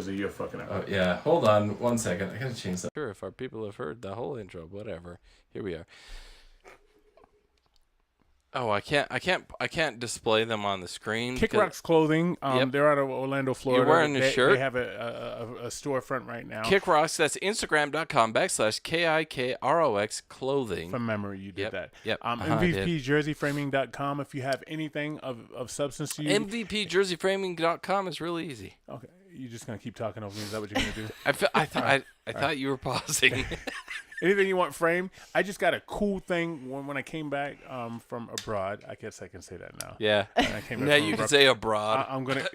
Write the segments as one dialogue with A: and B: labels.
A: Jersey, you're fucking up.
B: Oh, yeah. Hold on 1 second. I gotta change that. Sure, if our people have heard the whole intro, whatever. Here we are. Oh, I can't display them on the screen.
A: Kick Rock's Clothing.
B: Yep.
A: They're out of Orlando, Florida.
B: You're wearing a shirt.
A: They have a storefront right now.
B: Kick Rocks. That's Instagram.com/KIKROX clothing.
A: From memory, you did that.
B: Yep.
A: MVPJerseyFraming.com. If you have anything of substance to you.
B: MVPJerseyFraming.com is really easy.
A: Okay, you're just gonna keep talking over me. Is that what you're gonna do?
B: I thought you were pausing.
A: Anything you want framed. I just got a cool thing when I came back from abroad. I guess I can say that now.
B: Yeah.
A: I came back
B: Now
A: from
B: you
A: abroad.
B: can say abroad.
A: I'm gonna.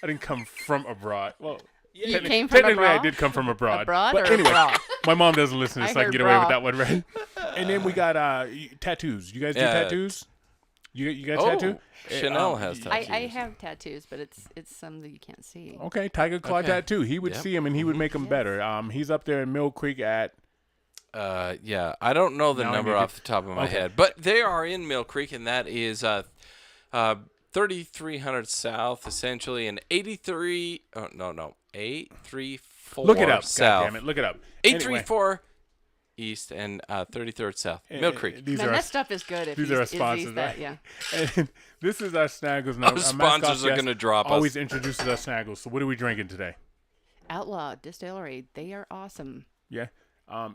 A: I didn't come from abroad. Well,
C: you came from
A: technically
C: abroad?
A: I did come from abroad.
C: Abroad
A: but
C: or
A: anyway,
C: abroad?
A: my mom doesn't listen to this, so I can
C: heard
A: get away with
C: bra.
A: that one, right? And then we got tattoos. You guys do tattoos? You got tattoo?
B: Chanel has tattoos.
C: I have tattoos, but it's some that you can't see.
A: Okay, Tiger Claw tattoo. He would see them and he would make them better. He's up there in Mill Creek at.
B: Yeah, I don't know the number off the top of my head, but they are in Mill Creek, and that is 3300 South, essentially, and 834
A: Look it up.
B: South.
A: God damn it, look it up.
B: 834 East and 33rd South, Mill Creek.
A: These
C: Man,
A: are
C: that stuff is good. If
A: these
C: he's,
A: are our
C: if he's
A: sponsors,
C: that,
A: right?
C: Yeah.
A: And this is our Snaggles.
B: Our sponsors are going to drop us.
A: Always introduces us Snaggles. So what are we drinking today?
C: Outlaw Distillery. They are awesome.
A: Yeah.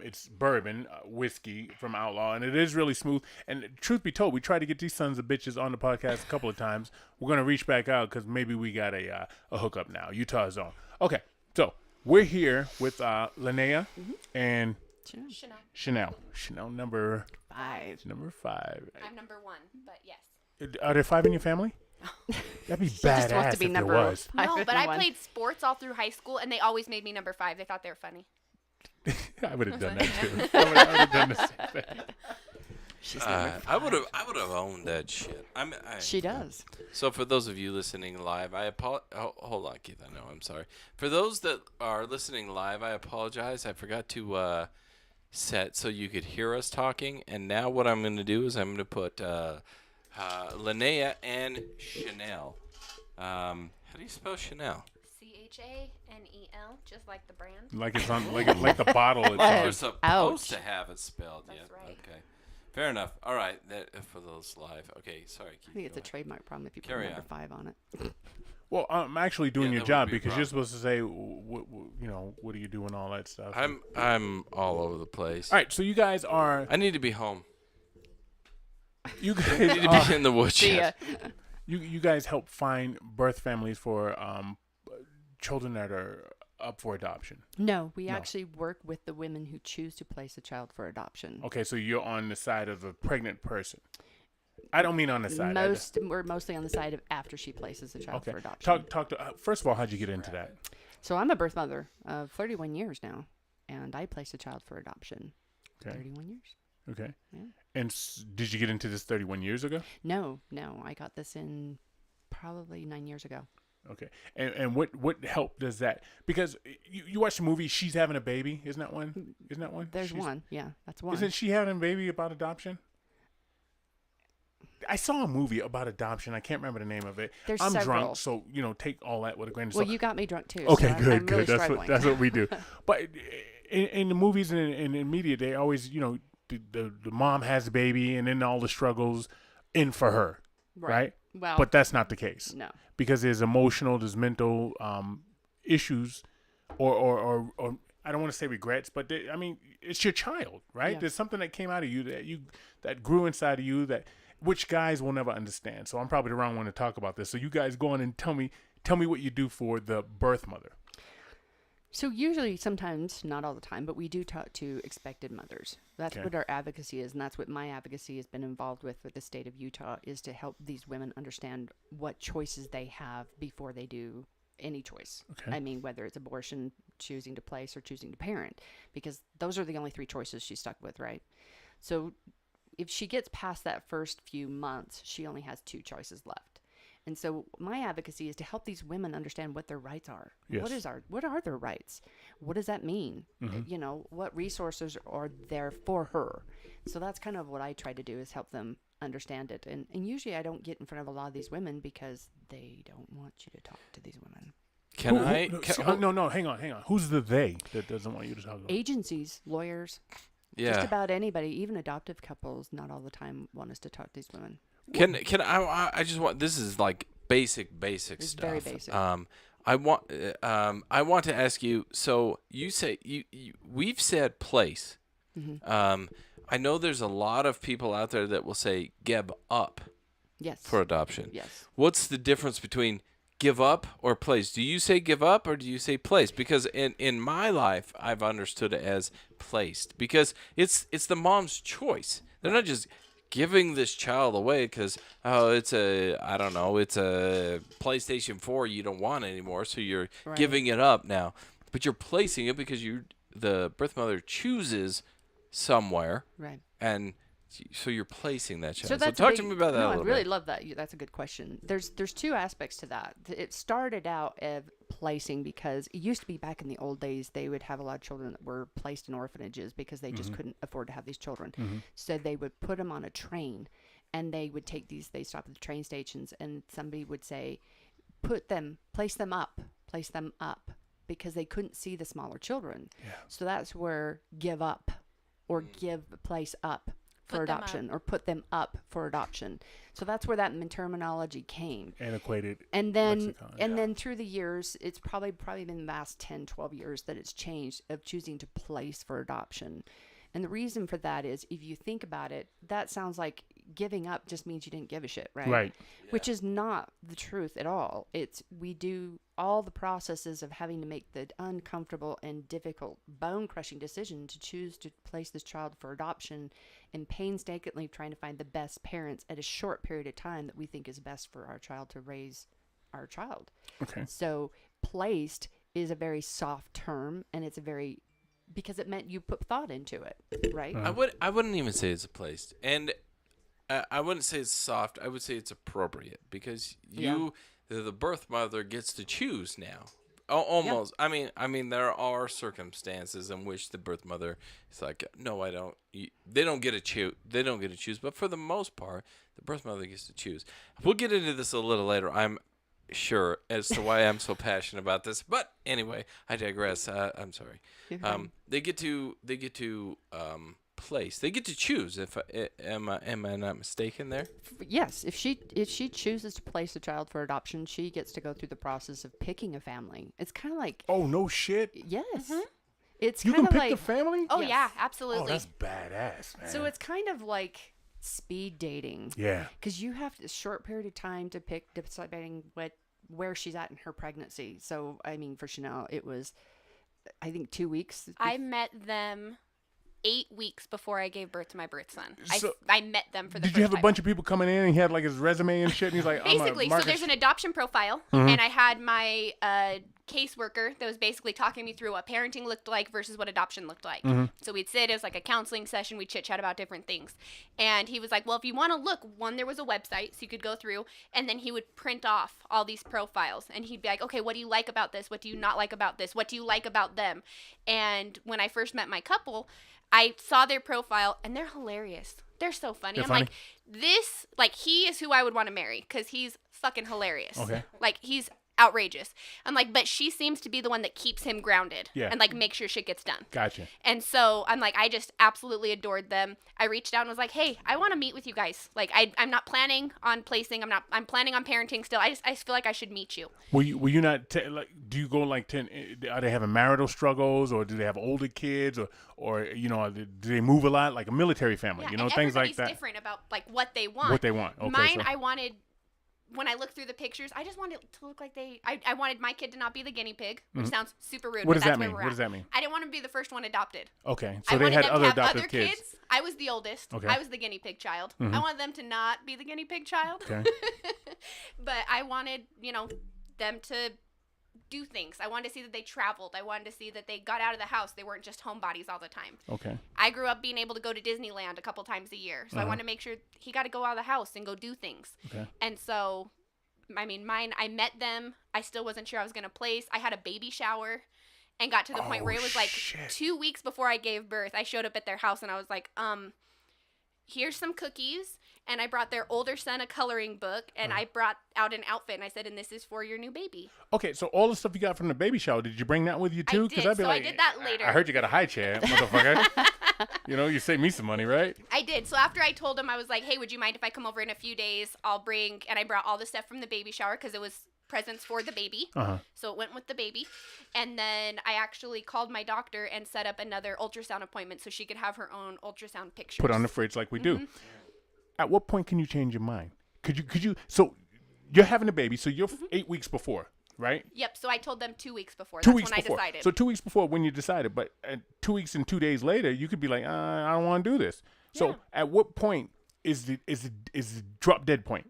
A: It's bourbon, whiskey from Outlaw, and it is really smooth. And truth be told, we tried to get these sons of bitches on the podcast a couple of times. We're going to reach back out because maybe we got a hookup now. Utah Zone. Okay, so we're here with Linnea and Chanel. Chanel number
C: 5.
A: Number 5.
D: I'm number 1, but yes.
A: Are there 5 in your family? That'd be badass
C: just wants to be
A: if
C: number
A: there was.
D: No, but I
C: 1.
D: played sports all through high school, and they always made me number 5. They thought they were funny.
A: I would have done that too. I would have done the same thing.
B: I would have owned that shit.
C: She does.
B: So for those of you listening live, I apologize. Hold on, Keith. I know. I'm sorry. For those that are listening live, I apologize. I forgot to set so you could hear us talking. And now what I'm going to do is I'm going to put Linnea and Chanel. How do you spell Chanel?
D: CHANEL, just like the brand.
A: Like it's on, like the bottle. It's
B: You're
A: on.
B: supposed to have it spelled.
D: That's
B: Yep.
D: right.
B: Okay. Fair enough. All right. For those live. Okay. Sorry, Keith.
C: I think it's
B: go
C: a trademark problem if you put
B: Carry
C: number
B: on.
C: 5 on it.
A: Well, I'm actually doing
B: Yeah,
A: your
B: that would
A: job
B: be
A: because
B: wrong.
A: you're supposed to say, what do you do and all that stuff.
B: I'm all over the place.
A: All right, so you guys are.
B: I need to be home.
A: You
B: I need to
A: guys
B: be in the
C: See ya.
B: woodshed.
A: you guys help find birth families for children that are up for adoption.
C: No, we actually work with the women who choose to place a child for adoption.
A: Okay, so you're on the side of a pregnant person. I don't mean on the side.
C: We're mostly on the side of after she places a child
A: Okay.
C: for adoption.
A: Talk to. First of all, how'd you get into that?
C: So I'm a birth mother of 31 years now, and I placed a child for adoption.
A: Okay.
C: 31 years.
A: Okay.
C: Yeah.
A: And did you get into this 31 years ago?
C: No, I got this in probably 9 years ago.
A: Okay. And what help does that? Because you watch the movie She's Having a Baby, isn't that one?
C: There's one. Yeah, that's one.
A: Isn't she having a baby about adoption? I saw a movie about adoption. I can't remember the name of it.
C: There's
A: I'm
C: several.
A: drunk, so take all that with a grain of
C: Well,
A: salt.
C: you got me drunk too.
A: Okay,
C: so
A: good,
C: I'm really
A: good.
C: struggling.
A: That's what we do. But in the movies and in media, they always, the mom has the baby, and then all the struggles in for her, right?
C: Well,
A: But that's not the case.
C: no.
A: Because there's emotional, there's mental issues, or I don't want to say regrets, but it's your child, right?
C: Yeah.
A: There's something that came out of you that grew inside of you which guys will never understand. So I'm probably the wrong one to talk about this. So you guys go on and tell me what you do for the birth mother.
C: So usually, sometimes, not all the time, but we do talk to expected mothers. That's
A: Okay.
C: what our advocacy is, and that's what my advocacy has been involved with the state of Utah, is to help these women understand what choices they have before they do any choice.
A: Okay.
C: I mean, whether it's abortion, choosing to place, or choosing to parent, because those are the only 3 choices she's stuck with, right? So if she gets past that first few months, she only has 2 choices left. And so my advocacy is to help these women understand what their rights are.
A: Yes.
C: What are their rights? What does that mean? What resources are there for her? So that's kind of what I try to do, is help them understand it. And usually I don't get in front of a lot of these women because they don't want you to talk to these women.
B: Can I?
A: No, hang on. Who's the they that doesn't want you to talk about?
C: Agencies, lawyers, just about anybody, even adoptive couples. Not all the time want us to talk to these women.
B: Can I just want, this is like basic
C: It's
B: stuff.
C: very basic.
B: I want to ask you. So you say we've said place.
C: Mm-hmm.
B: I know there's a lot of people out there that will say give up
C: Yes.
B: for adoption.
C: Yes.
B: What's the difference between give up or place? Do you say give up or do you say place? Because in my life, I've understood it as placed because it's the mom's choice. They're not just giving this child away because it's a PlayStation 4 you don't want anymore, so you're giving it up now. But you're placing it because the birth mother chooses somewhere,
C: Right.
B: and so you're placing that child. So
C: that's
B: talk to me about that a
C: I
B: little
C: really
B: bit.
C: love that. That's a good question. There's two aspects to that. It started out of placing because it used to be back in the old days they would have a lot of children that were placed in orphanages because they just couldn't afford to have these children. So they would put them on a train and they would take these, they stop at the train stations and somebody would say, place them up because they couldn't see the smaller children. Yeah. So that's where give up or give place up for adoption or put them up for adoption. So that's where that terminology came.
A: Antiquated.
C: And then
A: lexicon,
C: then through the years, it's probably been the last 10, 12 years that it's changed of choosing to place for adoption. And the reason for that is if you think about it, that sounds like giving up just means you didn't give a shit, right?
A: Right.
C: Yeah. Which is not the truth at all. We do all the processes of having to make the uncomfortable and difficult bone-crushing decision to choose to place this child for adoption and painstakingly trying to find the best parents at a short period of time that we think is best for our child to raise our child.
A: Okay.
C: So placed is a very soft term and it's because it meant you put thought into it, right?
B: I wouldn't even say it's placed, and I wouldn't say it's soft. I would say it's appropriate because the birth mother gets to choose now. Almost. Yeah. I mean, there are circumstances in which the birth mother is like, no, I don't. They don't get to choose. They don't get to choose. But for the most part, the birth mother gets to choose. We'll get into this a little later. I'm sure as to why I'm so passionate about this. But anyway, I digress. I'm sorry. They get to place. They get to choose. Am I not mistaken there?
C: Yes. If she chooses to place a child for adoption, she gets to go through the process of picking a family. It's kind of like.
A: Oh no shit.
C: Yes.
D: Mm-hmm.
C: It's
A: you
C: kind
A: can
C: of
A: pick
C: like
A: the family.
D: Oh
C: yes.
D: yeah, absolutely.
A: Oh, that's badass, man.
C: So it's kind of like speed dating.
A: Yeah.
C: Because you have a short period of time to deciding where she's at in her pregnancy. So I mean, for Chanel, it was, I think 2 weeks.
D: I met them 8 weeks before I gave birth to my birth son.
A: So,
D: I met them for the first time.
A: Did you have a bunch of people coming in and he had like his resume and shit and he's like,
D: basically, so there's an adoption profile and I had my caseworker that was basically talking me through what parenting looked like versus what adoption looked like. So we'd sit, it was like a counseling session, we'd chit chat about different things. And he was like, well, if you want to look, there was a website so you could go through and then he would print off all these profiles and he'd be like, okay, what do you like about this? What do you not like about this? What do you like about them? And when I first met my couple, I saw their profile and they're hilarious. They're so funny.
A: They're
D: like, he is who I would want to marry because he's fucking hilarious.
A: Okay.
D: Like, he's outrageous. I'm like, but she seems to be the one that keeps him grounded.
A: Yeah.
D: And, like, makes sure shit gets done.
A: Gotcha.
D: And so, I'm like, I just absolutely adored them. I reached out and was like, hey, I want to meet with you guys. Like, I'm not planning on placing. I'm planning on parenting still. I just feel like I should meet you.
A: Were you not, do you go like 10, are they having marital struggles or do they have older kids or do they move a lot? Like a military family,
D: Yeah,
A: things like that.
D: everybody's different about, like, what they want.
A: What they want. Okay,
D: Mine, I wanted, when I looked through the pictures, I just wanted it to look like I wanted my kid to not be the guinea pig, which sounds super rude.
A: What does
D: that's
A: that
D: where
A: mean?
D: we're
A: What
D: at.
A: does that mean?
D: I didn't want to be the first one adopted.
A: Okay,
D: I
A: so they
D: wanted
A: had
D: them
A: other
D: to have
A: adoptive
D: other
A: kids.
D: I was the oldest.
A: Okay.
D: I was the guinea pig child. I wanted them to not be the guinea pig child.
A: Okay.
D: But I wanted, them to do things. I wanted to see that they traveled. I wanted to see that they got out of the house. They weren't just homebodies all the time.
A: Okay.
D: I grew up being able to go to Disneyland a couple times a year. So I wanted to make sure he got to go out of the house and go do things.
A: Okay.
D: And so, I mean, mine, I met them. I still wasn't sure I was going to place. I had a baby shower and got to the point where it was like 2 weeks before I gave birth. I showed up at their house and I was like, here's some cookies and I brought their older son a coloring book, and I brought out an outfit, and I said, and this is for your new baby.
A: Okay, so all the stuff you got from the baby shower, did you bring that with you too?
D: I did,
A: I'd be
D: so
A: like,
D: I did that later.
A: I heard you got a high chair, motherfucker. You save me some money, right?
D: I did. So after I told him, I was like, hey, would you mind if I come over in a few days? I'll bring, and I brought all the stuff from the baby shower because it was presents for the baby. So it went with the baby. And then I actually called my doctor and set up another ultrasound appointment so she could have her own ultrasound pictures.
A: Put on the fridge like we do. At what point can you change your mind? Could you, so you're having a baby, so you're 8 weeks before, right?
D: Yep. So I told them 2 weeks before.
A: 2
D: That's
A: weeks
D: when
A: before.
D: I decided.
A: So 2 weeks before when you decided, but 2 weeks and 2 days later, you could be like, I don't want to do this. So
D: Yeah.
A: at what point is the drop dead point?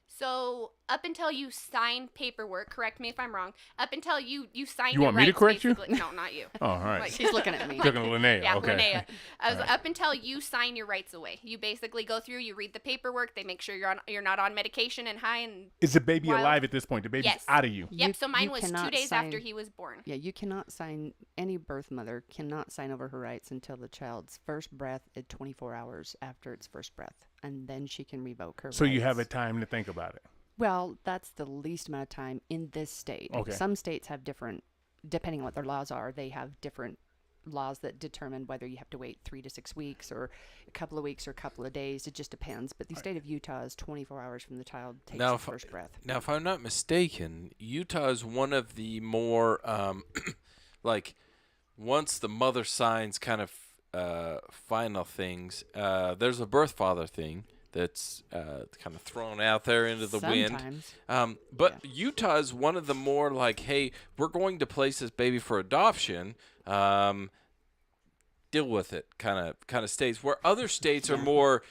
D: So up until you sign paperwork, correct me if I'm wrong. Up until you sign
A: You
D: your
A: want me to
D: rights,
A: correct you?
D: basically. No, not you.
A: Oh, all right.
D: Like-
C: She's looking at me.
A: Talking to Linnea.
D: Yeah,
A: okay.
D: Linnea. I was up until you sign your rights away. You basically go through, you read the paperwork, they make sure you're not on medication and high and
A: Is the baby
D: Wild.
A: alive at this point? The baby's
D: Yes.
A: out of you.
D: Yep,
C: You-
D: so mine
C: you
D: was 2
C: cannot
D: days
C: sign-
D: after he was born.
C: Yeah, you cannot sign, any birth mother cannot sign over her rights until the child's first breath at 24 hours after its first breath. And then she can revoke her
A: So you have a
C: rights.
A: time to think about it.
C: Well, that's the least amount of time in this state.
A: Okay.
C: Some states have different, depending on what their laws are, they have different laws that determine whether you have to wait 3 to 6 weeks or a couple of weeks or a couple of days. It just depends. But the state of Utah is 24 hours from the child takes
B: Now,
C: the
B: if-
C: first breath.
B: Now, if I'm not mistaken, Utah is one of the more, like, once the mother signs kind of final things, there's a birth father thing that's kind of thrown out there into the wind.
C: Sometimes.
B: But Utah is one of the more like, hey, we're going to place this baby for adoption. Deal with it kind of states, where other states are more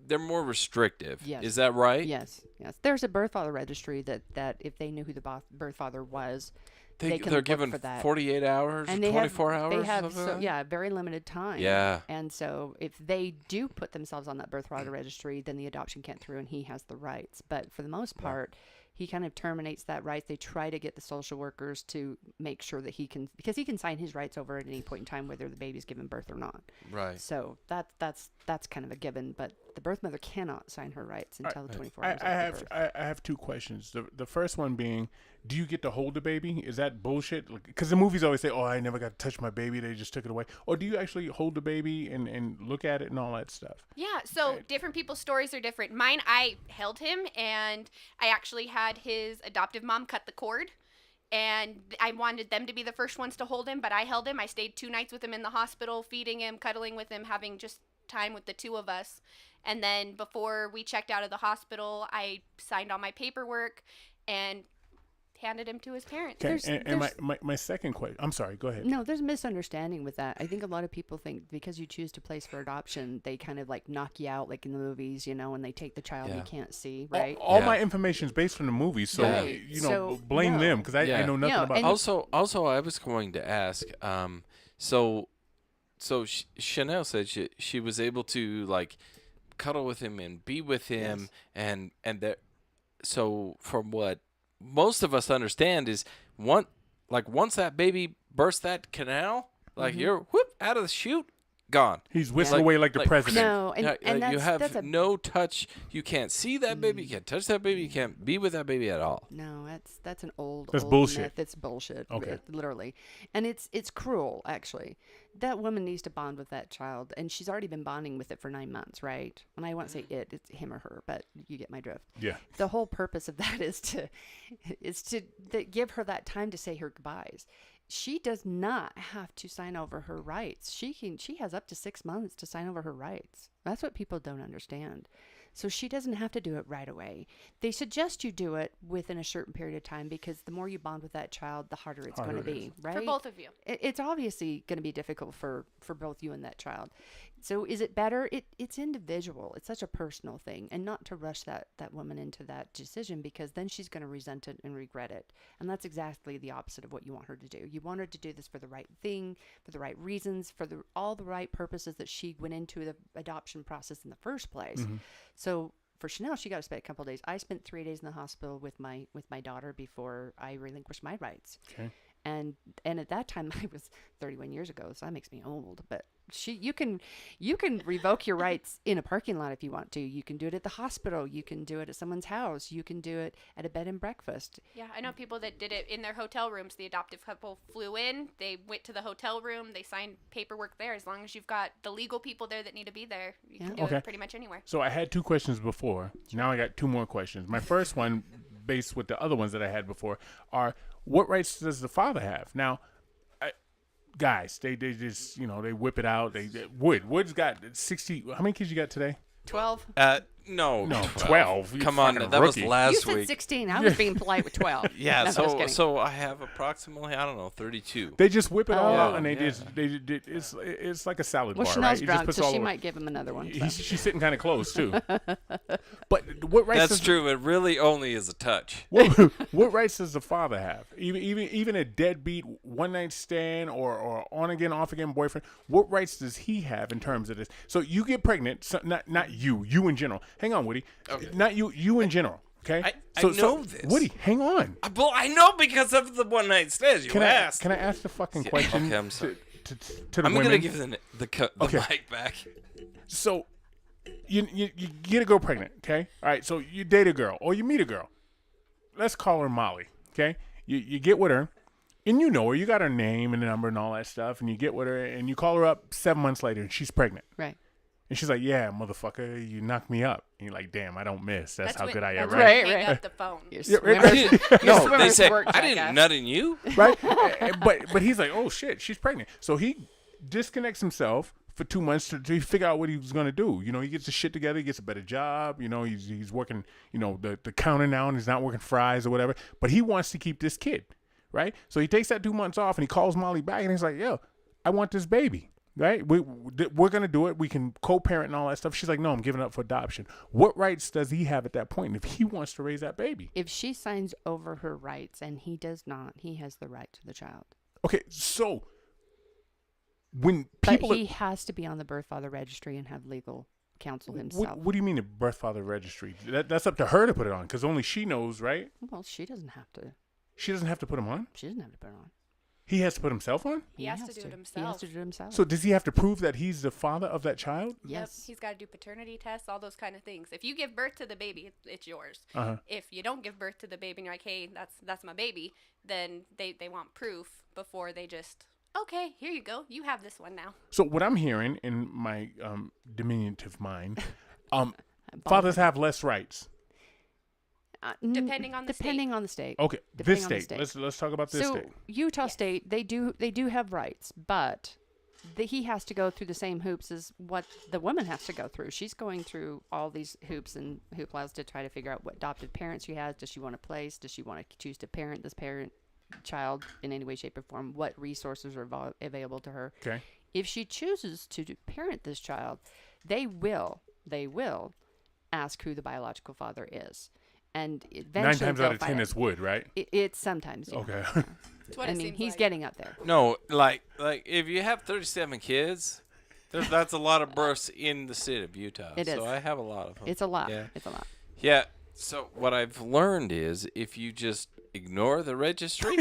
B: they're more restrictive.
C: Yes.
B: Is that right?
C: Yes, yes. There's a birth father registry that if they knew who the birth father was, they can
B: they're
C: look
B: given
C: for that.
B: 48 hours,
C: and
B: 24
C: have,
B: hours.
C: They have
B: something like that?
C: very limited time.
B: Yeah.
C: And so if they do put themselves on that birth father registry, then the adoption can't through and he has the rights. But for the most part, he kind of terminates that rights. They try to get the social workers to make sure that he can, because he can sign his rights over at any point in time, whether the baby's given birth or not.
B: Right.
C: So that's kind of a given. But the birth mother cannot sign her rights until the 24 hours
A: I
C: after birth.
A: I have two questions. The first one being, do you get to hold the baby? Is that bullshit? Because the movies always say, "Oh, I never got to touch my baby; they just took it away." Or do you actually hold the baby and look at it and all that stuff?
D: Yeah, so different people's stories are different. Mine, I held him, and I actually had his adoptive mom cut the cord, and I wanted them to be the first ones to hold him, but I held him. I stayed 2 nights with him in the hospital, feeding him, cuddling with him, having just time with the two of us. And then before we checked out of the hospital, I signed all my paperwork and handed him to his parents.
A: Okay. And my second question. I'm sorry. Go ahead.
C: No, there's a misunderstanding with that. I think a lot of people think because you choose to place for adoption, they kind of like knock you out like in the movies, and they take the child you can't see, right?
A: All
B: Yeah.
A: my information is based from the movies, so
C: Right.
A: so
C: no.
A: blame them because I know nothing
B: Yeah.
A: about
C: and-
A: this.
B: Also, I was going to ask. So Chanel said she was able to like cuddle with him and be with him, and that. So from what most of us understand is once that baby bursts that canal, like you're whoop out of the chute, gone.
A: He's whisked away like the president.
C: No, and that's,
B: you have
C: that's a
B: no touch. You can't see that baby. You can't touch that baby. You can't be with that baby at all.
C: No, that's an old
A: That's
C: old
A: bullshit.
C: myth. It's bullshit.
A: Okay.
C: Literally, and it's cruel actually. That woman needs to bond with that child, and she's already been bonding with it for 9 months, right? And I won't say it's him or her, but you get my drift.
A: Yeah.
C: The whole purpose of that is to give her that time to say her goodbyes. She does not have to sign over her rights. She has up to 6 months to sign over her rights. That's what people don't understand. So she doesn't have to do it right away. They suggest you do it within a certain period of time because the more you bond with that child, the harder it's going to be, right?
D: For both of you.
C: It's obviously going to be difficult for both you and that child. So is it better? It's individual. It's such a personal thing, and not to rush that woman into that decision because then she's going to resent it and regret it. And that's exactly the opposite of what you want her to do. You want her to do this for the right thing, for the right reasons, for all the right purposes that she went into the adoption process in the first place.
A: Mm-hmm.
C: So for Chanel, she got to spend a couple of days. I spent 3 days in the hospital with my daughter before I relinquished my rights.
A: Okay.
C: And at that time, I was 31 years ago, so that makes me old. But you can revoke your rights in a parking lot if you want to. You can do it at the hospital. You can do it at someone's house. You can do it at a bed and breakfast.
D: Yeah, I know people that did it in their hotel rooms. The adoptive couple flew in, they went to the hotel room, they signed paperwork there. As long as you've got the legal people there that need to be there, you can do
A: Okay.
D: it pretty much anywhere.
A: So I had 2 questions before. Now I got 2 more questions. My first one, based with the other ones that I had before, are what rights does the father have? Now, guys, they just, they whip it out. Wood's got 60. How many kids you got today?
C: 12.
B: No,
A: 12. You
B: Come on,
A: fucking
B: that was
A: rookie.
B: last
C: You said
B: week.
C: 16. I was being polite with 12.
B: Yeah,
C: No, just kidding.
B: so I have approximately 32.
A: They just whip it all
C: Oh.
A: out, and
B: Yeah.
A: it's like a salad
C: Well,
A: bar,
C: Chanel's
A: right? He just
C: drunk,
A: puts
C: so
A: all
C: she
A: over.
C: might give him another one. so.
A: She's sitting kind of close too. But what rights?
B: That's
A: does,
B: true. It really only is a touch.
A: What rights does the father have? Even a deadbeat one night stand or on again off again boyfriend. What rights does he have in terms of this? So you get pregnant, so not you in general. Hang on, Woody.
B: Okay.
A: Not you in general. Okay.
B: I
A: so,
B: know this.
A: Woody, hang on.
B: Well, I know because of the one night stands. You
A: Can
B: asked.
A: I ask the fucking question?
B: Okay, I'm sorry.
A: To the
B: I'm
A: women.
B: gonna give the
A: Okay.
B: mic back.
A: So you get a girl pregnant, okay? All right, so you date a girl or you meet a girl. Let's call her Molly, okay? You get with her, and you know her. You got her name and number and all that stuff, and you get with her, and you call her up 7 months later, and she's pregnant.
C: Right.
A: And she's like, yeah, motherfucker, you knocked me up. And you're like, damn, I don't miss. That's how
D: when-
A: good I am,
D: that's
A: right?
D: when you
C: Right.
D: hang up the phone.
C: You're
A: Yeah,
C: swimmers.
A: no,
C: Swimmers
B: They say
C: work,
B: I didn't
C: jackass.
B: nut in you.
A: Right? But he's like, oh, shit, she's pregnant. So he disconnects himself for 2 months to figure out what he was going to do. He gets his shit together. He gets a better job. He's working, the counter now, and he's not working fries or whatever. But he wants to keep this kid, right? So he takes that 2 months off, and he calls Molly back, and he's like, yo, I want this baby, right? We're going to do it. We can co-parent and all that stuff. She's like, no, I'm giving up for adoption. What rights does he have at that point if he wants to raise that baby?
C: If she signs over her rights and he does not, he has the right to the child.
A: Okay, so when
C: But
A: people...
C: he has to be on the birth father registry and have legal counsel himself.
A: What do you mean the birth father registry? That's up to her to put it on, because only she knows, right?
C: Well, she doesn't have to.
A: She doesn't have to put him on.
C: She doesn't have to put it on.
A: He has to put himself on.
D: He has to do it
C: He has
D: himself.
C: to do it himself.
A: So does he have to prove that he's the father of that child?
C: yes.
D: Yep, he's got to do paternity tests, all those kind of things. If you give birth to the baby, it's yours.
A: Uh-huh.
D: If you don't give birth to the baby and you're like, hey, that's my baby, then they want proof before they just, okay, here you go. You have this one now.
A: So what I'm hearing in my diminutive mind, fathers have less rights.
D: Depending on the state.
C: Depending on the state.
A: Okay,
C: Depending
A: this
C: on the
A: state.
C: state.
A: Let's talk about this
C: So
A: state.
C: Utah
D: Yes.
C: State, they do have rights, but he has to go through the same hoops as what the woman has to go through. She's going through all these hoops and hooplas to try to figure out what adopted parents she has. Does she want to place? Does she want to choose to parent this child in any way, shape, or form? What resources are available to her?
A: Okay.
C: If she chooses to parent this child, they will ask who the biological father is. And
A: 9
C: eventually
A: times
C: they'll
A: out of
C: find
A: 10
C: out.
A: it's Wood, right?
C: It's sometimes. Yeah.
A: Okay.
D: That's what
C: I
D: it
C: mean,
D: seems
C: he's
D: like.
C: getting up there.
B: No, like if you have 37 kids, that's a lot of births in the state of Utah.
C: It is.
B: So I have a lot of them.
C: It's a lot.
B: Yeah.
C: It's a lot.
B: Yeah. So what I've learned is if you just ignore the registry,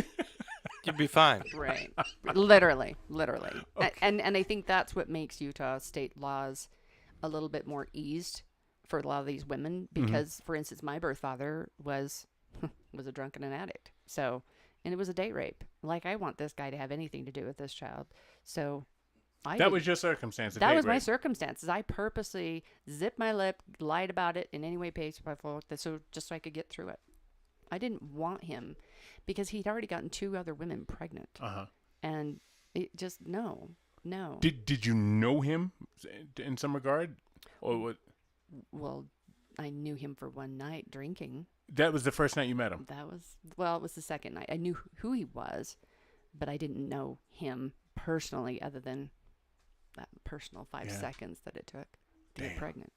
B: you'll be fine.
C: Right. literally. And I think that's what makes Utah state laws a little bit more eased for a lot of these women because, for instance, my birth father was a drunk and an addict. So, and it was a date rape. Like, I want this guy to have anything to do with this child. So,
A: That was your circumstance.
C: that was my circumstances. I purposely zipped my lip, lied about it in any way, shape, or form, so just so I could get through it. I didn't want him because he'd already gotten 2 other women pregnant,
A: Uh-huh.
C: and it just no.
A: Did you know him in some regard? Or what?
C: Well, I knew him for one night drinking.
A: That was the first night you met him.
C: It was the second night. I knew who he was, but I didn't know him personally other than that personal 5 seconds that it took to get pregnant.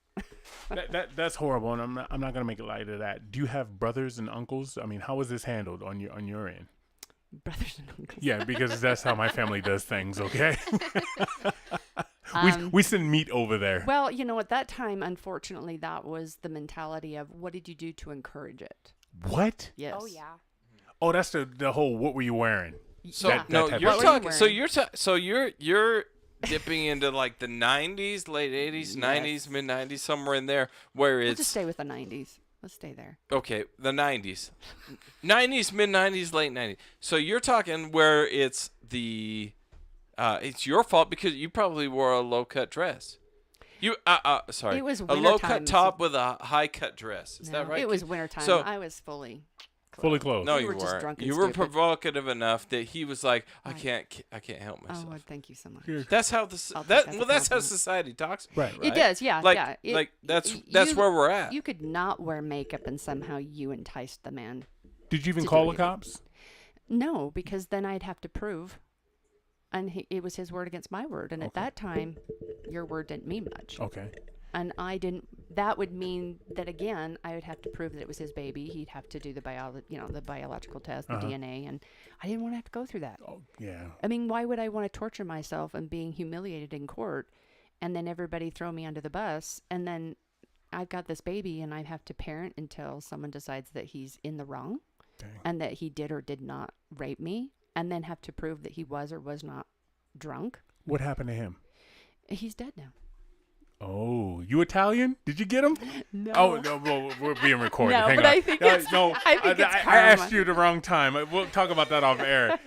A: That's horrible, and I'm not gonna make light of that. Do you have brothers and uncles? I mean, how was this handled on your end?
C: Brothers and uncles.
A: Yeah, because that's how my family does things. Okay.
C: Um,
A: we send meat over there.
C: Well, at that time, unfortunately, that was the mentality of what did you do to encourage it?
A: What?
C: Yes.
D: Oh, yeah.
A: Oh, that's the whole. What were you wearing?
B: So
C: Yeah.
B: no,
A: type
B: you're
C: of-
B: talking.
C: What were you
B: So you're dipping into like the 90s, late 80s,
C: Yes.
B: 90s, mid 90s, somewhere in there, where
C: We'll
B: it's
C: just stay with the 90s. Let's stay there.
B: okay. The 90s, 90s, mid 90s, late 90s. So you're talking where it's it's your fault because you probably wore a low cut dress. Sorry,
C: It was
B: a
C: winter
B: low
C: time,
B: cut top with a high cut dress. Is that
C: No,
B: right?
C: It was wintertime.
B: So-
C: I was fully
A: Fully clothed.
B: No,
C: We
B: you
C: were just
B: weren't.
C: drunk and
B: You were
C: stupid.
B: provocative enough that he was like, I
C: Right.
B: can't help
C: Oh,
B: myself.
C: well, thank you so much.
A: Here.
B: That's how
C: I'll take that
B: that's
C: as a
B: how
C: compliment.
B: society talks.
A: Right.
C: It does, yeah,
B: Like
C: yeah.
B: like that's
C: you-
B: where we're at.
C: You could not wear makeup and somehow you enticed the man.
A: Did you even
C: to
A: call
C: do
A: the
C: it.
A: cops?
C: No, because then I'd have to prove. And it was his word against my word. And at
A: Okay.
C: that time, your word didn't mean much.
A: Okay.
C: And I didn't. That would mean that again, I would have to prove that it was his baby. He'd have to do the the biological test, the
A: Uh-huh.
C: DNA, and I didn't want to have to go through that.
A: Oh, yeah.
C: I mean, why would I want to torture myself and being humiliated in court, and then everybody throw me under the bus, and then I've got this baby, and I have to parent until someone decides that he's in the wrong,
A: Dang.
C: and that he did or did not rape me, and then have to prove that he was or was not drunk.
A: What happened to him?
C: He's dead now.
A: Oh, you Italian? Did you get him?
C: No.
A: Oh no, well, we're being recorded.
C: No,
A: Hang
C: but
A: on.
C: I think it's-
A: no.
C: I think it's
A: I
C: karma.
A: asked you the wrong time. We'll talk about that off air.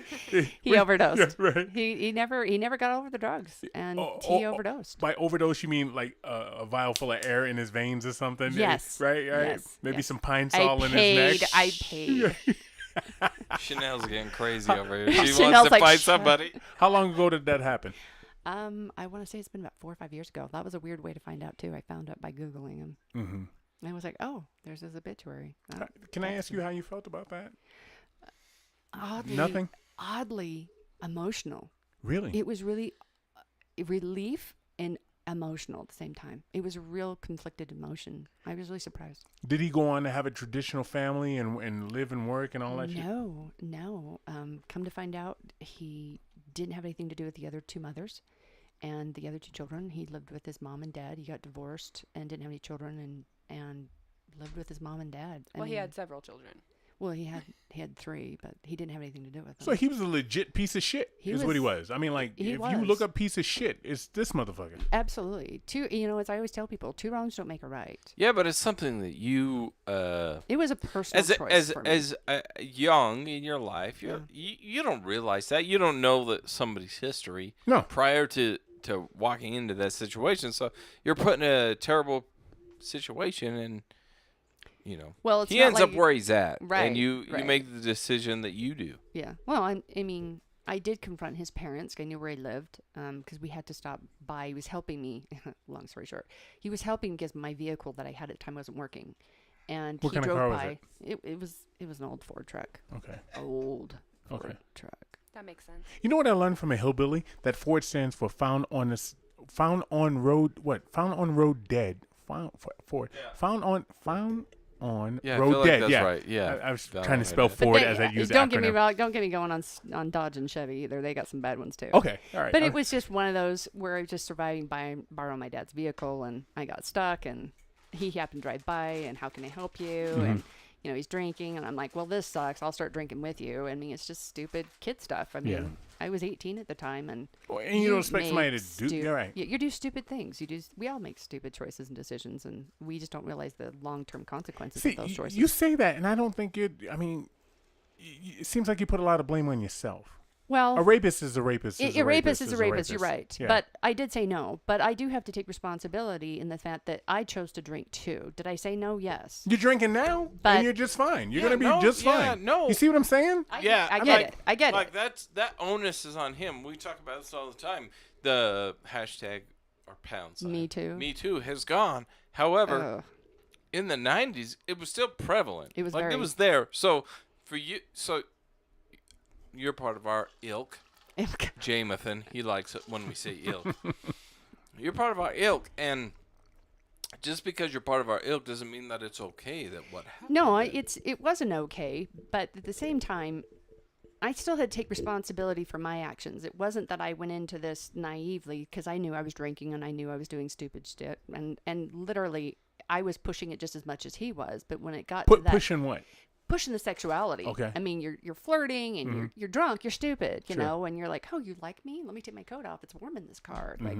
C: He overdosed.
A: Yeah, right.
C: He never got over the drugs, and
A: Oh,
C: he
A: oh,
C: overdosed.
A: By overdose, you mean like a vial full of air in his veins or something?
C: Yes.
A: Right.
C: Yes,
A: Maybe
C: yes.
A: some pine
C: I
A: sol in
C: paid.
A: his neck.
C: I paid.
B: Chanel's getting crazy over here. She
C: Chanel's
B: wants to
C: like,
B: fight
C: "Shut up."
B: somebody.
A: How long ago did that happen?
C: I want to say it's been about 4 or 5 years ago. That was a weird way to find out too. I found out by googling him.
A: Mm-hmm.
C: And I was like, oh, there's his obituary. Oh,
A: Can I
C: that's
A: ask you how you felt about that?
C: oddly,
A: Nothing?
C: Oddly emotional.
A: Really?
C: It was really relief and emotional at the same time. It was a real conflicted emotion. I was really surprised.
A: Did he go on to have a traditional family and live and work and all that shit?
C: No. Come to find out, he didn't have anything to do with the other two mothers and the other two children. He lived with his mom and dad. He got divorced and didn't have any children and lived with his mom and dad.
E: Well, he
C: And-
E: had several children.
C: Well, he had 3, but he didn't have anything to do with them.
A: So he was a legit piece of shit,
C: He
A: is what he
C: was-
A: was. I mean, like,
C: he
A: if you
C: was.
A: look up piece of shit, it's this motherfucker.
C: Absolutely. As I always tell people, 2 wrongs don't make a right.
B: Yeah, but it's something that you
C: It was a personal
B: as
C: choice for me.
B: as young in your life, you don't realize that. You don't know that somebody's history
A: No.
B: prior to walking into that situation. So you're put in a terrible situation, and
C: Well, it's
B: he
C: not
B: ends up
C: like-
B: where he's at,
C: Right,
B: and you
C: right.
B: make the decision that you do.
C: Yeah. Well, I mean, I did confront his parents. I knew where he lived because we had to stop by. He was helping me. Long story short, he was helping because my vehicle that I had at the time wasn't working, and
A: What
C: he
A: kind of
C: drove
A: car was
C: by. It was an old Ford truck.
A: Okay.
C: Old Ford
A: Okay.
C: truck.
D: That makes sense.
A: You know what I learned from a hillbilly? That Ford stands for found on road dead. Ford.
B: Yeah.
A: Found on
B: Yeah, I
A: road
B: feel like
A: dead.
B: that's
A: yeah.
B: right. Yeah,
A: I was
B: Found
A: trying to
B: on
A: spell
B: road dead.
A: Ford
C: But
A: as I use
C: don't
A: the
C: get me
A: acronym.
C: wrong. Don't get me going on Dodge and Chevy either. They got some bad ones too.
A: Okay. All right.
C: But it was just one of those where I was just surviving by borrowing my dad's vehicle, and I got stuck, and he happened to drive by, and how can I help you?
A: Mm-hmm.
C: And he's drinking, and I'm like, well, this sucks. I'll start drinking with you. I mean, it's just stupid kid stuff. I mean,
A: Yeah.
C: I was 18 at the time, and
A: Well, and you don't expect somebody to do.
C: stu-
A: All right.
C: You do stupid things. We all make stupid choices and decisions, and we just don't realize the long-term consequences
A: See,
C: of those choices.
A: you say that, and I don't think I mean, it seems like you put a lot of blame on yourself.
C: well,
A: A rapist is a rapist.
C: A rapist is a rapist. You're right.
A: Yeah.
C: But I did say no. But I do have to take responsibility in the fact that I chose to drink too. Did I say no? Yes.
A: You're drinking now,
C: But-
A: and you're just fine. You're
B: Yeah,
A: gonna be
B: no,
A: just
B: yeah,
A: fine.
B: no.
A: You see what I'm saying?
C: I
B: I'm
C: get
B: like-
C: it. I get
B: Like
C: it.
B: that onus is on him. We talk about this all the time. The hashtag or pound sign.
C: Me too.
B: Me too has gone. However,
C: Ugh.
B: in the 90s, it was still prevalent.
C: It was
B: like
C: very-
B: it was there. So for you, you're part of our ilk. Jamathan, he likes it when we say ilk. You're part of our ilk, and just because you're part of our ilk doesn't mean that it's okay that what happened.
C: No,
B: then.
C: it wasn't okay. But at the same time, I still had to take responsibility for my actions. It wasn't that I went into this naively because I knew I was drinking and I knew I was doing stupid shit. And literally, I was pushing it just as much as he was. But when it got to that,
A: Pushing what?
C: pushing the sexuality.
A: Okay.
C: I mean, you're flirting and you're drunk, you're stupid, you
A: Sure.
C: know, and you're like, oh, you like me? Let me take my coat off. It's warm in this car. Like,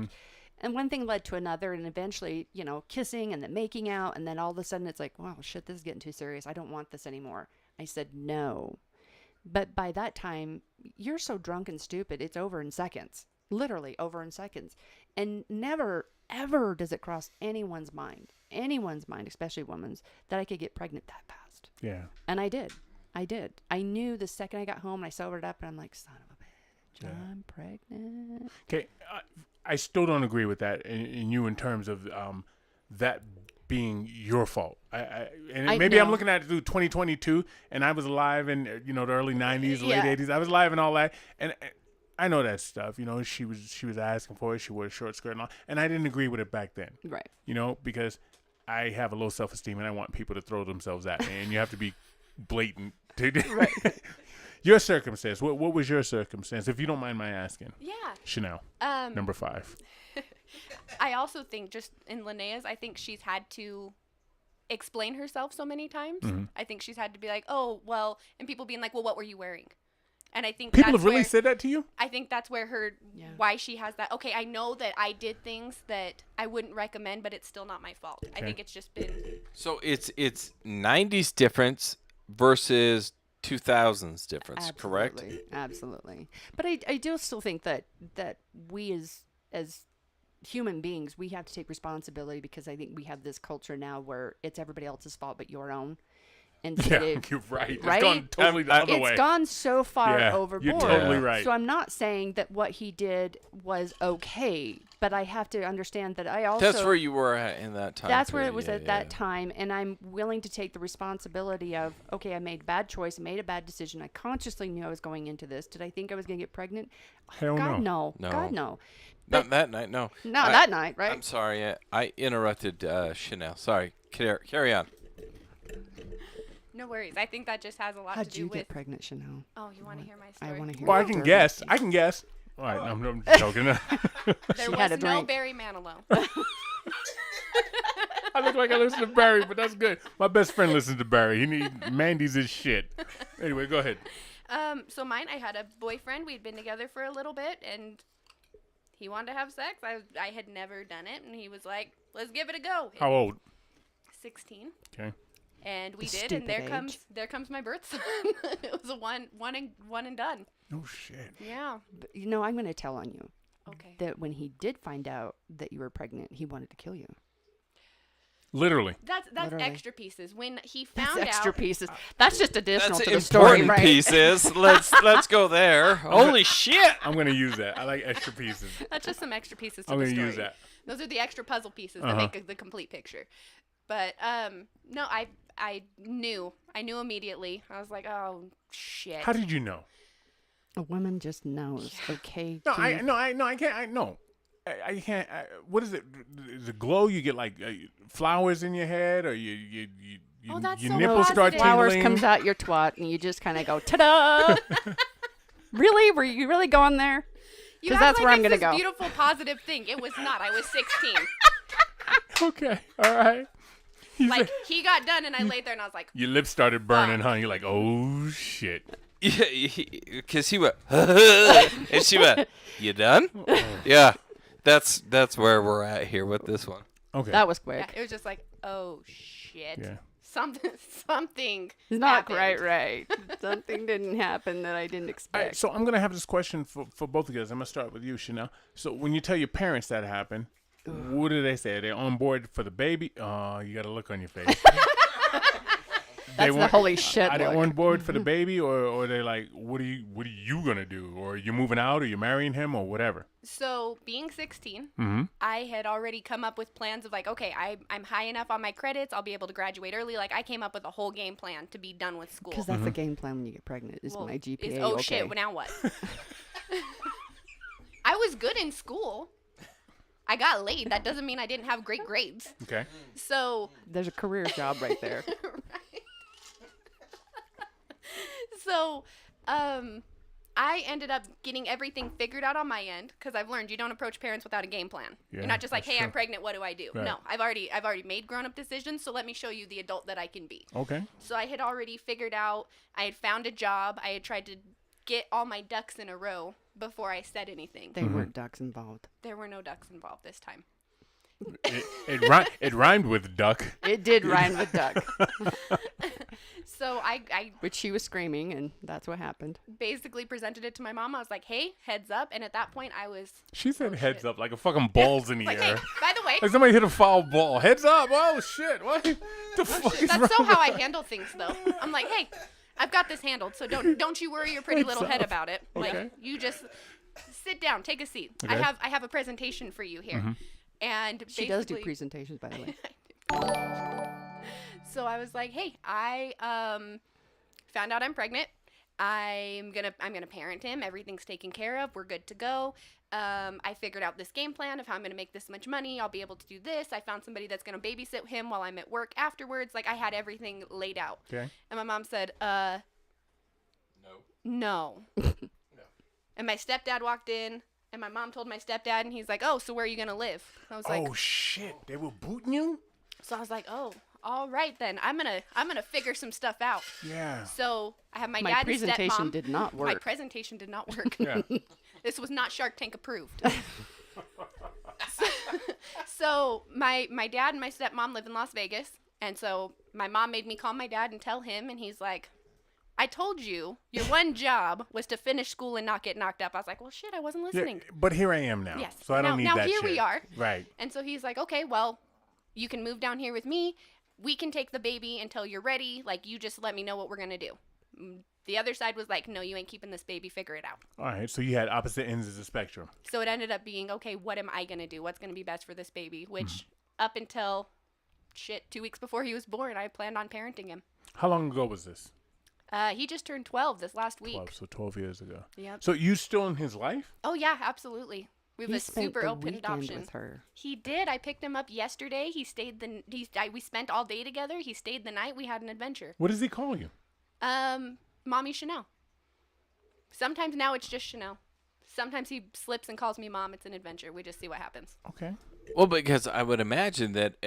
C: and one thing led to another, and eventually, you know, kissing and then making out, and then all of a sudden it's like, wow, shit, this is getting too serious. I don't want this anymore. I said no. But by that time, you're so drunk and stupid, it's over in seconds. Literally over in seconds. And never, ever does it cross anyone's mind, especially women's, that I could get pregnant that fast.
A: Yeah.
C: And I did. I knew the second I got home and I sobered up, and I'm like, son of a bitch,
A: Yeah.
C: I'm pregnant.
A: Okay. I still don't agree with that in you in terms of that being your fault. Maybe I'm
C: know.
A: looking at it through 2022, and I was alive in the early 90s,
C: Yeah.
A: late 80s. I was alive and all that, and I know that stuff. You know, she was asking for it. She wore a short skirt and all, and I didn't agree with it back then.
C: Right.
A: You know, because I have a low self-esteem, and I want people to throw themselves at me, and you have to be blatant.
C: Right.
A: Your circumstance. What was your circumstance, if you don't mind my asking?
D: Yeah.
A: Chanel, number 5.
D: I also think, just in Linnea's, I think she's had to explain herself so many times. I think she's had to be like, oh, well, and people being like, well, what were you wearing? And I think
A: People
D: that's
A: have really
D: where,
A: said that to you?
D: I think that's where why she has that. Okay, I know that I did things that I wouldn't recommend, but it's still not my fault. I think it's just been.
B: So it's 90s difference versus 2000s difference, correct?
C: Absolutely. But I do still think that we as human beings, we have to take responsibility, because I think we have this culture now where it's everybody else's fault but your own. Instead
A: Yeah,
C: of,
A: you're right. It's
C: right?
A: gone totally the other way.
C: It's gone so far
A: Yeah,
C: overboard.
A: you're totally right.
C: So I'm not saying that what he did was okay, but I have to understand that I also...
B: That's where you were at in that time.
C: That's where
B: period.
C: it was
B: Yeah,
C: at
B: yeah,
C: that
B: yeah.
C: time, and I'm willing to take the responsibility of, okay, I made a bad choice, I made a bad decision, I consciously knew I was going into this. Did I think I was going to get pregnant?
A: Hell
C: God,
A: no.
C: no. God, no.
B: Not that night, no.
C: Not that night, right?
B: I'm sorry. I interrupted Chanel. Sorry. Carry on.
D: No worries. I think that just has a lot
C: How'd
D: to do
C: you
D: with.
C: get pregnant, Chanel?
D: Oh, you want to hear my
C: I
D: story?
C: want to hear
A: Well, I
C: your
A: can
C: story.
A: guess. I can guess. All right, I'm joking.
D: There
C: She had
D: was
C: a
D: no
C: drink.
D: Barry Manilow.
A: I look like I listen to Barry, but that's good. My best friend listens to Barry. Mandy's his shit. Anyway, go ahead.
D: So mine, I had a boyfriend. We'd been together for a little bit, and he wanted to have sex. I had never done it, and he was like, "Let's give it a go."
A: How old?
D: 16.
A: Okay.
D: And we
C: The
D: did, and
C: stupid
D: there comes my birth son. It was a one and done.
A: No shit.
D: Yeah.
C: But, I'm going to tell on you
D: Okay.
C: that when he did find out that you were pregnant, he wanted to kill you.
A: Literally.
D: That's
C: Literally.
D: extra pieces. When he
C: That's
D: found
C: extra
D: out,
C: pieces. That's just additional
B: That's
C: to the
B: important
C: story, right?
B: pieces. Let's go there. Holy shit!
A: I'm going to use that. I like extra pieces.
D: that's just some extra pieces to
A: I'm
D: the
A: going to
D: story.
A: use that.
D: Those are the extra puzzle pieces that
A: Uh-huh.
D: make the complete picture. But no, I knew immediately. I was like, oh shit.
A: How did you know?
C: A woman just knows. Okay.
A: No,
C: Keith.
A: I can't. I can't. What is it? Is it glow? You get like flowers in your head, or you
D: Oh, that's
A: your
D: so
A: nipples start
D: positive.
C: Flowers
A: tingling?
C: comes out your twat, and you just kind of go, ta-da! Really? Were you really going there?
D: You
C: 'Cause
D: act
C: that's
D: like
C: where I'm
D: it's
C: gonna
D: this
C: go.
D: beautiful, positive thing. It was not. I was 16.
A: Okay, all right.
D: Like, he got done, and I laid there, and I was like,
A: Your lips started burning, huh? You're like, oh shit.
B: Yeah, because he went, and she went, "You done?" Yeah, that's where we're at here with this one.
A: Okay.
C: That was
D: yeah,
C: quick.
D: it was just like, oh shit.
A: Yeah.
D: Something
C: Not
D: happened.
C: right. Something didn't happen that I didn't
A: All
C: expect.
A: right, so I'm gonna have this question for both of you guys. I'm gonna start with you, Chanel. So when you tell your parents that happened, what do they say? Are they on board for the baby? Oh, you got a look on your face.
C: That's the holy shit
A: Are they
C: look.
A: on board for the baby, or they're like, what are you gonna do? Or you moving out, or you marrying him, or whatever?
D: So, being 16,
A: Mm-hmm.
D: I had already come up with plans of like, okay, I'm high enough on my credits. I'll be able to graduate early. Like, I came up with a whole game plan to be done with school.
C: Because that's the game plan when you get pregnant. Is
D: Well,
C: my GPA
D: is,
C: okay?
D: shit, well, now what? I was good in school. I got laid. That doesn't mean I didn't have great grades.
A: Okay.
D: So,
C: There's a career job right there.
D: right. So, I ended up getting everything figured out on my end because I've learned you don't approach parents without a game plan.
A: Yeah,
D: You're not just like,
A: that's
D: hey, I'm
A: true.
D: pregnant. What do I do?
A: Right.
D: No, I've already made grown-up decisions. So let me show you the adult that I can be.
A: Okay.
D: So I had already figured out. I had found a job. I had tried to get all my ducks in a row before I said anything.
C: There weren't ducks involved.
D: There were no ducks involved this time.
A: It rhymed with duck.
C: It did rhyme with duck,
D: So I
C: which she was screaming, and that's what happened.
D: basically presented it to my mom. I was like, hey, heads up. And at that point, I was
A: She said
D: Oh,
A: heads
D: shit.
A: up like a fucking ball's in the
D: like,
A: air.
D: hey, by the way,
A: Like somebody hit a foul ball. Heads up. Oh, shit. What the fuck is wrong?
D: that's so how I handle things, though. I'm like, hey, I've got this handled, so don't you worry your pretty little head about it.
A: Okay.
D: Like, you just sit down, take a seat.
A: Okay.
D: I have a presentation for you here. And
C: She does do
D: basically-
C: presentations, by the way.
D: So I was like, hey, I found out I'm pregnant. I'm gonna parent him. Everything's taken care of. We're good to go. I figured out this game plan of how I'm gonna make this much money. I'll be able to do this. I found somebody that's gonna babysit him while I'm at work afterwards. Like, I had everything laid out.
A: Okay.
D: And my mom said,
B: No.
D: no. And my stepdad walked in, and my mom told my stepdad, and he's like, oh, so where are you gonna live? I was like,
A: Oh, shit. They were booting you?
D: so I was like, oh, all right then. I'm gonna figure some stuff out.
A: Yeah.
D: So I have my
C: My
D: dad and
C: presentation
D: stepmom.
C: did not
D: My
C: work.
D: presentation did not work.
A: Yeah.
D: This was not Shark Tank approved. So my dad and my stepmom live in Las Vegas, and so my mom made me call my dad and tell him, and he's like, I told you your one job was to finish school and not get knocked up. I was like, well, shit, I wasn't
A: Yeah,
D: listening.
A: but here I am now.
D: Yes.
A: So I don't
D: Now-
A: need
D: now
A: that
D: here
A: shit.
D: we are.
A: Right.
D: And so he's like, okay, well, you can move down here with me. We can take the baby until you're ready. Like, you just let me know what we're going to do. The other side was like, no, you ain't keeping this baby. Figure it out.
A: All right. So you had opposite ends of the spectrum.
D: So it ended up being, okay, what am I going to do? What's going to be best for this baby? Which up until 2 weeks before he was born, I planned on parenting him.
A: How long ago was this?
D: He just turned 12 this last week.
A: 12. So 12 years ago.
D: Yep.
A: So you still in his life?
D: Oh, yeah, absolutely. We have
C: He
D: a
C: spent
D: super
C: the
D: open
C: weekend
D: adoption.
C: with her.
D: He did. I picked him up yesterday. He stayed we spent all day together. He stayed the night. We had an adventure.
A: What does he call you?
D: Mommy Chanel. Sometimes now it's just Chanel. Sometimes he slips and calls me mom. It's an adventure. We just see what happens.
A: Okay.
B: Well, because I would imagine that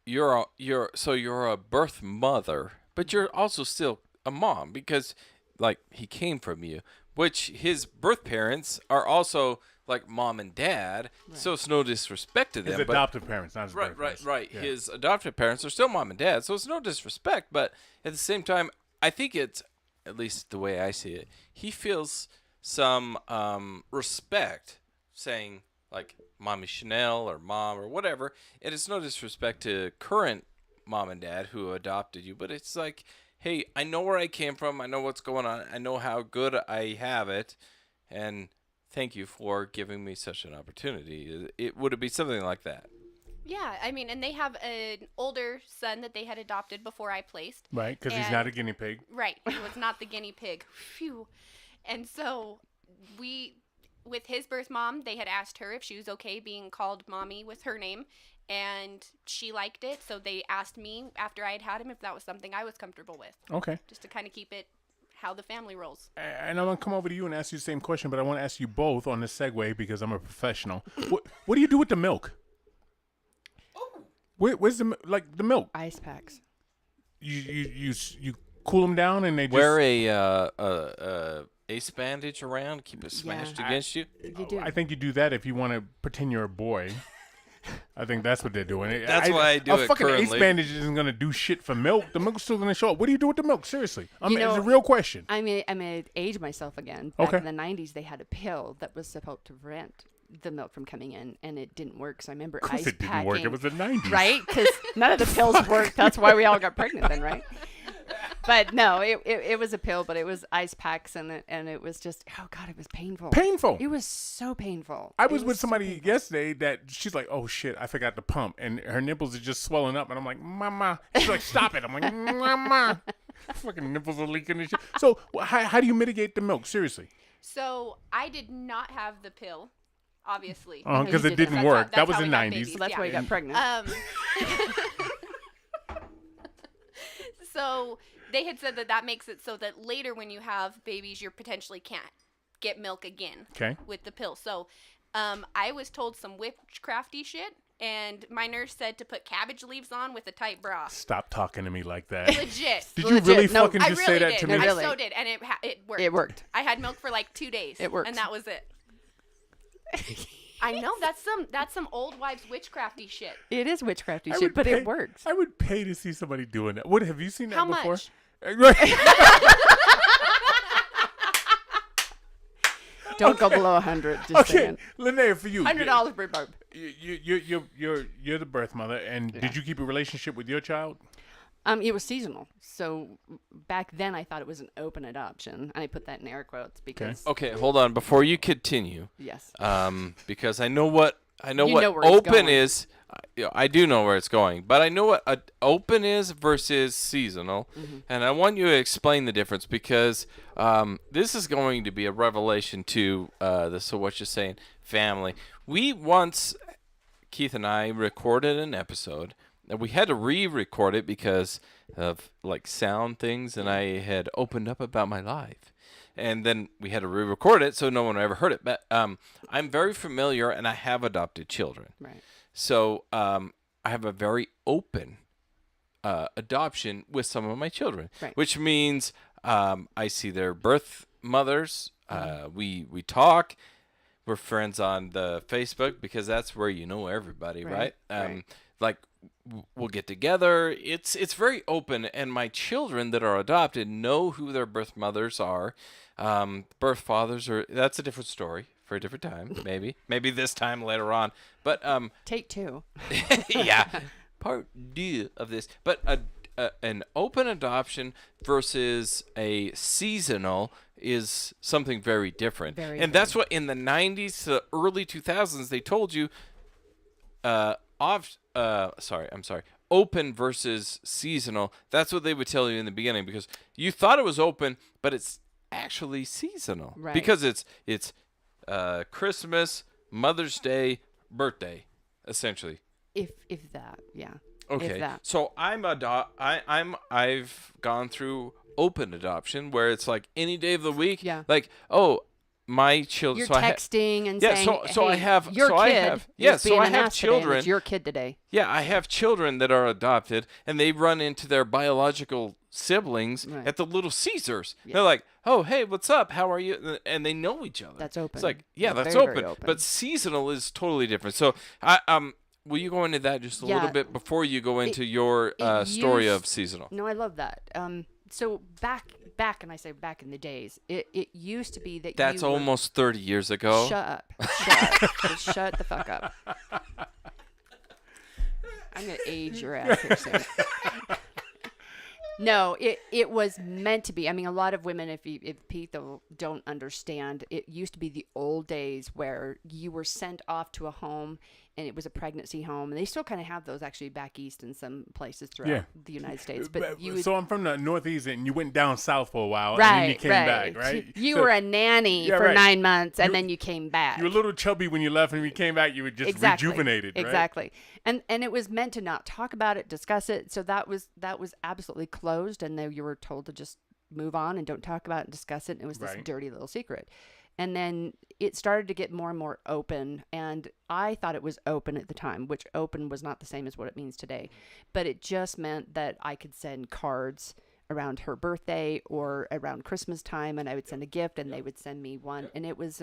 B: you're a birth mother, but you're also still a mom because like he came from you, which his birth parents are also like mom and dad. So it's no disrespect to them.
A: His
B: but
A: adoptive parents, not his
B: Right,
A: birth
B: right,
A: parents.
B: right.
A: Yeah.
B: His adopted parents are still mom and dad, so it's no disrespect. But at the same time, I think it's, at least the way I see it, he feels some respect saying, like, Mommy Chanel or mom or whatever. And it's no disrespect to current mom and dad who adopted you, but it's like, hey, I know where I came from. I know what's going on. I know how good I have it. And thank you for giving me such an opportunity. Would it be something like that?
D: Yeah, I mean, and they have an older son that they had adopted before I placed.
A: Right, because he's
D: And-
A: not a guinea pig.
D: Right. He was not the guinea pig. Phew. And so with his birth mom, they had asked her if she was okay being called mommy with her name. And she liked it. So they asked me after I had had him if that was something I was comfortable with.
A: Okay.
D: Just to kind of keep it how the family rolls.
A: And I'm going to come over to you and ask you the same question, but I want to ask you both on this segue because I'm a professional. What do you do with the milk? Where's the milk?
C: Ice packs.
A: You cool them down and they just
B: Wear a ace bandage around, keep it smashed
C: Yeah.
B: against you.
C: You do.
A: I think you do that if you want to pretend you're a boy. I think that's what they're doing.
B: That's why I do
A: a
B: it
A: fucking ace
B: currently.
A: bandage isn't gonna do shit for milk. The milk's still gonna show up. What do you do with the milk? Seriously, I mean,
C: know,
A: it's a real question.
C: I'm gonna age myself again. Back
A: Okay.
C: in the 90s, they had a pill that was supposed to prevent the milk from coming in, and it didn't work. So I remember
A: Of course,
C: ice
A: it didn't
C: packing.
A: work. It was the 90s,
C: Right? Because none of the pills worked. That's why we all got pregnant then, right? But no, it was a pill, but it was ice packs, and it was just, oh God, it was painful.
A: Painful.
C: It was so painful.
A: I
C: It
A: was with
C: so
A: somebody
C: painful.
A: yesterday that she's like, "Oh shit, I forgot to pump," and her nipples are just swelling up, and I'm like, "Mama," she's like, "Stop it!" I'm like, "Mama," fucking nipples are leaking and shit. So how do you mitigate the milk? Seriously,
D: So I did not have the pill, obviously.
A: because
C: you
A: it
C: didn't.
A: didn't
D: That's
A: work.
D: how-
A: That
D: that's
A: was
D: how
A: the
D: we got
A: 90s.
D: babies.
C: So that's why you
D: Yeah.
C: got pregnant.
D: So they had said that makes it so that later when you have babies, you potentially can't get milk again.
A: Okay.
D: With the pill. So, I was told some witchcrafty shit, and my nurse said to put cabbage leaves on with a tight bra.
A: Stop talking to me like that.
D: Legit.
A: Did you really
C: No,
A: fucking
D: I
A: just
D: really
A: say that
D: did.
A: to me?
C: No, really.
D: I so did, and it worked.
C: It worked.
D: I had milk for like 2 days.
C: It worked.
D: And that was it. I know that's some old wives witchcrafty shit.
C: It is witchcrafty
A: I
C: shit,
A: would
C: but
A: pay-
C: it works.
A: I would pay to see somebody doing that. What, have you seen that
D: How
A: before?
D: much?
C: Don't go below 100. Just
A: Okay,
C: saying.
A: Linnea, for you.
C: $100 per bump.
A: You're the birth mother, and did you keep a relationship with your child?
C: It was seasonal. So back then I thought it was an open adoption, and I put that in air quotes because
B: Okay, hold on. Before you continue,
C: yes.
B: because I know what
C: You know where it's
B: open
C: going.
B: is. I do know where it's going, but I know what open is versus seasonal, and I want you to explain the difference because this is going to be a revelation to the So What You Saying family. We once, Keith and I, recorded an episode, and we had to re-record it because of like sound things, and I had opened up about my life. And then we had to re-record it so no one ever heard it. But I'm very familiar, and I have adopted children.
C: Right.
B: So I have a very open adoption with some of my children,
C: Right.
B: which means I see their birth mothers. We talk. We're friends on the Facebook because that's where you know everybody, right?
C: Right.
B: Like we'll get together. It's very open, and my children that are adopted know who their birth mothers are. Birth fathers are, that's a different story for a different time, maybe this time later on. But
C: Take two.
B: yeah, part two of this. But an open adoption versus a seasonal is something very different.
C: Very
B: That's what in the 90s to early 2000s they told you. Open versus seasonal. That's what they would tell you in the beginning because you thought it was open, but it's actually seasonal.
C: Right.
B: Because it's Christmas, Mother's Day, birthday, essentially.
C: If that, yeah.
B: Okay.
C: If that.
B: So I've gone through open adoption where it's like any day of the week.
C: Yeah.
B: Like, oh, my children.
C: You're
B: so
C: texting and
B: yeah,
C: saying,
B: so I
C: hey,
B: have-
C: your
B: so
C: kid
B: I have-
C: is
B: yeah, so
C: being
B: I
C: an
B: have
C: ass today, and
B: children.
C: It's your kid today.
B: Yeah, I have children that are adopted, and they run into their biological siblings
C: Right.
B: at the Little Caesars. They're like, "Oh, hey, what's up? How are you?" And they know each other.
C: That's open.
B: It's like, yeah,
C: Yeah,
B: that's
C: very,
B: open.
C: very open.
B: But seasonal is totally different. So, will you go into that just a little
C: Yeah.
B: bit before you go into your story of seasonal?
C: No, I love that. So back, and I say back in the days, it used to be that
B: That's
C: you were-
B: almost 30 years ago.
C: Shut up. Shut up. Just shut the fuck up. I'm going to age your ass here soon. No, it was meant to be. I mean, a lot of women, if people don't understand, it used to be the old days where you were sent off to a home and it was a pregnancy home. And they still kind of have those actually back east in some places throughout the United States. But you would,
A: So I'm from the Northeast, and you went down south for a while, and
C: right,
A: then you came back, right?
C: You
A: So
C: were a nanny
A: Yeah,
C: for
A: right.
C: 9 months and
A: You-
C: then you came back.
A: you were a little chubby when you left, and when you came back, you were just rejuvenated, right?
C: Exactly. And it was meant to not talk about it, discuss it. So that was absolutely closed, and then you were told to just move on and don't talk about it and discuss it. And it was this
A: Right.
C: dirty little secret. And then it started to get more and more open, and I thought it was open at the time, which open was not the same as what it means today. But it just meant that I could send cards around her birthday or around Christmas time, and I would send a gift, and they would send me one. And it was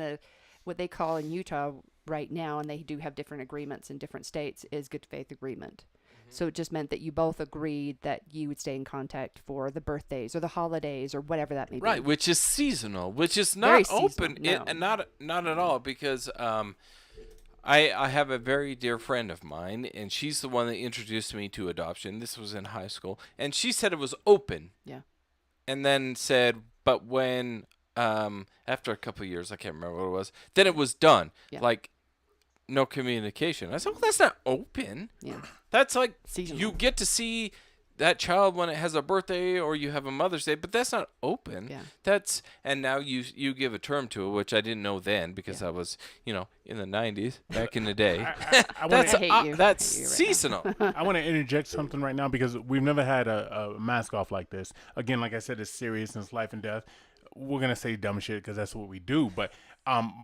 C: what they call in Utah right now, and they do have different agreements in different states, is good faith agreement. So it just meant that you both agreed that you would stay in contact for the birthdays or the holidays or whatever that may be.
B: Right, which is seasonal, which is
C: Very
B: not open,
C: seasonal, no.
B: and not at all, because I have a very dear friend of mine, and she's the one that introduced me to adoption. This was in high school, and she said it was open.
C: Yeah.
B: And then said, but when after a couple of years, I can't remember what it was, then it was done.
C: Yeah.
B: Like no communication. I said, well, that's not open.
C: Yeah.
B: That's like
C: Seasonal.
B: you get to see that child when it has a birthday or you have a Mother's Day, but that's not open.
C: Yeah.
B: And now you give a term to it, which I didn't know then because I was, in the 90s, back in the day.
A: I
B: that's
C: I hate you.
B: that's
C: I hate you right now.
B: seasonal.
A: I want to interject something right now because we've never had a mask off like this. Again, like I said, it's serious and it's life and death. We're gonna say dumb shit because that's what we do. But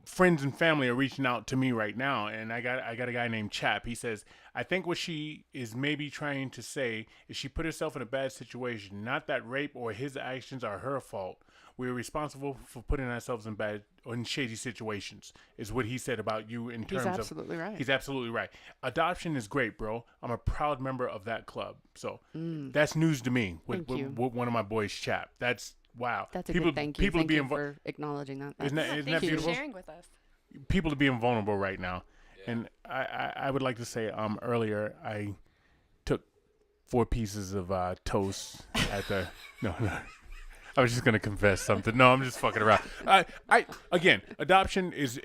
A: friends and family are reaching out to me right now, and I got a guy named Chap. He says, I think what she is maybe trying to say is she put herself in a bad situation. Not that rape or his actions are her fault. We're responsible for putting ourselves in bad or in shady situations, is what he said about you in terms of.
C: He's absolutely right.
A: He's absolutely right. Adoption is great, bro. I'm a proud member of that club. So that's news to me with one of my boys, Chap. That's wow.
C: That's a good thank you.
A: People
C: Thank you
A: being
C: for acknowledging that.
A: isn't that
D: Thank you for
A: beautiful?
D: sharing with us.
A: People are being vulnerable right now. And I would like to say earlier I took 4 pieces of toast at the no. I was just gonna confess something. No, I'm just fucking around. Again, adoption is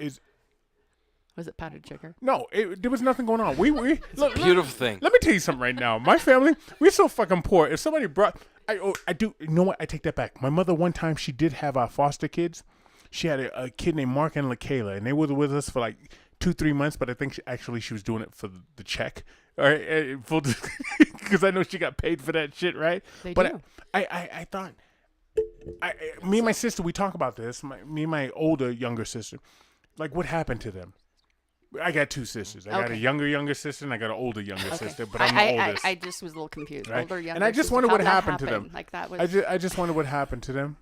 C: Was it powdered sugar?
A: no. There was nothing going on. We look,
B: Beautiful thing.
A: Let me tell you something right now. My family, we're so fucking poor. If somebody brought, I do. You know what? I take that back. My mother one time she did have foster kids. She had a kid named Mark and LaKayla, and they were with us for like 2-3 months. But I think she was doing it for the check. All right, because I know she got paid for that shit, right?
C: They
A: but
C: do.
A: I thought. Me and my sister, we talk about this. Me and my younger sister, like what happened to them? I got 2 sisters. I got a younger sister and I got an older sister, but I'm the oldest.
C: I just was a little confused.
A: Right?
C: Older, younger.
A: And I just
C: sister.
A: wonder what
C: How'd that
A: happened to them.
C: Like that was.
A: I just wonder what happened to them.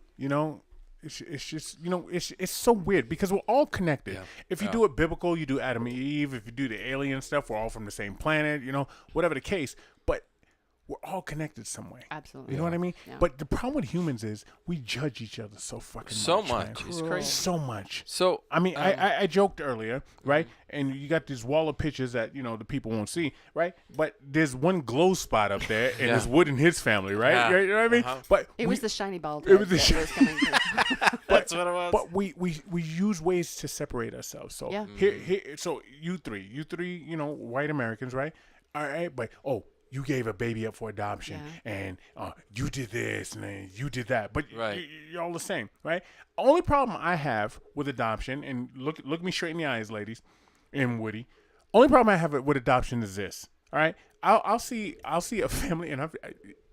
A: It's just it's so weird because we're all connected.
B: Yeah.
A: If you do it biblical, you do Adam and Eve. If you do the alien stuff, we're all from the same planet. Whatever the case, but we're all connected some way.
C: Absolutely.
A: You know what I mean?
C: Yeah.
A: But the problem with humans is we judge each other so fucking
B: So
A: much.
B: much.
A: Man.
B: It's crazy.
A: So much.
B: So
A: I mean, I joked earlier, right? And you got this wall of pictures that the people won't see, right? But there's one glow spot up there, and there's Wood in his family, right?
B: Yeah.
A: You know what I mean? But
C: It was the shiny ball.
A: It was the
C: that was coming through.
B: that's what it was.
A: But we use ways to separate ourselves. So
C: Yeah.
A: here, so you three, white Americans, right? All right, but you gave a baby up for adoption, and you did this, and then you did that. But
B: Right.
A: you're all the same, right? Only problem I have with adoption, and look me straight in the eyes, ladies, and Woody. Only problem I have with adoption is this. All right, I'll see a family, and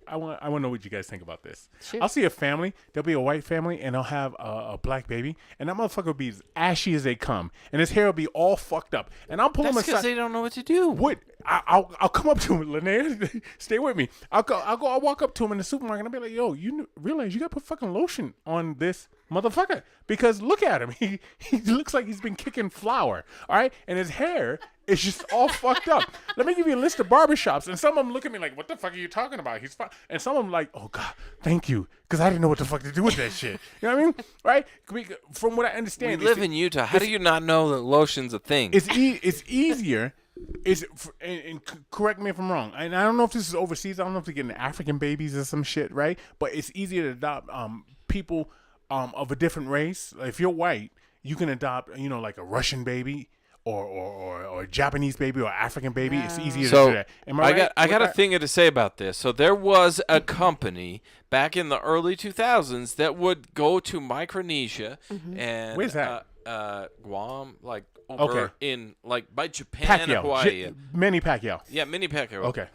A: I want to know what you guys think about this.
C: Shoot.
A: I'll see a family. There'll be a white family, and they'll have a black baby, and that motherfucker will be as ashy as they come, and his hair will be all fucked up, and I'll pull him
B: That's because
A: aside.
B: they don't know what to do.
A: What? I'll come up to him, Linnea. Stay with me. I'll walk up to him in the supermarket and I'll be like, yo, you realize you got to put fucking lotion on this motherfucker because look at him. He looks like he's been kicking flour. All right, and his hair is just all fucked up. Let me give you a list of barbershops, and some of them look at me like, what the fuck are you talking about? He's fine. And some of them like, oh God, thank you, because I didn't know what the fuck to do with that shit. You know what I mean? Right? From what I
B: We
A: understand,
B: live in Utah. How do you not know that lotion's a thing?
A: it's easier. And correct me if I'm wrong. And I don't know if this is overseas. I don't know if they're getting African babies or some shit, right? But it's easier to adopt people of a different race. If you're white, you can adopt, like a Russian baby or a Japanese baby or African baby. It's easier to do that. Am I right?
B: I got a thing to say about this. So there was a company back in the early 2000s that would go to Micronesia and
A: Where's that?
B: Guam, like over in like by Japan and
A: Pacquiao.
B: Hawaii.
A: Manny Pacquiao.
B: Yeah, Mini Pacquiao.
A: Okay.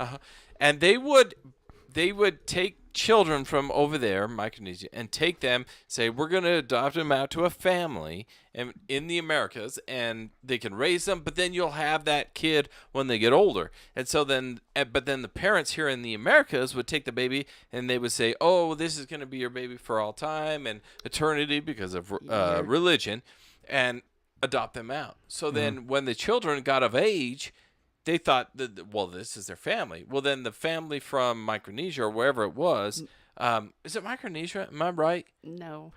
B: And they would take children from over there, Micronesia, and take them, say, we're going to adopt them out to a family in the Americas, and they can raise them, but then you'll have that kid when they get older. And so then, but then the parents here in the Americas would take the baby, and they would say, oh, this is going to be your baby for all time and eternity because of religion, and adopt them out. So then when the children got of age, they thought that, well, this is their family. Well, then the family from Micronesia or wherever it was, is it Micronesia? Am I right?
C: No.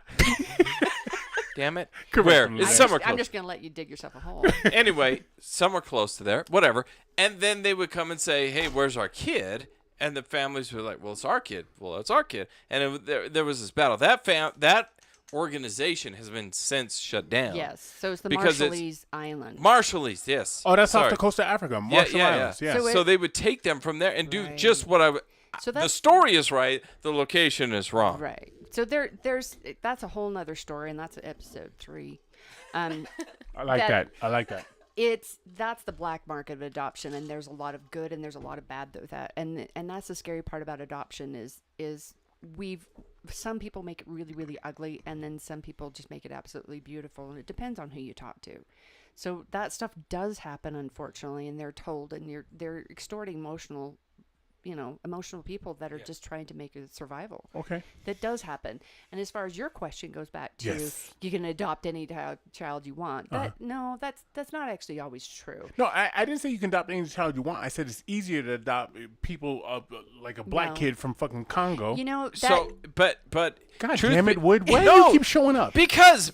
B: Damn it.
A: Correct
B: Where?
A: me.
B: It's somewhere
C: I'm
B: close.
C: just gonna let you dig yourself a hole.
B: Anyway, somewhere close to there, whatever. And then they would come and say, hey, where's our kid? And the families were like, well, it's our kid. Well, it's our kid. And there was this battle. That organization has been since shut down.
C: Yes. So it's the
B: Because
C: Marshallese Island.
B: Marshallese, yes.
A: Oh, that's
B: Sorry.
A: off the coast of Africa. Marshall Islands. Yeah.
C: So
B: So they would take them from there and do
C: Right.
B: just what
C: So
B: the
C: that's
B: story is right. The location is wrong.
C: right. So that's a whole nother story, and that's episode 3.
A: I like that. I like that.
C: That's the black market of adoption, and there's a lot of good and there's a lot of bad with that, and that's the scary part about adoption is some people make it really, really ugly, and then some people just make it absolutely beautiful, and it depends on who you talk to. So that stuff does happen, unfortunately, and they're told, and they're extorting emotional people that are just trying to make a survival.
A: Okay.
C: That does happen. And as far as your question goes back to,
A: Yes.
C: you can adopt any child you want. No, that's not actually always true.
A: No, I didn't say you can adopt any child you want. I said it's easier to adopt people like a black
C: No.
A: kid from fucking Congo.
C: You know, that,
B: So, but
A: God
B: truth
A: damn it,
B: be-
A: Wood. Why do
B: No,
A: you keep showing up?
B: Because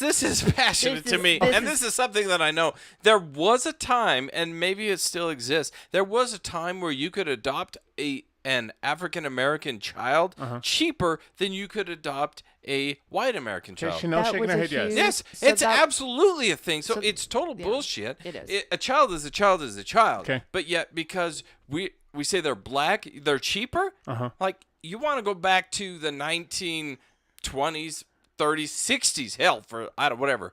B: this is passionate
C: This
B: to
C: is-
B: me,
C: this
B: and
C: is-
B: this is something that I know. There was a time, and maybe it still exists. There was a time where you could adopt an African American child cheaper than you could adopt a white American child.
A: Chanel
C: That
A: shaking
C: was
A: her
C: a
A: head yes.
C: huge-
B: Yes,
C: So
B: it's
C: that-
B: absolutely a thing. So,
C: so-
B: it's total
C: yeah,
B: bullshit.
C: it is.
B: A child is a child is a child.
A: Okay.
B: But yet, because we say they're black, they're cheaper. Like, you want to go back to the 1920s, 30s, 60s, hell, for whatever.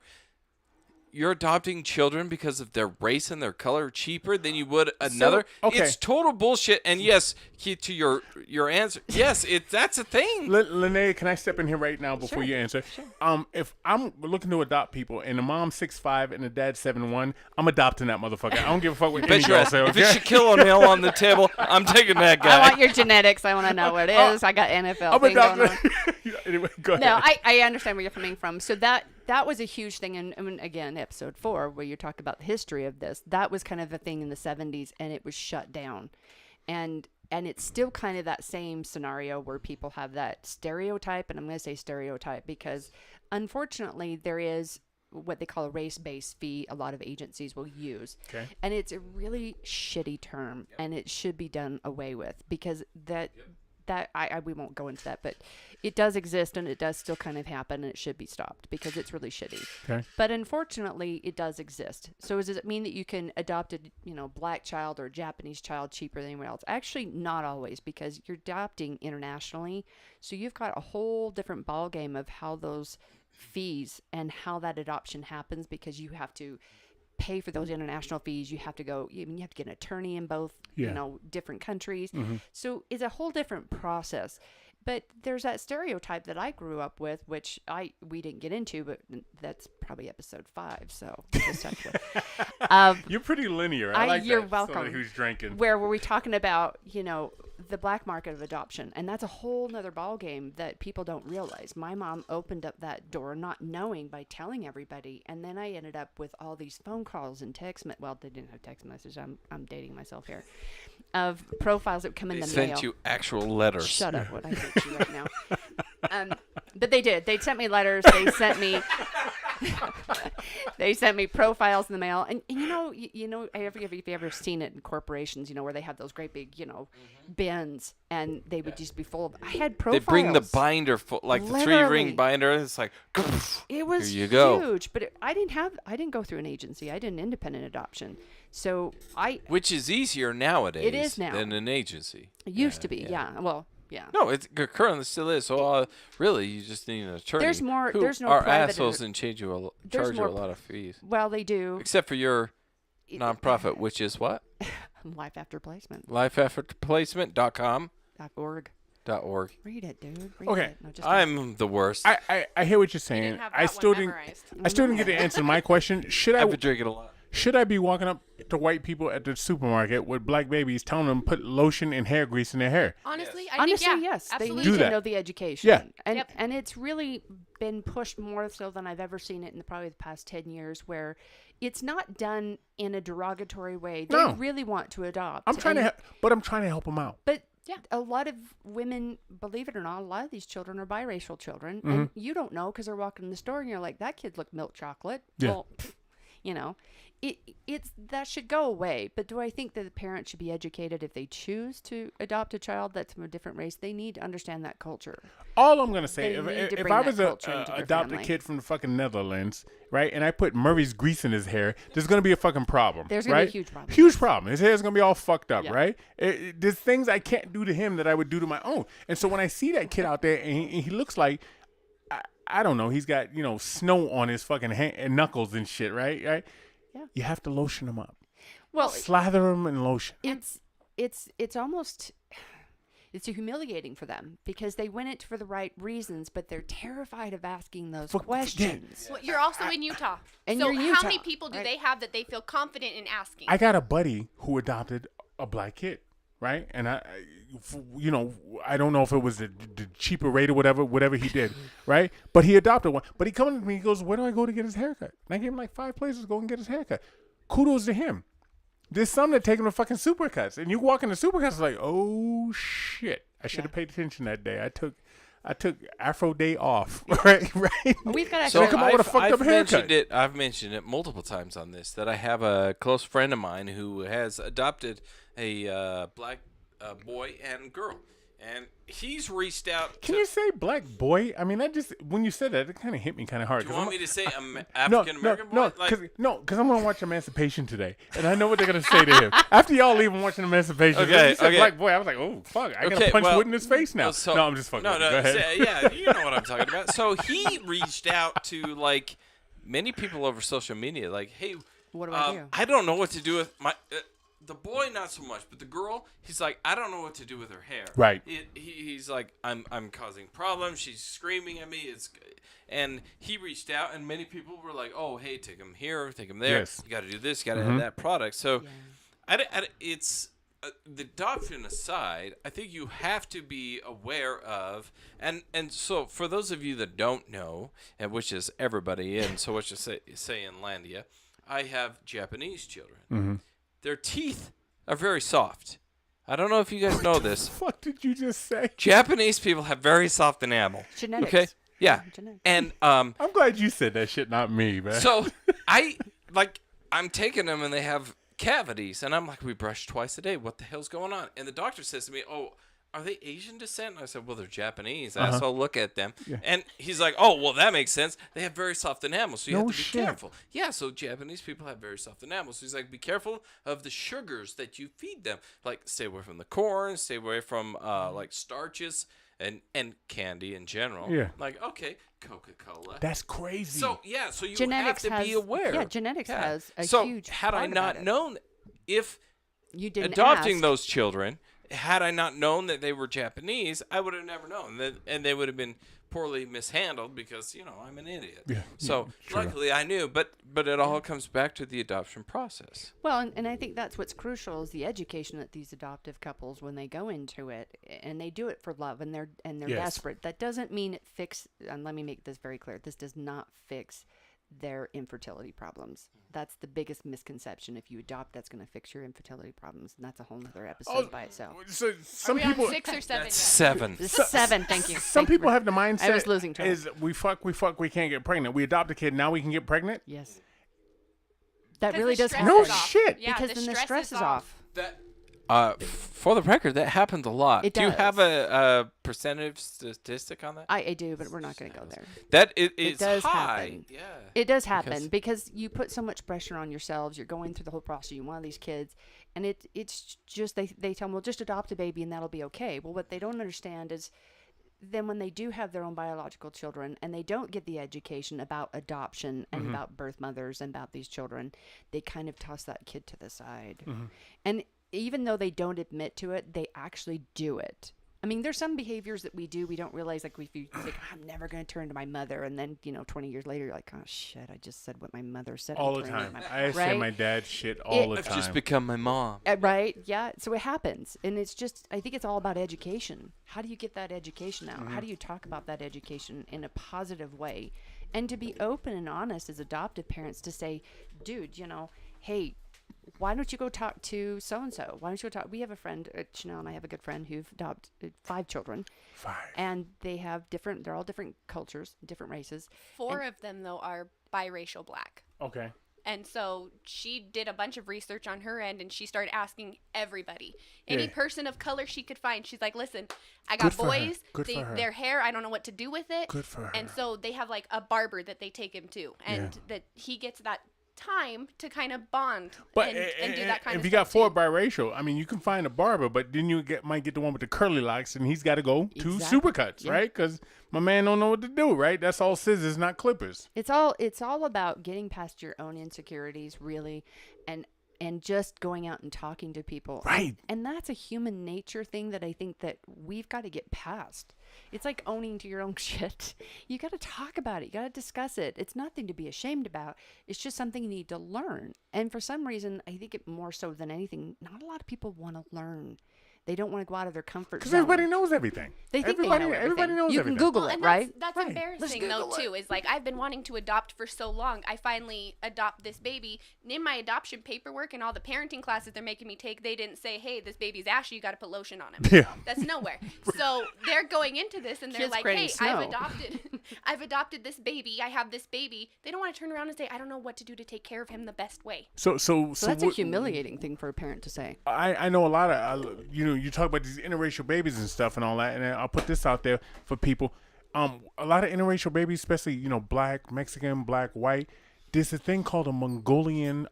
B: You're adopting children because of their race and their color cheaper than you would another.
A: okay.
B: It's total bullshit. And yes, Keith, to your answer, yes, that's a thing.
A: Linnea, can I step in here right now before
C: Sure,
A: you answer? If I'm looking to adopt people and the mom's 6'5" and the dad's 7'1", I'm adopting that motherfucker. I don't give a fuck what any
B: Bet
A: girl
B: you
A: say.
B: if
A: Okay.
B: it's Shaquille O'Neal on the table, I'm taking that guy.
C: I want your genetics. I want to know what it is. I got NFL
A: I'm
C: thing going on.
A: adopting. Anyway, go
C: No,
A: ahead.
C: I understand where you're coming from. So that was a huge thing. And I mean, again, episode 4, where you talk about the history of this, that was kind of a thing in the 70s, and it was shut down. And it's still kind of that same scenario where people have that stereotype, and I'm going to say stereotype because unfortunately there is what they call a race-based fee a lot of agencies will use.
A: Okay.
C: And it's a really shitty term, and it should be done away with because that we won't go into that, but it does exist and it does still kind of happen, and it should be stopped because it's really shitty.
A: Okay.
C: But unfortunately, it does exist. So does it mean that you can adopt a black child or a Japanese child cheaper than anyone else? Actually, not always, because you're adopting internationally. So you've got a whole different ball game of how those fees and how that adoption happens, because you have to pay for those international fees. You have to go, you have to get an attorney in both,
A: Yeah.
C: different countries. So it's a whole different process. But there's that stereotype that I grew up with, which we didn't get into, but that's probably episode 5. So just have to,
A: You're pretty linear. I like
C: you're
A: that.
C: welcome.
A: Somebody who's drinking.
C: where were we talking about, the black market of adoption? And that's a whole nother ball game that people don't realize. My mom opened up that door not knowing by telling everybody. And then I ended up with all these phone calls and well, they didn't have text messages. I'm dating myself here. Of profiles that come in the mail.
B: Sent you actual letters.
C: Shut up, what I hate you right now. But they did. They sent me letters. They sent me. They sent me profiles in the mail, and have you ever seen it in corporations? Where they have those great big, bins, and they would just be full of. I had
B: They
C: profiles.
B: bring the binder full, like the 3-ring
C: Literally.
B: binder. And it's like,
C: It was
B: here you go.
C: huge, but I didn't go through an agency. I did an independent adoption, so
B: which is easier nowadays.
C: It is now.
B: Than an agency.
C: it used to be, yeah. Well, yeah.
B: No, it currently still is. So really, you just need an attorney.
C: There's more-
B: who
C: there's no
B: are
C: private
B: assholes
C: inter-
B: and charge you
C: more
B: a lot of fees.
C: Well, they do.
B: Except for your nonprofit, which is what?
C: Life after placement.
B: LifeEffortPlacement.com.
C: .org.
B: .org.
C: Read it, dude. Read
A: Okay.
C: it. No, just
B: I'm the worst.
A: I hear what you're saying.
D: Didn't have
A: I
D: that
A: still
D: one
A: didn't.
D: memorized.
A: I still didn't get to answer my question.
B: I've been drinking a lot.
A: Should I be walking up to white people at the supermarket with black babies, telling them to put lotion and hair grease in their hair?
D: Honestly, I
C: Honestly,
D: think, yeah,
C: yes.
D: absolutely.
C: They need
A: Do
C: to
A: that.
C: know the education.
A: Yeah.
C: And
D: Yep.
C: and it's really been pushed more so than I've ever seen it in probably the past 10 years, where it's not done in a derogatory way. They
A: No.
C: really want to adopt.
A: I'm trying
C: And-
A: I'm trying to help them out.
C: But
D: Yeah.
C: a lot of women, believe it or not, a lot of these children are biracial children,
A: Mm-hmm.
C: and you don't know because they're walking in the store and you're like, that kid looked milk chocolate.
A: Yeah.
C: Well, you know, it's that should go away. But do I think that the parents should be educated if they choose to adopt a child that's from a different race? They need to understand that culture.
A: All I'm gonna say,
C: They need to
A: if
C: bring
A: I
C: that
A: was
C: culture
A: a
C: into their
A: adopt a
C: family.
A: kid from the fucking Netherlands, right, and I put Murray's grease in his hair, there's gonna be a fucking problem.
C: There's gonna be a
A: right?
C: huge problem.
A: Huge problem. His hair's gonna be all fucked up,
C: Yeah.
A: right? There's things I can't do to him that I would do to my own. And so when I see that kid out there and he looks like, I don't know, he's got snow on his fucking and knuckles and shit, right?
C: Yeah.
A: You have to lotion him up.
C: Well,
A: Slather him in lotion.
C: it's almost it's humiliating for them because they went it for the right reasons, but they're terrified of asking those questions.
D: Well, you're also in Utah.
C: And
D: so
C: you're in
D: how many
C: Utah,
D: people do
C: right?
D: they have that they feel confident in asking?
A: I got a buddy who adopted a black kid, right? And I don't know if it was the cheaper rate or whatever he did, right? But he adopted one. But he comes to me, he goes, "Where do I go to get his haircut?" And I gave him like 5 places to go and get his haircut. Kudos to him. There's some that take him to fucking Supercuts, and you walk into Supercuts, it's like, oh shit, I should have paid attention that day. I took Afro Day off, right?
C: We've got
B: So
C: actually
A: come up with a fucked up haircut.
B: I've mentioned it multiple times on this that I have a close friend of mine who has adopted a black boy and girl, and he's reached out.
A: Can you say black boy? I mean, when you said that, it kind of hit me kind of hard.
B: Do you want me to say
A: No,
B: African American boy?
A: because I'm gonna watch Emancipation today, and I know what they're gonna say to him after y'all leave him watching Emancipation.
B: Okay,
A: you said
B: okay.
A: black boy. I was like, oh fuck, I gotta punch wood in his face now.
B: So,
A: no, I'm just fucking.
B: No,
A: with you.
B: no,
A: Go ahead.
B: yeah, you know what I'm talking about. So he reached out to like many people over social media, like, hey,
C: What do I do?
B: I don't know what to do with my. The boy, not so much, but the girl, he's like, I don't know what to do with her hair.
A: Right.
B: He's like, I'm causing problems. She's screaming at me. And he reached out, and many people were like, oh, hey, take him here, take him there.
A: Yes.
B: You got to do this. You got to have that product. So, it's the adoption aside. I think you have to be aware of, and so for those of you that don't know, and which is everybody in SoWhutChuSayin Landia, I have Japanese children.
A: Mm-hmm.
B: Their teeth are very soft. I don't know if you guys know this.
A: What did you just say?
B: Japanese people have very soft enamel.
C: Genetics.
B: Okay? Yeah.
C: Genetics.
B: And
A: I'm glad you said that shit, not me, man.
B: so I'm taking them and they have cavities, and I'm like, we brush twice a day. What the hell's going on? And the doctor says to me, oh, are they Asian descent? And I said, well, they're Japanese. I so look at them.
A: Yeah.
B: And he's like, oh, well, that makes sense. They have very soft enamel, so you have
A: No
B: to be
A: shit.
B: careful. Yeah, so Japanese people have very soft enamel. So he's like, be careful of the sugars that you feed them. Like, stay away from the corn, stay away from, like, starches and candy in general.
A: Yeah.
B: Like, okay, Coca-Cola.
A: That's crazy.
B: So, yeah, so you
C: Genetics
B: have to be
C: has-
B: aware.
C: yeah, genetics has a
B: so
C: huge
B: had I
C: part
B: not
C: about it.
B: known, if
C: You didn't
B: adopting
C: ask.
B: those children, had I not known that they were Japanese, I would have never known. And they would have been poorly mishandled because, I'm an idiot.
A: Yeah,
B: So
A: true.
B: luckily I knew, but it all comes back to the adoption process.
C: Well, and I think that's what's crucial is the education that these adoptive couples, when they go into it, and they do it for love, and they're
A: Yes.
C: desperate. That doesn't mean it fix. And let me make this very clear: this does not fix their infertility problems. That's the biggest misconception. If you adopt, that's going to fix your infertility problems, and that's a whole other episode by itself.
A: So
D: Are
A: some
D: we
A: people.
D: on 6 or 7
B: That's
D: yet?
B: 7.
C: This is 7. Thank you.
A: Some
C: Thank you
A: people
C: for-
A: have the mindset.
C: I was losing track.
A: Is we fuck, we can't get pregnant. We adopt a kid, now we can get pregnant.
C: Yes. That
D: 'Cause
C: really
D: the
C: does
D: stress
C: happen.
A: No
D: is off.
A: shit.
D: Yeah,
C: Because then the stress is off.
B: That for the record, that happens a lot.
C: It
B: Do you
C: does.
B: have a percentage statistic on that?
C: I do, but we're not going to go there.
B: That is
C: does
B: high.
C: happen.
B: Yeah.
C: It does happen because you put so much pressure on yourselves. You're going through the whole process. You want these kids, and it's just they tell them, well, just adopt a baby and that'll be okay. Well, what they don't understand is then when they do have their own biological children and they don't get the education about adoption and about birth mothers and about these children, they kind of toss that kid to the side. And even though they don't admit to it, they actually do it. I mean, there's some behaviors that we do we don't realize, like if you think, I'm never going to turn to my mother, and then 20 years later you're like, oh shit, I just said what my mother said.
A: All
C: I'm
A: the
C: turning to
A: time.
C: my-"
A: I say
C: right?
A: my dad shit all the
B: I've
A: time.
B: just become my mom.
C: Right? Yeah. So it happens. And it's just, I think it's all about education. How do you get that education out? How do you talk about that education in a positive way? And to be open and honest as adoptive parents to say, dude, hey, why don't you go talk to so-and-so? Why don't you go talk? We have a friend, Chanel and I have a good friend who've adopted 5 children.
A: 5.
C: And they're all different cultures, different races.
D: 4 of them, though, are biracial black.
A: Okay.
D: And so she did a bunch of research on her end, and she started asking everybody, any person of color she could find. She's like, listen, I got boys, their hair, I don't know what to do with it.
A: Good for her.
D: And so they have like a barber that they take him to, and that he gets that time to kind of bond and do that kind of stuff.
A: If you got four biracial, I mean, you can find a barber, but then you might get the one with the curly locks, and he's got to go to Supercuts, right? Because my man don't know what to do, right? That's all scissors, not clippers.
C: It's all about getting past your own insecurities, really, and just going out and talking to people.
A: Right.
C: And that's a human nature thing that I think that we've got to get past. It's like owning to your own shit. You got to talk about it. You got to discuss it. It's nothing to be ashamed about. It's just something you need to learn. And for some reason, I think it more so than anything, not a lot of people want to learn. They don't want to go out of their comfort zone.
A: Because everybody knows everything.
C: They think everybody
A: knows
C: you
A: everything.
C: can Google it,
D: and
C: right?
D: That's embarrassing, though, too. Is like, I've been wanting to adopt for so long. I finally adopt this baby. And in my adoption paperwork and all the parenting classes they're making me take, they didn't say, hey, this baby's ashy. You got to put lotion on him.
A: Yeah.
D: That's nowhere. So they're going into this, and they're
C: Kids
D: like,
C: creating
D: hey,
C: snow.
D: I've adopted this baby. I have this baby. They don't want to turn around and say, I don't know what to do to take care of him the best way.
A: So
C: that's a humiliating thing for a parent to say.
A: I know a lot of, you talk about these interracial babies and stuff and all that, and I'll put this out there for people. A lot of interracial babies, especially, black, Mexican, black, white, there's a thing called a Mongolian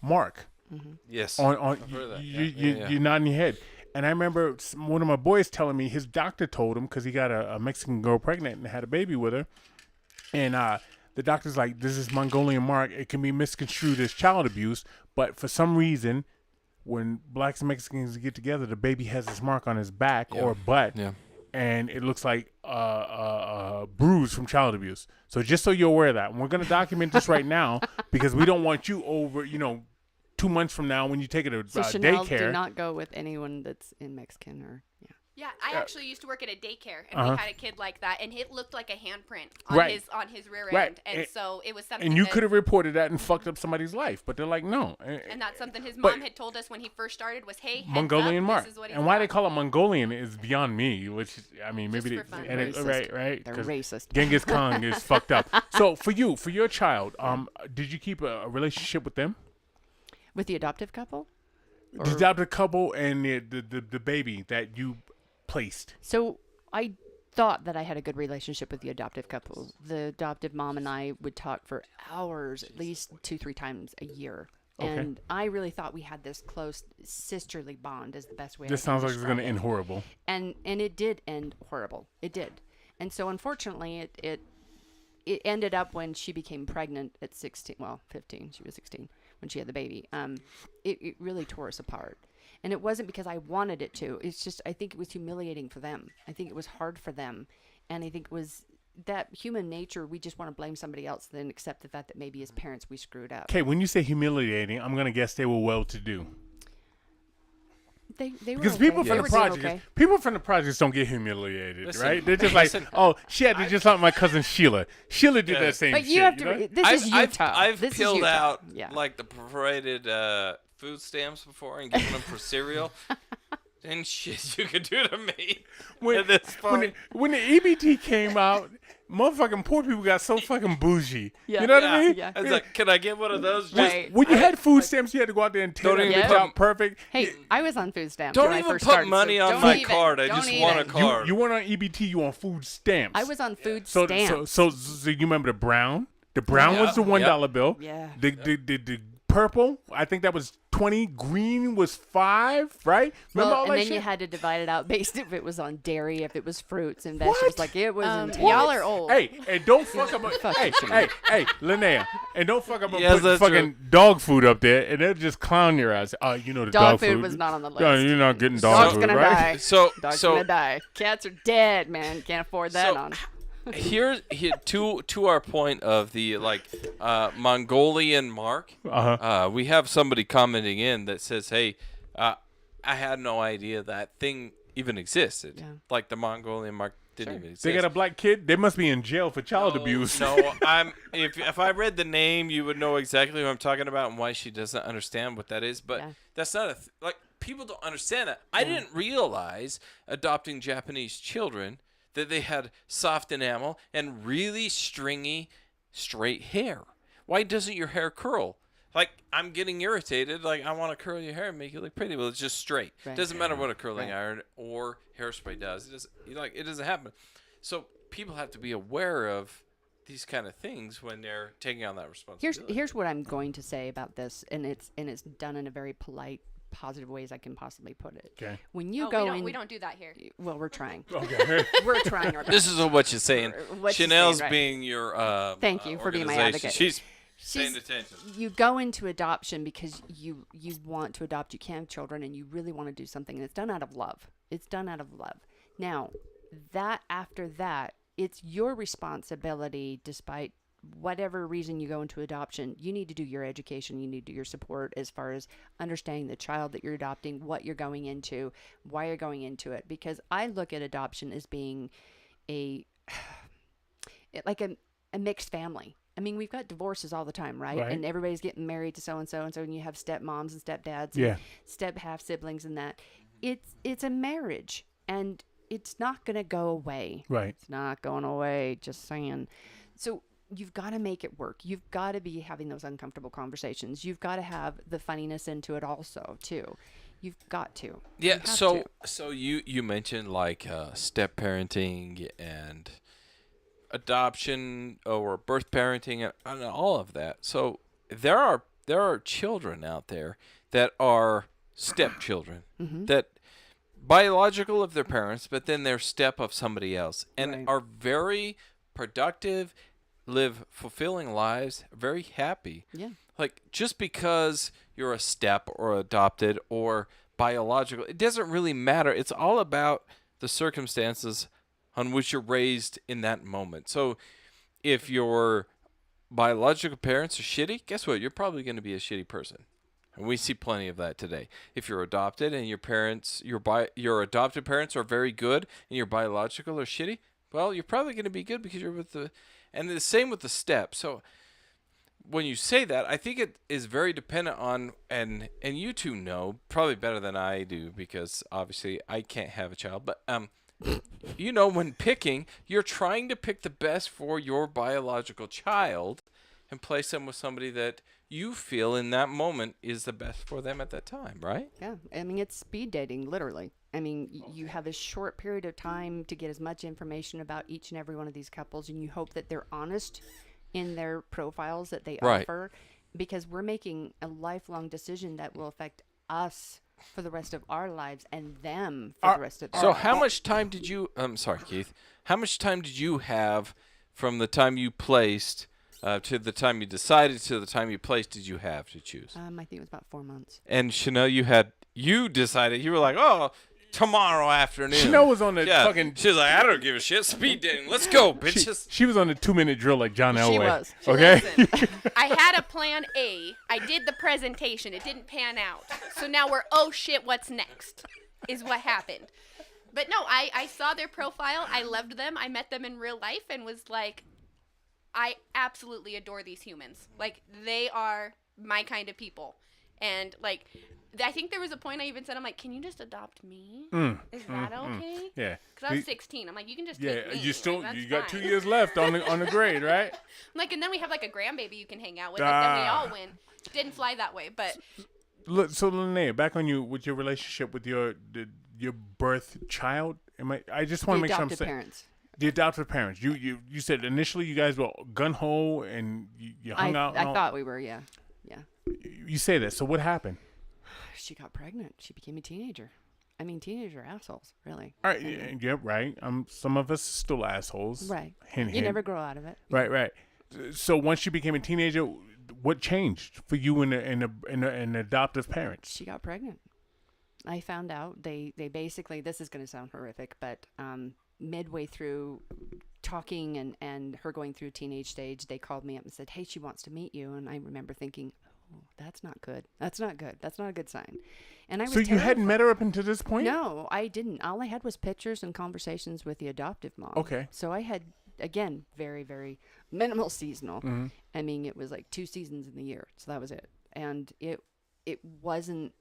A: mark.
C: Mm-hmm.
B: Yes.
A: On you're nodding your head. And I remember one of my boys telling me his doctor told him, because he got a Mexican girl pregnant and had a baby with her. And the doctor's like, this is Mongolian mark. It can be misconstrued as child abuse. But for some reason, when blacks and Mexicans get together, the baby has this mark on his back or butt. Yeah. And it looks like a bruise from child abuse. So just so you're aware of that. And we're going to document this right now because we don't want you over, 2 months from now when you take it to
C: Chanel,
A: daycare.
C: do not go with anyone that's in Mexican or
D: Yeah, I actually used to work at a daycare, and we had a kid like that, and it looked like a handprint on his rear end, and so it was something.
A: And you could have reported that and fucked up somebody's life, but they're like, no.
D: And that's something his mom had told us when he first started was, hey,
A: Mongolian mark.
D: This is what
A: and why they call it Mongolian is beyond me. Which maybe
C: Just for fun.
A: right.
C: They're racist.
A: Genghis Khan is fucked up. So for your child, did you keep a relationship with them?
C: With the adoptive couple?
A: The adoptive couple and the baby that you placed.
C: So I thought that I had a good relationship with the adoptive couple. The adoptive mom and I would talk for hours, at least 2-3 times a year. Okay. And I really thought we had this close sisterly bond is the best way.
A: This sounds like it's going to end horrible.
C: And it did end horrible. It did. And so unfortunately it ended up when she became pregnant at 16, well, 15, she was 16 when she had the baby. It really tore us apart. And it wasn't because I wanted it to. It's just, I think it was humiliating for them. I think it was hard for them. And I think it was that human nature, we just want to blame somebody else than accept the fact that maybe as parents we screwed up.
A: Okay, when you say humiliating, I'm going to guess they were well-to-do.
C: They were
A: because
C: okay.
A: people from the projects don't get humiliated, right? They're just like, oh, she had to just like my cousin Sheila. Sheila did that same shit.
C: But you have to. This is Utah.
B: I've
C: this
B: peeled
C: is Utah.
B: out
C: yeah.
B: like the prorated food stamps before and given them for cereal. And shit you could do to me at this point.
A: When the EBT came out, motherfucking poor people got so fucking bougie.
C: Yeah.
A: You know what I mean?
C: Yeah.
B: I was like, can I get one of those?
C: Right.
A: When you had food stamps, you had to go out there and tear that bitch out perfect.
C: Hey, I was on food stamps.
B: Don't
C: when
B: even
C: I first
B: put
C: started,
B: money
C: so
B: on my card. I just want a card.
A: You weren't on EBT, you on food stamps.
C: I was on food stamps.
A: So you remember the brown? The brown was the $1 bill.
C: Yeah.
A: The purple, I think that was 20. Green was 5, right? Remember all that
C: and then
A: shit?
C: you had to divide it out based if it was on dairy, if it was fruits and vegetables.
A: What?
C: Like it was intense.
D: Y'all are old.
A: Hey, and don't fuck up. Hey, Linnea, and don't fuck up and
B: Yes,
A: put fucking dog food up there, and they'll just clown your ass. Oh, you know the
C: Dog
A: dog
C: food was not on the list.
A: No, you're not getting dog
C: Dog's
A: food,
C: gonna
A: right?
C: die. Dog's gonna die. Cats are dead, man. Can't afford that on.
B: Here to our point of the Mongolian mark. We have somebody commenting in that says, "Hey, I had no idea that thing even existed. Yeah. Like the Mongolian mark didn't even exist."
A: They got a black kid. They must be in jail for child abuse.
B: No, if I read the name, you would know exactly what I'm talking about and why she doesn't understand what that is. But that's not people don't understand that. I didn't realize adopting Japanese children that they had soft enamel and really stringy, straight hair. Why doesn't your hair curl? Like, I'm getting irritated. Like, I want to curl your hair and make it look pretty. Well, it's just straight.
C: Right.
B: Doesn't matter what a curling
C: Right.
B: iron or hairspray does. It doesn't happen. So people have to be aware of these kind of things when they're taking on that responsibility.
C: Here's what I'm going to say about this, and it's done in a very polite, positive way as I can possibly put it.
A: Okay.
C: When you
D: Oh,
C: go
D: we don't,
C: in,
D: we don't do that here.
C: well, we're trying.
A: Okay.
C: We're trying our best.
B: This is what you're saying.
C: What you're
B: Chanel's
C: saying, right.
B: being your
C: Thank you for being my
B: organization.
C: advocate.
B: She's paying
C: She's-
B: attention.
C: You go into adoption because you want to adopt. You can have children, and you really want to do something. And it's done out of love. It's done out of love. Now, after that, it's your responsibility, despite whatever reason you go into adoption. You need to do your education. You need to do your support as far as understanding the child that you're adopting, what you're going into, why you're going into it. Because I look at adoption as being like a mixed family. I mean, we've got divorces all the time, right?
A: Right.
C: And everybody's getting married to so and so, and you have stepmoms and stepdads,
A: Yeah.
C: and step half siblings, and that. It's a marriage, and it's not gonna go away.
A: Right.
C: It's not going away. Just saying. So you've got to make it work. You've got to be having those uncomfortable conversations. You've got to have the funniness into it also too. You've got to.
B: Yeah.
C: You have
B: So
C: to.
B: so you mentioned like step parenting and adoption or birth parenting and all of that. So there are children out there that are stepchildren that biological of their parents, but then they're step of somebody else and
C: Right.
B: are very productive, live fulfilling lives, very happy.
C: Yeah.
B: Like just because you're a step or adopted or biological, it doesn't really matter. It's all about the circumstances on which you're raised in that moment. So if your biological parents are shitty, guess what? You're probably going to be a shitty person. And we see plenty of that today. If you're adopted and your parents, your adopted parents are very good and your biological are shitty, well, you're probably going to be good because you're with and the same with the step. So when you say that, I think it is very dependent on, and you two know probably better than I do because obviously I can't have a child, but you know, when picking, you're trying to pick the best for your biological child and place them with somebody that you feel in that moment is the best for them at that time, right?
C: Yeah, I mean, it's speed dating, literally. I mean, you have a short period of time to get as much information about each and every one of these couples, and you hope that they're honest in their profiles that they
B: Right.
C: offer, because we're making a lifelong decision that will affect us for the rest of our lives and them for the rest of their
B: So
C: lives.
B: how much time did you, I'm sorry, Keith, how much time did you have from the time you placed to the time you decided to the time you placed did you have to choose?
C: I think it was about 4 months.
B: And Chanel, you decided, you were like, oh, tomorrow afternoon.
A: Chanel was on the
B: Yeah,
A: fucking.
B: she was like, I don't give a shit. Speed dating. Let's go, bitches.
A: She was on the 2-minute drill like John Elway.
C: She was.
A: Okay.
D: Listen, I had a plan A. I did the presentation. It didn't pan out. So now we're, oh shit, what's next? Is what happened. But no, I saw their profile. I loved them. I met them in real life and was like, I absolutely adore these humans. Like, they are my kind of people. And, like, I think there was a point I even said, I'm like, can you just adopt me? Is that okay?
A: Yeah.
D: Because I was 16. I'm like, you can just
A: Yeah,
D: take me.
A: you still
D: Like,
A: you
D: that's
A: got 2
D: fine.
A: years left on the grade, right?
D: Like, and then we have, like, a grandbaby you can hang out with. Like, then we all win. Didn't fly that way, but
A: Look, so Linnea, back on you with your relationship with your birth child. I just want to
C: The
A: make sure I'm
C: adopted
A: saying
C: parents.
A: the adopted parents. You said initially you guys were gun ho and you hung out.
C: I thought we were, yeah.
A: You say that. So what happened?
C: She got pregnant. She became a teenager. I mean, teenagers are assholes, really.
A: All right. Yeah. Right. Some of us are still assholes.
C: Right.
A: Hint,
C: You
A: hint.
C: never grow out of it.
A: Right. So once she became a teenager, what changed for you and the adoptive parents?
C: She got pregnant. I found out they basically, this is going to sound horrific, but midway through talking and her going through teenage stage, they called me up and said, hey, she wants to meet you. And I remember thinking, oh, that's not good. That's not good. That's not a good sign. And I was
A: So you hadn't
C: terrified.
A: met her up until this point?
C: No, I didn't. All I had was pictures and conversations with the adoptive mom.
A: Okay.
C: So I had, again, very, very minimal seasonal.
A: Mm-hmm.
C: I mean, it was like 2 seasons in the year. So that was it. And it wasn't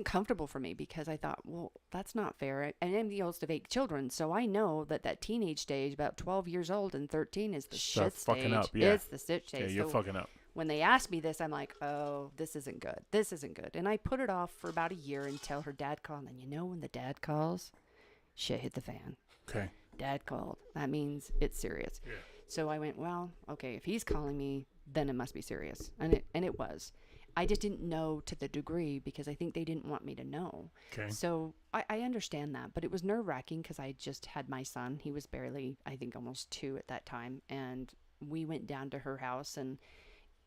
C: comfortable for me because I thought, well, that's not fair. And I'm the oldest of 8 children. So I know that teenage stage, about 12 years old and 13 is the
A: Start
C: shit
A: fucking
C: stage.
A: up, yeah.
C: It's the shit stage.
A: Yeah, you're
C: So
A: fucking up.
C: when they asked me this, I'm like, oh, this isn't good. This isn't good. And I put it off for about a year until her dad called. And you know, when the dad calls, shit hit the fan.
A: Okay.
C: Dad called. That means it's serious.
A: Yeah.
C: So I went, well, okay, if he's calling me, then it must be serious. And it was. I just didn't know to the degree because I think they didn't want me to know.
A: Okay.
C: So I understand that, but it was nerve-wracking because I just had my son. He was barely, I think, almost 2 at that time. And we went down to her house, and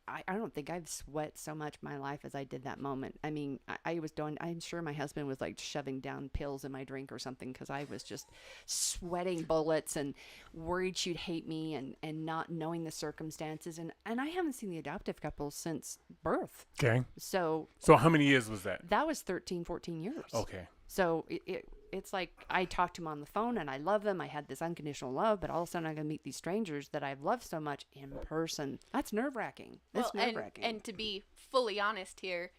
C: I don't think I've sweat so much in my life as I did that moment. I mean, I was doing, I'm sure my husband was like shoving down pills in my drink or something because I was just sweating bullets and worried she'd hate me and not knowing the circumstances. And I haven't seen the adoptive couple since birth.
A: Okay.
C: So
A: how many years was that?
C: that was 13, 14 years.
A: Okay.
C: So it's like I talked to him on the phone and I love them. I had this unconditional love, but all of a sudden I'm going to meet these strangers that I've loved so much in person. That's nerve-wracking. That's nerve-wracking.
D: And to be fully honest here,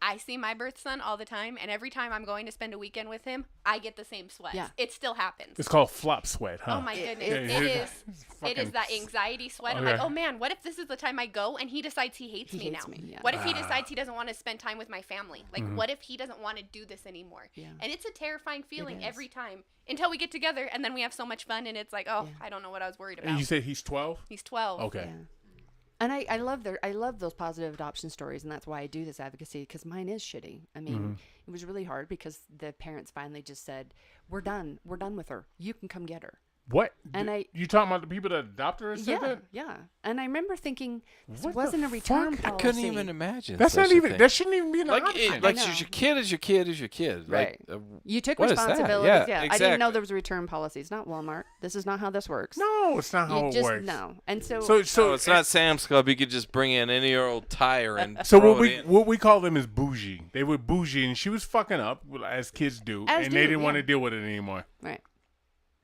D: I see my birth son all the time, and every time I'm going to spend a weekend with him, I get the same sweats.
C: Yeah.
D: It still happens.
A: It's called flop sweat, huh?
D: Oh my goodness.
A: Yeah,
D: It
A: yeah.
D: is. It is that anxiety sweat. I'm
A: Okay.
D: like, oh man, what if this is the time I go and he decides he hates
C: He
D: me
C: hates
D: now?
C: me, yeah.
D: What if he decides he doesn't want to spend time with my family? Like, what if he doesn't want to do this anymore?
C: Yeah.
D: And it's a terrifying feeling
C: is.
D: every time until we get together, and then we have so much fun, and it's like, oh,
C: Yeah.
D: I don't know what I was worried
A: And
D: about.
A: you said he's 12?
D: He's 12.
A: Okay.
C: Yeah. And I love those positive adoption stories, and that's why I do this advocacy, because mine is shitty. I mean, it was really hard because the parents finally just said, we're done with her. You can come get her.
A: What?
C: And
A: You talking about the people that adopted her and said
C: Yeah,
A: that?
C: yeah. And I remember thinking, this
A: What the
C: wasn't a return
A: fuck?
B: I
C: policy.
B: couldn't even imagine.
A: That's
B: such
A: not
B: a
A: even,
B: thing.
A: that shouldn't even be an
B: like
A: option.
B: it, like
C: know.
B: your kid is your kid is your kid.
C: Right.
B: Like,
C: You took
B: what is that?
C: responsibility.
B: Yeah,
C: I didn't know
B: exactly.
C: there was a return policy. It's not Walmart. This is not how this works.
A: No, it's not how
C: You
A: it
C: just
A: works.
C: no. And so,
A: So
B: So it's not Sam's Club. You could just bring in any old tire and
A: So
B: throw
A: what
B: it in.
A: we call them is bougie. They were bougie, and she was fucking up as kids do,
C: As
A: and
C: do,
A: they didn't want
C: yeah.
A: to deal with it anymore.
C: right.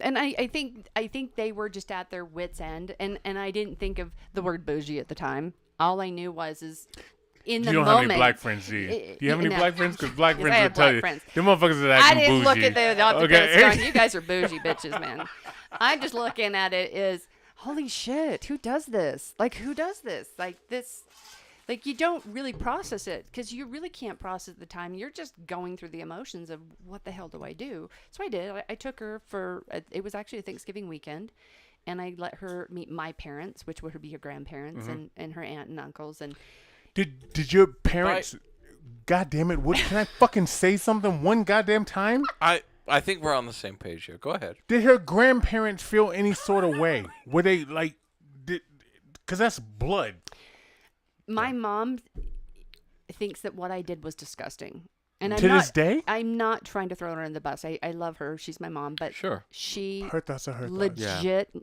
C: And I think they were just at their wits' end, and I didn't think of the word bougie at the time. All I knew is in the
A: You don't
C: moment.
A: have any black friends, do you? Do you have any
C: no.
A: black friends? Because black
C: Yes, I
A: friends will
C: have
A: tell
C: black
A: you.
C: friends.
A: Them motherfuckers are
C: I
A: acting
C: didn't
A: bougie.
C: look at the adopted
A: Okay.
C: parents going, you guys are bougie bitches, man. I'm just looking at it as, holy shit, who does this? Like, who does this? Like, this, like, you don't really process it because you really can't process at the time. You're just going through the emotions of what the hell do I do? So I did. I took her for, it was actually a Thanksgiving weekend, and I let her meet my parents, which would be her grandparents and her aunt and uncles. And
A: Did your parents? God damn it! What can I fucking say something one goddamn time?
B: I think we're on the same page here. Go ahead.
A: Did her grandparents feel any sort of way? Were they like? Because that's blood.
C: my mom thinks that what I did was disgusting. And I'm
A: To
C: not,
A: this day?
C: I'm not trying to throw her under the bus. I love her. She's my mom, but
B: Sure.
C: she
A: Her thoughts are her thoughts.
C: legit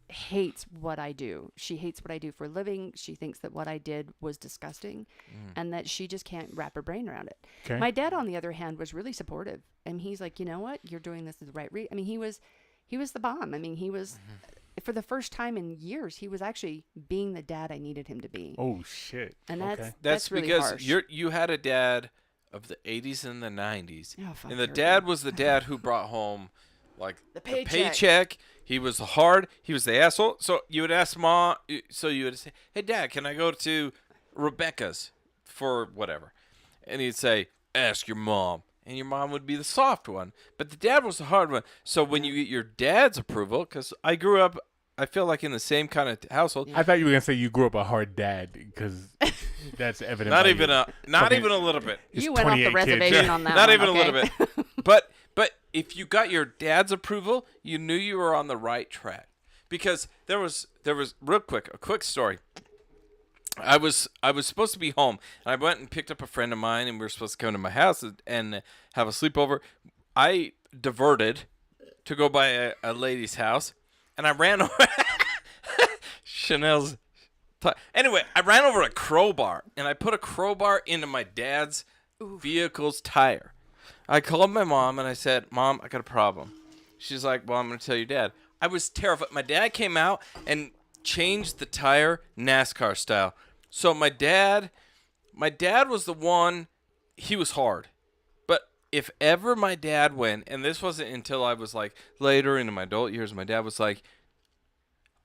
C: hates what I do. She hates what I do for a living. She thinks that what I did was disgusting and that she just can't wrap her brain around it.
A: Okay.
C: My dad, on the other hand, was really supportive. And he's like, you know what? You're doing this the right I mean, he was the bomb. I mean, he was, for the first time in years, he was actually being the dad I needed him to be.
A: Oh shit.
C: And
A: Okay.
C: that's really
B: because
C: harsh.
B: you had a dad of the 80s and the 90s.
C: Oh, fuck,
B: and the
C: here we
B: dad
C: go.
B: was the dad who brought home like
C: The
B: the
C: paycheck.
B: paycheck. He was hard. He was the asshole. So you would ask mom. So you would say, "Hey, Dad, can I go to Rebecca's for whatever?" And he'd say, "Ask your mom." And your mom would be the soft one, but the dad was the hard one. So when you get your dad's approval, because I grew up, I feel like in the same kind of household.
A: I thought you were gonna say you grew up a hard dad because that's evident.
B: Not
A: by
B: even
A: you.
B: not
A: Fucking-
B: even a little bit.
A: It's
C: you went off the
A: 28 kids.
C: reservation on that
B: Not
C: one,
B: even
C: okay?
B: a little bit. But if you got your dad's approval, you knew you were on the right track. Because there was a quick story. I was supposed to be home, and I went and picked up a friend of mine, and we were supposed to come to my house and have a sleepover. I diverted to go by a lady's house, and I ran over Chanel's. Anyway, I ran over a crowbar, and I put a crowbar into my dad's vehicle's tire. I called my mom, and I said, "Mom, I got a problem." She's like, "Well, I'm going to tell your dad." I was terrified. My dad came out and changed the tire NASCAR style. So my dad was the one, he was hard. But if ever my dad went, and this wasn't until I was like later into my adult years, my dad was like,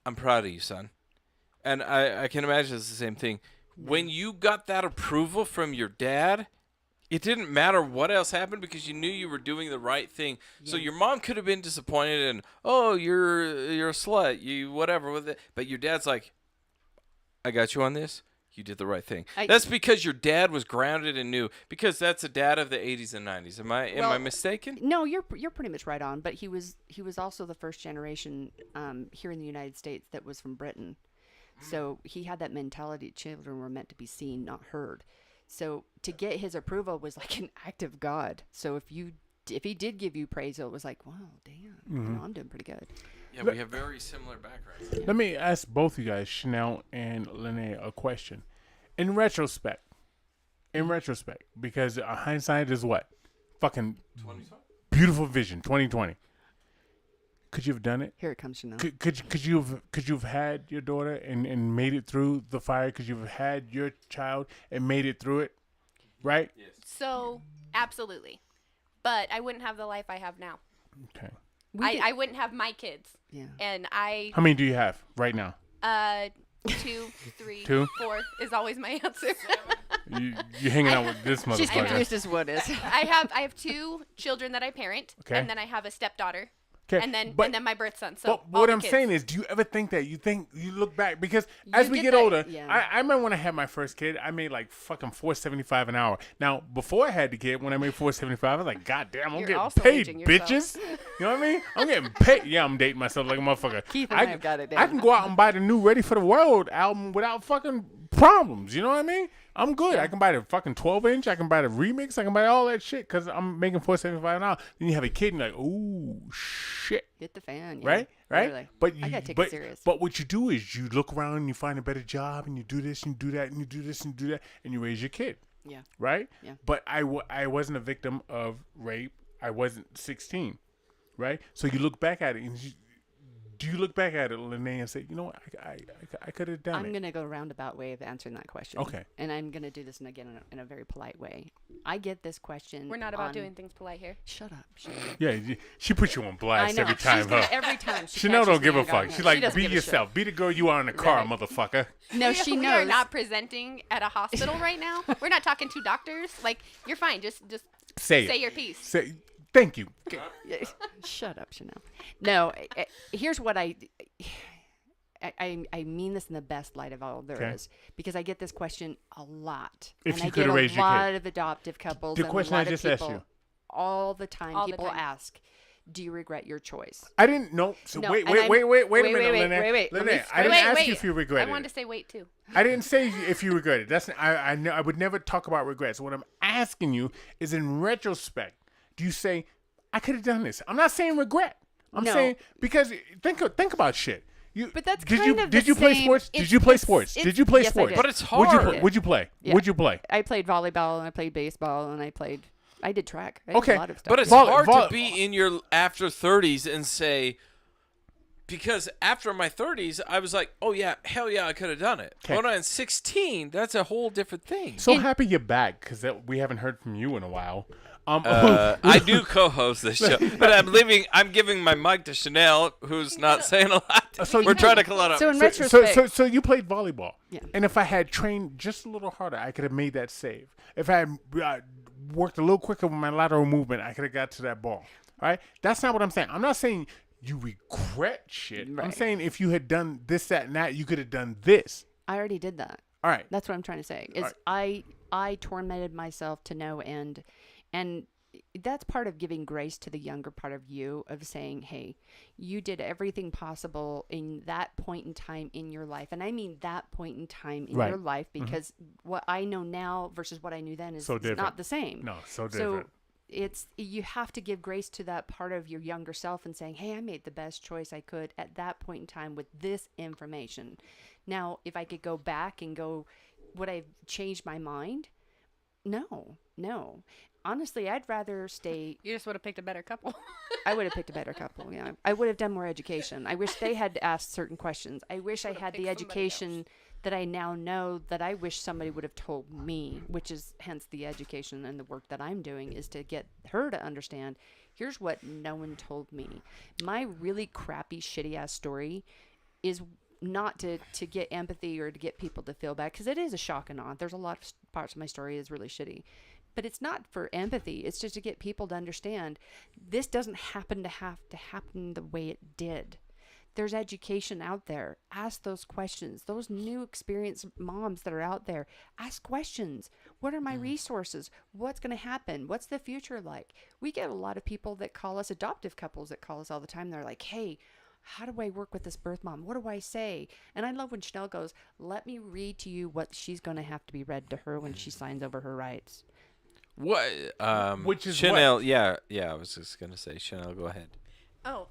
B: "I'm proud of you, son." and I can imagine it's the same thing. When you got that approval from your dad, it didn't matter what else happened because you knew you were doing the right thing. So your mom could have been disappointed and, oh, you're a slut, you whatever with it. But your dad's like, I got you on this. You did the right thing. That's because your dad was grounded and knew. Because that's a dad of the 80s and 90s. Am I mistaken?
C: No, you're pretty much right on. But he was also the first generation here in the United States that was from Britain. So he had that mentality. Children were meant to be seen, not heard. So to get his approval was like an act of God. So if he did give you praise, it was like, wow, damn, I'm doing pretty good.
B: Yeah, we have very similar backgrounds.
A: Let me ask both you guys, Chanel and Lene, a question. In retrospect, because hindsight is what? Fucking
B: 2020?
A: beautiful vision, 2020. Could you have done it?
C: Here it comes, Chanel.
A: Could you have had your daughter and made it through the fire? Could you have had your child and made it through it? Right?
B: Yes.
D: So, absolutely. But I wouldn't have the life I have now.
A: Okay.
D: I wouldn't have my kids.
C: Yeah.
D: And
A: How many do you have right now?
D: 2, 3,
A: Two?
D: 4 is always my answer.
A: You're hanging out with this
C: She's
A: motherfucker.
C: confused as what is.
D: I have 2 children that I parent,
A: Okay.
D: and then I have a stepdaughter.
A: Okay,
D: And then
A: but-
D: my birth son. So
A: But
D: all
A: what
D: the
A: I'm
D: kids.
A: saying is, do you ever think that? You look back because as we
C: get
A: get
C: that-
A: older,
C: yeah.
A: I remember when I had my first kid, I made like fucking $4.75 an hour. Now before I had the kid, when I made $4.75, I was like, God damn, I'm
D: You're
A: getting
D: also
A: paid,
D: aging yourself.
A: bitches. You know what I mean? I'm getting paid. Yeah, I'm dating myself like a motherfucker.
C: Keith and I have got it down.
A: I can go out and buy the new Ready for the World album without fucking problems. You know what I mean? I'm good. I can buy the fucking 12-inch. I can buy the remix. I can buy all that shit because I'm making $4.75 an hour. Then you have a kid and you're like, ooh, shit.
C: Hit the fan. Yeah.
A: Right?
C: Literally.
A: But
C: I
A: you,
C: gotta take
A: but,
C: it serious.
A: but what you do is you look around and you find a better job and you do this and you do that and you do this and you do that and you raise your kid.
C: Yeah.
A: Right?
C: Yeah.
A: But I wasn't a victim of rape. I wasn't 16. Right? So you look back at it and do you look back at it, Lene, and say, you know what, I could have done
C: I'm
A: it?
C: going to go a roundabout way of answering that question.
A: Okay.
C: And I'm going to do this in a very polite way. I get this question.
D: We're not about
C: on-
D: doing things polite here.
C: Shut up.
A: Yeah, she puts you on
C: I
A: blast
C: know.
A: every time,
C: She's gonna,
A: huh?
C: every time. She
A: Chanel don't
C: catches
A: give
C: me
A: a
C: on
A: fuck.
C: guard.
A: She's like,
C: doesn't
A: be
C: give a
A: yourself.
C: shit.
A: Be the girl you are in the car,
C: Right.
A: motherfucker.
C: No, she
D: We are
C: knows.
D: not presenting at a hospital right now. We're not talking to doctors. Like, you're fine. Just
A: Say
D: say
A: it.
D: your piece.
A: Say, thank you.
C: Shut up, Chanel. No, here's what I mean this in the best light of all there
A: Okay.
C: is, because I get this question a lot.
A: If
C: and
A: you
C: I
A: coulda
C: get
A: raised
C: a
A: your kid.
C: lot of adoptive couples.
A: The
C: and
A: question
C: a
A: I
C: lot
A: just
C: of
A: asked
C: people,
A: you.
C: all the time.
D: All the
C: People
D: time.
C: ask, "Do you regret your choice?"
A: I didn't know. So
C: No,
A: wait
C: and
A: a
C: I'm-
A: minute,
C: wait,
A: Lene.
C: wait. Let me
A: Lene, I didn't
D: Wait,
A: ask
D: wait.
A: you if you regret
D: I
A: it.
D: wanted to say wait too.
A: I didn't say if you regret it. That's I would never talk about regrets. What I'm asking you is, in retrospect, do you say I could have done this? I'm not saying regret. I'm
C: No.
A: saying because think about shit.
C: But that's
A: did
C: kind
A: you
C: of
A: did
C: the
A: you play
C: same-
A: sports? Did
C: it's-
A: you play
C: it's-
A: sports?
C: it's-
A: Did you play
C: yes, I
A: sports?
C: did.
B: But it's
A: Would you
B: hard.
A: would you play?
C: Yeah.
A: Would you play?
C: I played volleyball and I played baseball and I did track. I did
A: Okay,
C: a lot of stuff.
B: But it's
A: Vol-
B: hard
A: vol-
B: to be in your after 30s and say, because after my 30s, I was like, oh yeah, hell yeah, I could have done it.
A: Okay.
B: When I'm 16, that's a whole different thing.
A: So happy you're back because we haven't heard from you in a while.
B: I do co-host this show, but I'm giving my mic to Chanel, who's not saying a lot.
A: So
B: We're
A: you-
B: trying to clean up.
C: So in retrospect,
A: So you played volleyball.
C: Yeah.
A: And if I had trained just a little harder, I could have made that save. If I had worked a little quicker with my lateral movement, I could have got to that ball. All right? That's not what I'm saying. I'm not saying you regret shit. I'm
C: Right.
A: saying if you had done this, that, and that, you could have done this.
C: I already did that.
A: All right.
C: That's what I'm trying to say. Is I tormented myself to no end, and that's part of giving grace to the younger part of you, of saying, hey, you did everything possible in that point in time in your life. And I mean that point in time in
A: Right.
C: your life, because what I know now versus what I knew then is
A: So different.
C: not the same.
A: No, so different.
C: So you have to give grace to that part of your younger self and saying, hey, I made the best choice I could at that point in time with this information. Now, if I could go back and go, would I have changed my mind? No. Honestly, I'd rather stay.
D: You just would have picked a better couple.
C: I would have picked a better couple. Yeah, I would have done more education. I wish they had asked certain questions. I wish I had the
D: picked somebody
C: education that I now know that I wish somebody would have told me, which is hence the education and the work that I'm doing, is to get her to understand, here's what no one told me. My really crappy, shitty ass story is not to get empathy or to get people to feel bad, because it is a shock and awe. There's a lot of parts of my story is really shitty, but it's not for empathy. It's just to get people to understand this doesn't happen to have to happen the way it did. There's education out there. Ask those questions. Those new experienced moms that are out there, ask questions. What are my resources? What's going to happen? What's the future like? We get a lot of people that call us, adoptive couples that call us all the time. They're like, hey, how do I work with this birth mom? What do I say? And I love when Chanel goes, let me read to you what she's going to have to be read to her when she signs over her rights.
B: What?
A: Which is
B: Chanel.
A: what?
B: Yeah. I was just gonna say, Chanel. Go ahead.
D: Oh,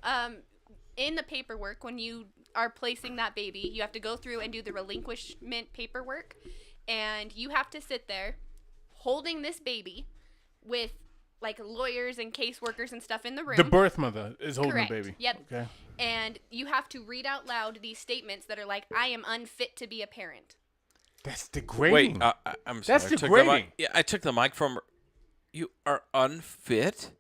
D: in the paperwork, when you are placing that baby, you have to go through and do the relinquishment paperwork, and you have to sit there holding this baby with like lawyers and caseworkers and stuff in the room.
A: The birth mother is holding
D: Correct.
A: the baby.
D: Yep.
A: Okay.
D: And you have to read out loud these statements that are like, I am unfit to be a parent.
A: That's degrading.
B: Wait, I'm sorry.
A: That's
B: I took the
A: degrading.
B: mic- Yeah, I took the mic from her. You are unfit?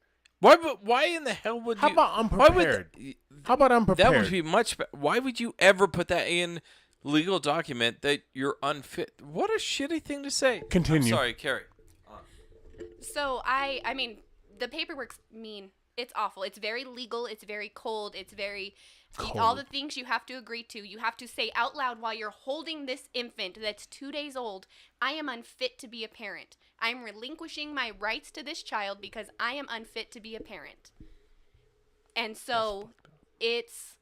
B: Why in the hell would
A: How
B: you?
A: about
B: why would
A: unprepared? How about unprepared?
B: that would be much better. Why would you ever put that in legal document that you're unfit? What a shitty thing to say.
A: Continue.
B: I'm sorry, Carrie.
D: So I mean, the paperwork's mean. It's awful. It's very legal. It's very cold. It's very all the things you have to agree to. You have to say out loud while you're holding this infant that's 2 days old, I am unfit to be a parent. I am relinquishing my rights to this child because I am unfit to be a parent. And so it's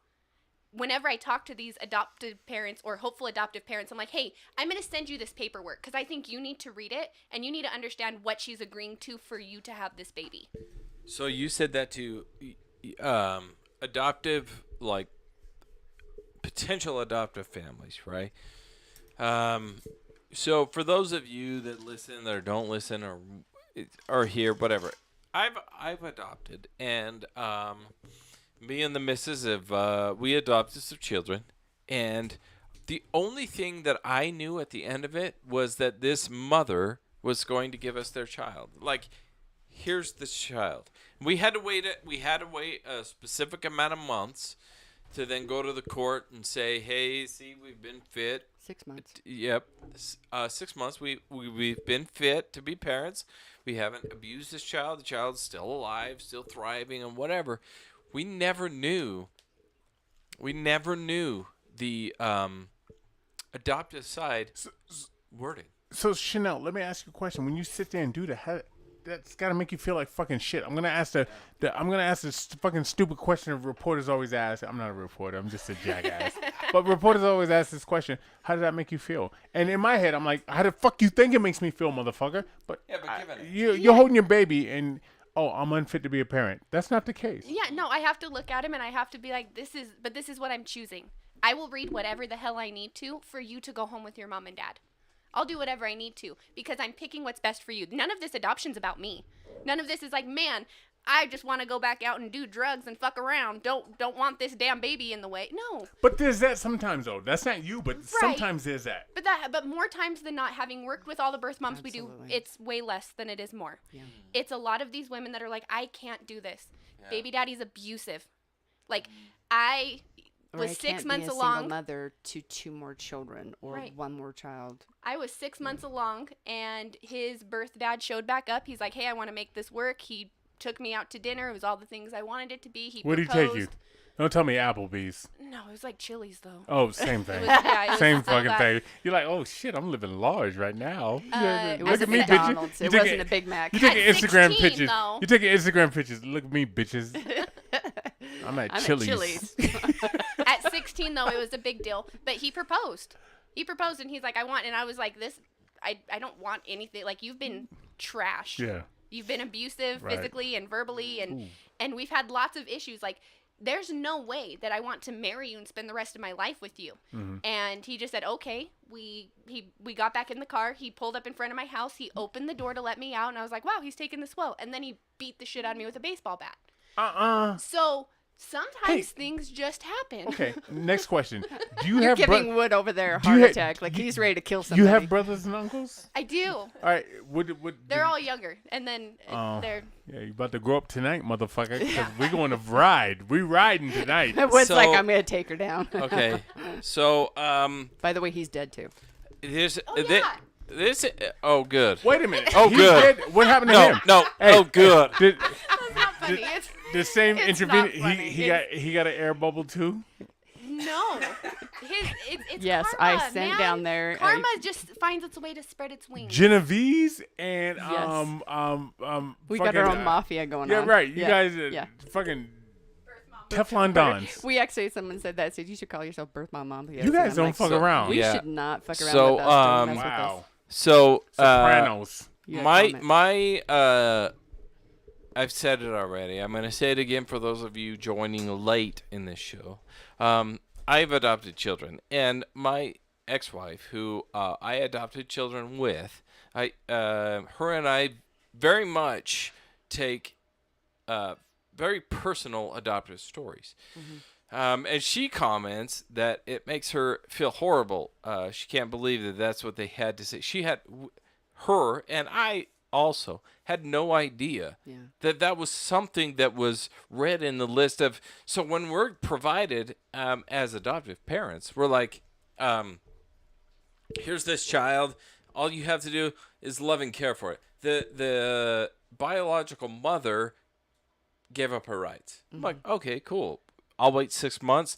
D: whenever I talk to these adoptive parents or hopeful adoptive parents, I'm like, hey, I'm going to send you this paperwork because I think you need to read it and you need to understand what she's agreeing to for you to have this baby.
B: So you said that to adoptive, like potential adoptive families, right? So for those of you that listen or don't listen or are here, whatever, I've adopted, and me and the missus have we adopted some children, and the only thing that I knew at the end of it was that this mother was going to give us their child. Like, here's the child. We had to wait a specific amount of months to then go to the court and say, hey, see, we've been fit.
C: 6 months.
B: Yep. 6 months. We've been fit to be parents. We haven't abused this child. The child's still alive, still thriving, and whatever. We never knew the adoptive side wording.
A: So Chanel, let me ask you a question. When you sit there and do that, that's got to make you feel like fucking shit. I'm gonna ask this fucking stupid question that reporters always ask. I'm not a reporter. I'm just a jackass. But reporters always ask this question: how did that make you feel? And in my head, I'm like, how the fuck you think it makes me feel, motherfucker? But
B: Yeah, but given
A: you're holding your baby, and I'm unfit to be a parent. That's not the case.
D: Yeah, no, I have to look at him and I have to be like, this is what I'm choosing. I will read whatever the hell I need to for you to go home with your mom and dad. I'll do whatever I need to because I'm picking what's best for you. None of this adoption's about me. None of this is like, man, I just want to go back out and do drugs and fuck around. Don't want this damn baby in the way. No.
A: But there's that sometimes, though. That's not you, but sometimes there's that.
D: But more times than not, having worked with all the birth moms we do,
C: Absolutely.
D: it's way less than it is more.
C: Yeah.
D: It's a lot of these women that are like, I can't do this.
B: Yeah.
D: Baby daddy's abusive. Like, I
C: Or
D: was
C: I
D: 6
C: can't
D: months
C: be a
D: along.
C: single mother to 2 more children or
D: Right.
C: 1 more child.
D: I was 6 months along, and his birth dad showed back up. He's like, hey, I want to make this work. He took me out to dinner. It was all the things I wanted it to be. He
A: Where did he
D: proposed.
A: take you? Don't tell me Applebee's.
D: No, it was like Chili's, though.
A: Oh, same thing.
D: It was, yeah, it was
A: Same
D: so
A: fucking
D: bad.
A: thing. You're like, oh shit, I'm living large right now.
D: It
C: was
A: Look
C: a
A: at me,
C: McDonald's.
A: bitches.
C: It
A: You take
C: wasn't a Big Mac.
A: You taking
D: At
A: Instagram
D: 16,
A: pictures.
D: though.
A: You taking Instagram pictures. Look at me, bitches. I'm at Chili's.
D: At 16, though, it was a big deal. But he proposed. He proposed, and he's like, I want, and I was like, this, I don't want anything. Like, you've been trash.
A: Yeah.
D: You've been abusive
A: Right.
D: physically and verbally, and we've had lots of issues. Like, there's no way that I want to marry you and spend the rest of my life with you.
A: Mm-hmm.
D: And he just said, okay. We got back in the car. He pulled up in front of my house. He opened the door to let me out, and I was like, wow, he's taking this well. And then he beat the shit out of me with a baseball bat.
A: Uh-uh.
D: So Sometimes things just happen.
A: Okay. Next question. Do you
C: You're
A: have
C: giving Wood over there a
A: do you
C: heart
A: ha-
C: attack, like
A: you-
C: he's ready to kill somebody.
A: You have brothers and uncles?
D: I do.
A: All right. Would
D: They're all younger, and then
A: Oh.
D: they're.
A: Yeah, you about to grow up tonight, motherfucker. 'Cause we're going to ride. We riding tonight.
C: Wood's
B: So-
C: like, I'm gonna take her down.
B: Okay. So
C: By the way, he's dead too.
B: here's
D: Oh, yeah.
B: this. Oh, good.
A: Wait a minute.
B: Oh,
A: He's
B: good.
A: dead? What happened to
B: No,
A: him?
B: no.
A: Hey,
B: Oh, good.
A: Did,
D: That's not funny. It's
A: the same
D: It's
A: intravenous.
D: not funny.
A: He got an air bubble too.
D: no. It's
C: Yes,
D: karma,
C: I sent
D: man.
C: down there.
D: Karma just finds its way to spread its wings.
A: Genovese and
C: Yes. We got our
A: fucking,
C: own mafia going
A: Yeah,
C: on.
A: right. You guys
C: yeah.
A: fucking Teflon Dons.
C: We actually, someone said that. Said you should call yourself Birth Mom Mafia.
A: You guys
C: And I'm
A: don't
C: like,
A: fuck
B: so-
A: around.
C: We
B: Yeah.
C: should not fuck around
B: So,
C: with us. Don't mess with
A: Wow.
C: us.
B: So
A: Sopranos.
C: You had a
B: my
C: comment.
B: my I've said it already. I'm going to say it again for those of you joining late in this show. I've adopted children, and my ex-wife, who I adopted children with, her and I very much take very personal adoptive stories. And she comments that it makes her feel horrible. She can't believe that that's what they had to say. Her and I also had no idea that was something that was read in the list of. So when we're provided as adoptive parents, we're like, here's this child. All you have to do is love and care for it. The biological mother gave up her rights. I'm like, okay, cool. I'll wait 6 months.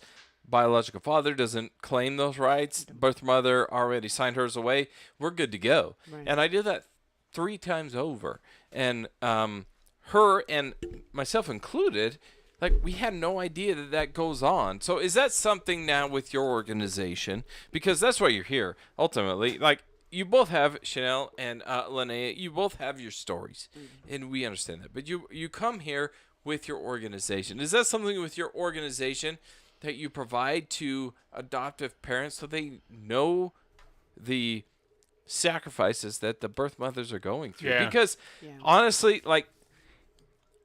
B: Biological father doesn't claim those rights. Birth mother already signed hers away. We're good to go.
C: Right.
B: And I did that 3 times over. And her and myself included, like, we had no idea that goes on. So is that something now with your organization? Because that's why you're here, ultimately. Like, you both have, Chanel and Linnea, you both have your stories. And we understand that. But you come here with your organization. Is that something with your organization that you provide to adoptive parents so they know the sacrifices that the birth mothers are going through?
A: Yeah.
B: Because honestly, like,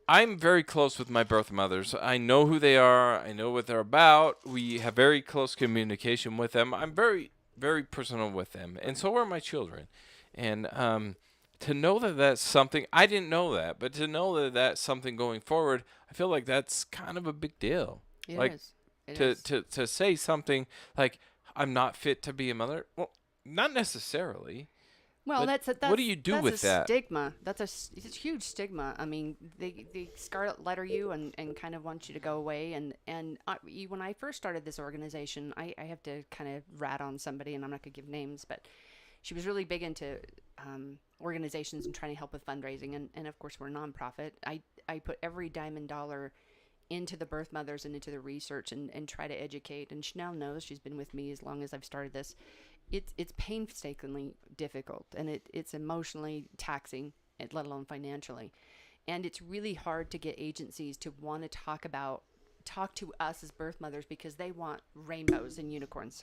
B: I'm very close with my birth mothers. I know who they are. I know what they're about. We have very close communication with them. I'm very, very personal with them. And so are my children. And to know that that's something, I didn't know that, but to know that that's something going forward, I feel like that's kind of a big deal.
C: It
B: like,
C: is. It
B: to say something like, I'm not fit to be a mother. Well, not necessarily.
C: Well,
B: But
C: that's
B: what do you do
C: that's
B: with
C: a
B: that?
C: stigma. It's a huge stigma. I mean, they scarlet letter you and kind of want you to go away. And when I first started this organization, I have to kind of rat on somebody, and I'm not gonna give names, but she was really big into organizations and trying to help with fundraising. And of course, we're a nonprofit. I put every dime and dollar into the birth mothers and into the research and try to educate. And Chanel knows, she's been with me as long as I've started this. It's painstakingly difficult, and it's emotionally taxing, let alone financially. And it's really hard to get agencies to want to talk to us as birth mothers, because they want rainbows and unicorns.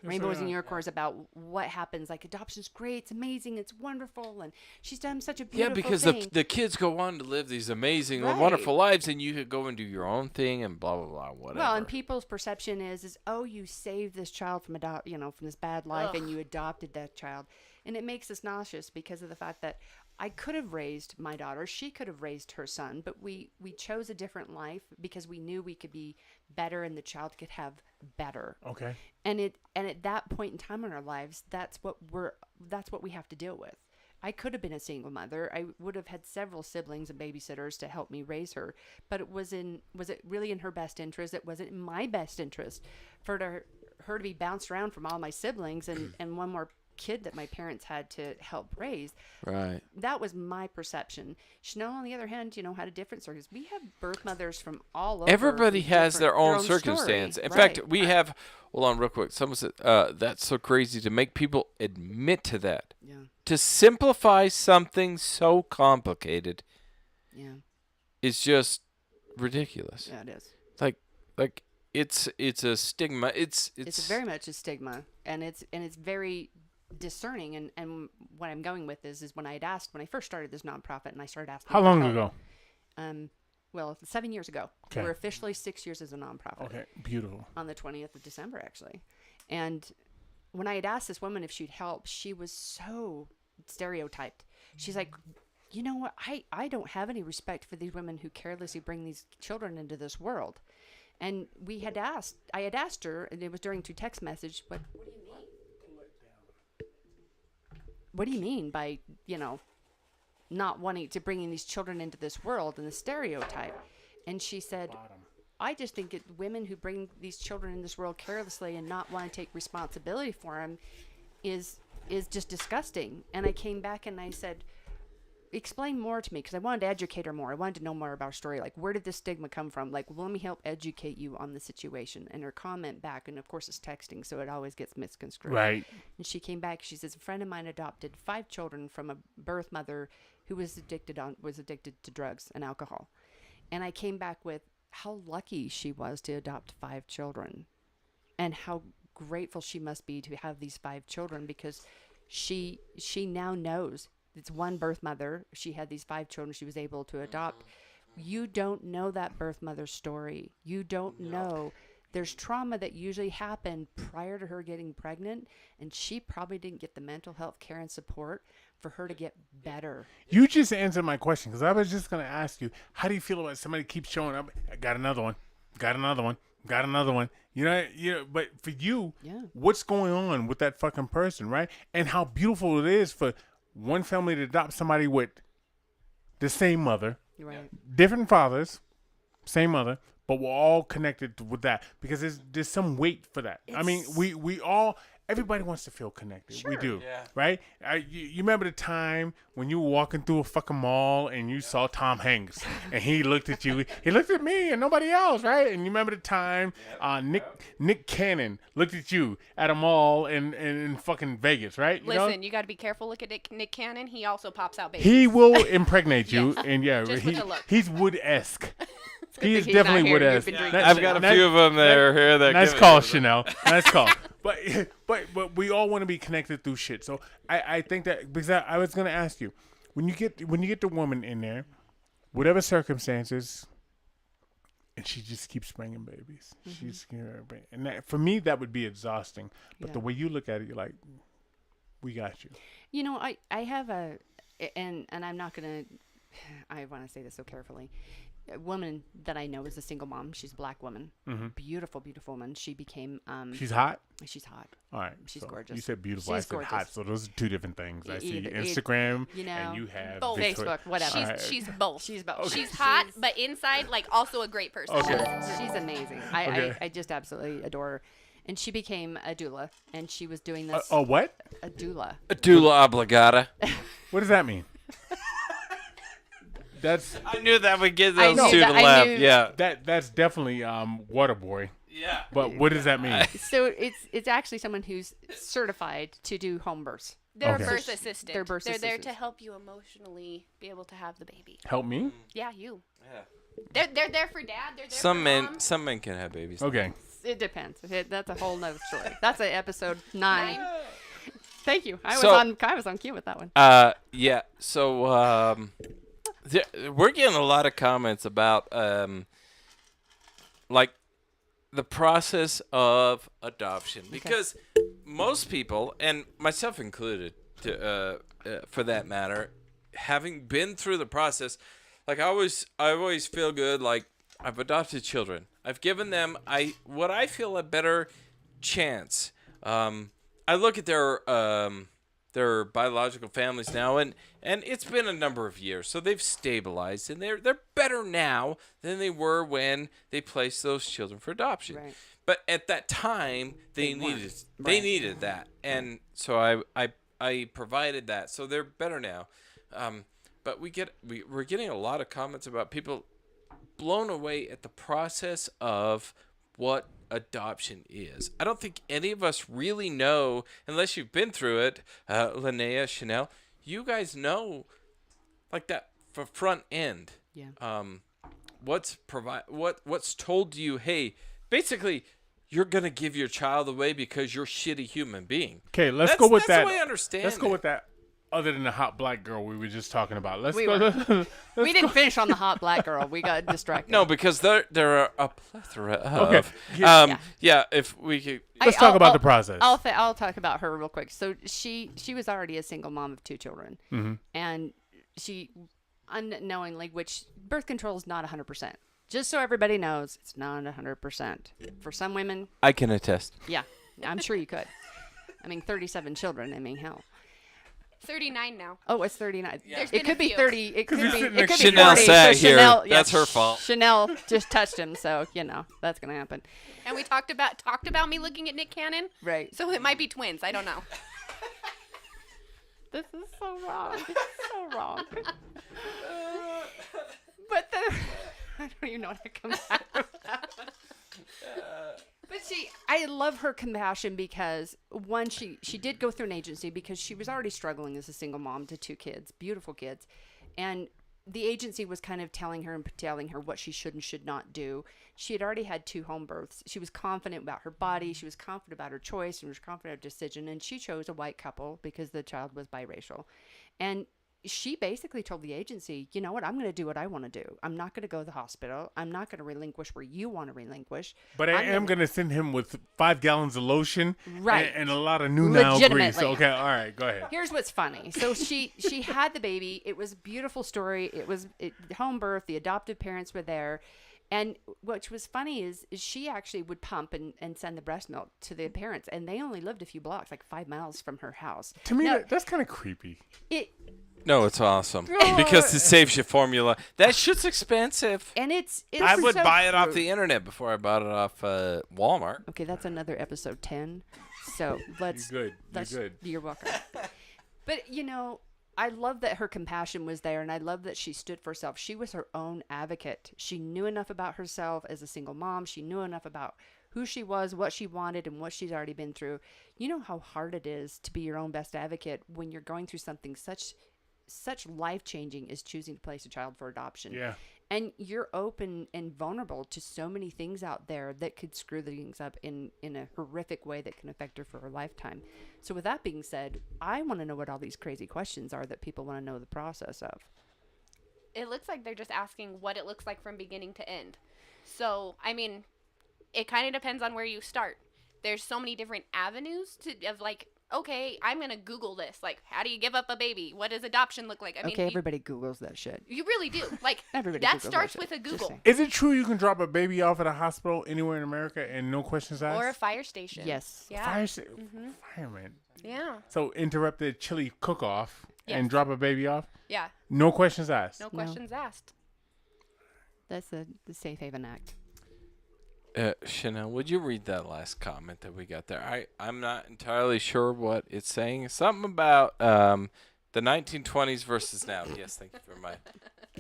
C: Rainbows and unicorns about what happens. Like, adoption's great, it's amazing, it's wonderful, and she's done such a beautiful
B: because
C: thing.
B: the kids go on to live these amazing,
C: Right.
B: wonderful lives, and you could go and do your own thing and blah blah blah, whatever.
C: Well, and people's perception is oh, you saved this child from from this bad life, and you adopted that child, and it makes us nauseous because of the fact that I could have raised my daughter, she could have raised her son, but we chose a different life because we knew we could be better and the child could have better.
A: Okay.
C: And at that point in time in our lives, that's what we have to deal with. I could have been a single mother. I would have had several siblings and babysitters to help me raise her, but was it really in her best interest? It wasn't in my best interest for her to be bounced around from all my siblings and one more kid that my parents had to help raise.
B: Right.
C: That was my perception. Chanel, on the other hand, had a different circumstance. We have birth mothers from all over.
B: Everybody has their own
C: story.
B: circumstance. In
C: Right.
B: fact, we have. Hold on, real quick. Someone said that's so crazy to make people admit to that.
C: Yeah.
B: To simplify something so complicated
C: Yeah.
B: is just ridiculous.
C: Yeah, it is.
B: Like it's a stigma. It's
C: very much a stigma, and it's very discerning. And what I'm going with is when I first started this nonprofit, and I started asking.
A: How
C: for
A: long
C: help,
A: ago?
C: Well, 7 years ago.
A: Okay.
C: We're officially 6 years as a nonprofit.
A: Okay, beautiful.
C: On the 20th of December, actually. And when I had asked this woman if she'd help, she was so stereotyped. She's like, you know what? I don't have any respect for these women who carelessly bring these children into this world. And I had asked her, and it was during two text message, but what do you mean? What do you mean by, not wanting to bringing these children into this world and the stereotype? And she said, I just think women who bring these children in this world carelessly and not want to take responsibility for them is just disgusting. And I came back and I said, explain more to me, because I wanted to educate her more. I wanted to know more about her story. Like, where did this stigma come from? Like, well, let me help educate you on the situation. And her comment back, and of course it's texting, so it always gets misconstrued.
A: Right.
C: And she came back. She says, a friend of mine adopted 5 children from a birth mother who was addicted to drugs and alcohol. And I came back with how lucky she was to adopt 5 children, and how grateful she must be to have these 5 children, because she now knows it's one birth mother. She had these 5 children she was able to adopt. You don't know that birth mother's story. You don't know. There's trauma that usually happened prior to her getting pregnant, and she probably didn't get the mental health care and support for her to get better.
A: You just answered my question, because I was just going to ask you, how do you feel about somebody keeps showing up? I got another one. Got another one. Got another one. But for you, what's going on with that fucking person, right? And how beautiful it is for one family to adopt somebody with the same mother,
C: Right.
A: different fathers, same mother, but we're all connected with that, because there's some weight for that. I mean, we all, everybody wants to feel connected.
C: Sure.
A: We do,
B: Yeah.
A: right? You remember the time when you were walking through a fucking mall and you saw Tom Hanks and he looked at you, he looked at me and nobody else, right? And you remember the time Nick Cannon looked at you at a mall in fucking Vegas, right?
D: Listen, you got to be careful. Look at Nick Cannon. He also pops out babies.
A: He will impregnate you, and
D: Just with the look.
A: he's Wood-esque. He is
C: he's not
A: definitely
C: here. You've
A: Wood-esque.
C: been drinking
B: I've got a few of them that are here. That
A: Nice
B: give it
A: call,
B: to them.
A: Chanel. Nice call. But we all want to be connected through shit. So I think that, because I was gonna ask you, when you get the woman in there, whatever circumstances, and she just keeps bringing babies. She's and that, for me, that would be exhausting. But the way you look at it, you're like, we got you.
C: I have and I'm not gonna. I want to say this so carefully. A woman that I know is a single mom. She's a black woman. Beautiful, beautiful woman. She became.
A: She's hot?
C: She's hot.
A: All right.
C: She's
A: so
C: gorgeous.
A: You said beautiful.
C: She's
A: I said
C: gorgeous.
A: hot. So those are two different things. I see
C: Either-
A: Instagram,
C: you know,
A: and you have
D: both.
C: Facebook, whatever.
D: She's both.
C: She's both.
D: She's hot, but inside, like, also a great person.
A: Okay.
C: She's amazing.
A: Okay.
C: I just absolutely adore her. And she became a doula, and she was doing this.
A: What?
C: A doula.
B: Doula obligata.
A: What does that mean? That's
B: I knew that would get
C: I
B: those
C: knew
B: two
C: that-
B: to
C: I
B: laugh.
C: knew-
B: Yeah.
A: that's definitely Waterboy.
B: Yeah.
A: But what does that mean?
C: So it's actually someone who's certified to do home births.
D: They're
A: Okay.
D: a birth assistant.
C: They're birth
D: there
C: assistants.
D: to help you emotionally be able to have the baby.
A: Help me?
D: Yeah, you.
B: Yeah.
D: They're there for dad. They're there
B: Some
D: for
B: men,
D: mom.
B: some men can have babies.
A: Okay.
C: It depends. That's a whole nother story. That's a episode 9. Thank you. I
B: So-
C: was on cue with that one.
B: Yeah. So, we're getting a lot of comments about, like, the process of adoption, because most people, and myself included, for that matter, having been through the process, like I always feel good. Like, I've adopted children. I've given them what I feel a better chance. I look at their biological families now, and it's been a number of years, so they've stabilized, and they're better now than they were when they placed those children for adoption.
C: Right.
B: But at that time, they needed that, and so I provided that, so they're better now. But we're getting a lot of comments about people blown away at the process of what adoption is. I don't think any of us really know, unless you've been through it. Linnea, Chanel, you guys know, like, that for front end.
C: Yeah.
B: What's told to you? Hey, basically, you're gonna give your child away because you're a shitty human being.
A: Okay, let's
B: That's-
A: go with
B: that's
A: that.
B: the way I understand
A: Let's go
B: it.
A: with that other than the hot black girl we were just talking about. Let's
C: We
A: go.
C: were. We didn't finish on the hot black girl. We got distracted.
B: No, because there are a plethora of.
A: Okay. Yeah.
B: Yeah, if we could.
A: Let's talk about the process.
C: I'll talk about her real quick. So she was already a single mom of 2 children, and she unknowingly, which birth control is not 100%. Just so everybody knows, it's not 100%. For some women,
B: I can attest.
C: yeah, I'm sure you could. I mean, 37 children. I mean, hell.
D: 39 now.
C: Oh, it's 39.
D: There's
C: It
D: been a
C: could be
D: few.
C: 30. It could be.
A: he's sitting
C: It could be
B: Chanel
C: 40.
B: sat
C: so
B: here.
C: Chanel,
B: That's her fault.
C: Chanel just touched him, so that's gonna happen.
D: And we talked about me looking at Nick Cannon.
C: Right.
D: So it might be twins. I don't know.
C: This is so wrong. This is so wrong. But I don't even know what to come back from that one. But I love her compassion because one, she did go through an agency because she was already struggling as a single mom to 2 kids, beautiful kids, and the agency was kind of telling her what she should and should not do. She had already had 2 home births. She was confident about her body. She was confident about her choice and was confident of her decision. And she chose a white couple because the child was biracial. And she basically told the agency, you know what, I'm going to do what I want to do. I'm not going to go to the hospital. I'm not going to relinquish where you want to relinquish.
A: But I am going to send him with 5 gallons of lotion
C: Right.
A: and a lot of new now grease.
C: Legitimately.
A: Okay, all right, go ahead.
C: Here's what's funny. So she had the baby. It was a beautiful story. It was home birth. The adoptive parents were there. And what was funny is she actually would pump and send the breast milk to the parents. And they only lived a few blocks, like 5 miles from her house.
A: To me,
C: Now,
A: that's kind of creepy.
B: No, it's awesome because it saves you formula. That shit's expensive.
C: And it's
B: I would
C: so
B: buy it off
C: true.
B: the internet before I bought it off Walmart.
C: Okay, that's another episode 10. So let's.
A: You're good.
C: let's-
A: You're good.
C: You're welcome. But I love that her compassion was there, and I love that she stood for herself. She was her own advocate. She knew enough about herself as a single mom. She knew enough about who she was, what she wanted, and what she's already been through. You know how hard it is to be your own best advocate when you're going through something such life-changing as choosing to place a child for adoption.
A: Yeah.
C: And you're open and vulnerable to so many things out there that could screw things up in a horrific way that can affect her for her lifetime. So with that being said, I want to know what all these crazy questions are that people want to know the process of.
D: It looks like they're just asking what it looks like from beginning to end. So, I mean, it kind of depends on where you start. There's so many different avenues of like, okay, I'm going to Google this. Like, how do you give up a baby? What does adoption look like? I mean,
C: Everybody Googles that shit.
D: you really do. Like,
C: Everybody
D: that
C: Googles
D: starts
C: that
D: with a
C: shit. Just
D: Google
C: saying.
A: Is it true you can drop a baby off at a hospital anywhere in America and no questions asked?
D: or a fire station.
C: Yes.
D: Yeah.
A: Fireman.
D: Yeah.
A: So interrupt the chili cook-off and
D: Yes.
A: drop a baby off?
D: Yeah.
A: No questions asked?
D: No questions asked.
C: That's the Safe Haven Act.
B: Chanel, would you read that last comment that we got there? I'm not entirely sure what it's saying. Something about the 1920s versus now. Yes, thank you for my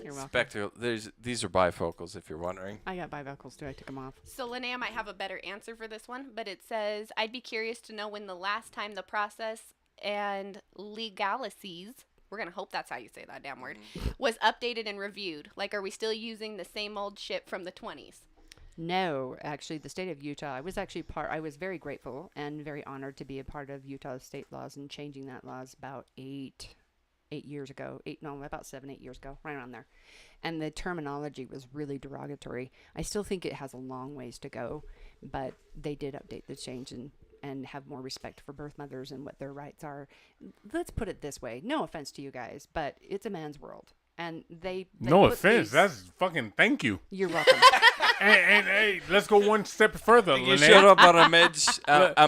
C: You're welcome.
B: spectacle. These are bifocals, if you're wondering.
C: I got bifocals too. I took them off.
D: So Linnea might have a better answer for this one, but it says, I'd be curious to know when the last time the process and legalities, we're going to hope that's how you say that damn word, was updated and reviewed. Like, are we still using the same old shit from the 20s?
C: No, actually, the state of Utah, I was very grateful and very honored to be a part of Utah's state laws and changing that laws about 8 years ago. About 7, 8 years ago, right around there. And the terminology was really derogatory. I still think it has a long ways to go, but they did update the change and have more respect for birth mothers and what their rights are. Let's put it this way. No offense to you guys, but it's a man's world. And they
A: No
C: put
A: offense.
C: these-
A: That's fucking thank you.
C: You're welcome.
A: and hey, let's go one step further,
B: You showed
A: Linnea.
B: up on a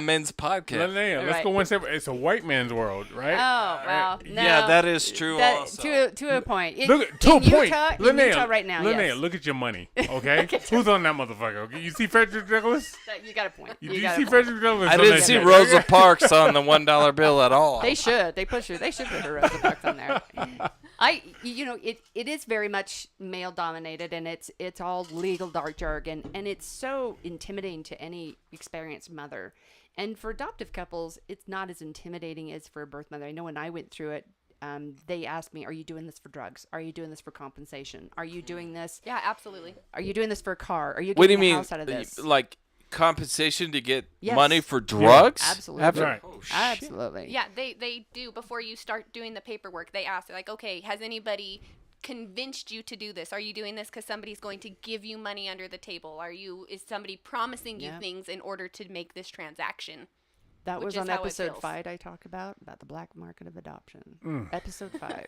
B: men's podcast.
A: Linnea, let's
C: Right.
A: go one step. It's a white man's world, right?
C: Oh, well, no.
B: Yeah, that is true also.
C: To a point.
A: Look to a
C: in
A: point.
C: Utah, in
A: Linnea,
C: Utah right now,
A: Linnea,
C: yes.
A: look at your money, okay? Who's on that motherfucker? Okay? You see Frederick Douglass?
C: You got a point.
A: You
C: got
A: see
C: a point.
A: Frederick Douglass?
B: I
A: on
B: didn't
A: that
B: see
A: shit?
B: Rosa Parks on the $1 bill at all.
C: They should. They put her Rosa Parks on there. It is very much male dominated, and it's all legal dark jargon, and it's so intimidating to any experienced mother. And for adoptive couples, it's not as intimidating as for a birth mother. I know when I went through it, they asked me, "Are you doing this for drugs? Are you doing this for compensation? Are you doing this?
D: Yeah, absolutely.
C: Are you doing this for a car? Are you
B: What do you
C: getting a
B: mean?
C: house out of this?"
B: Like compensation to get
C: Yes.
B: money for drugs?
C: Absolutely.
A: Right.
B: Oh, shit.
C: Absolutely.
D: Yeah, they do. Before you start doing the paperwork, they ask, like, okay, has anybody convinced you to do this? Are you doing this because somebody's going to give you money under the table? Is somebody promising you
C: Yep.
D: things in order to make this transaction?
C: That
D: Which
C: was
D: is
C: on
D: how it
C: episode
D: feels.
C: 5 I talk about the black market of adoption. Episode 5.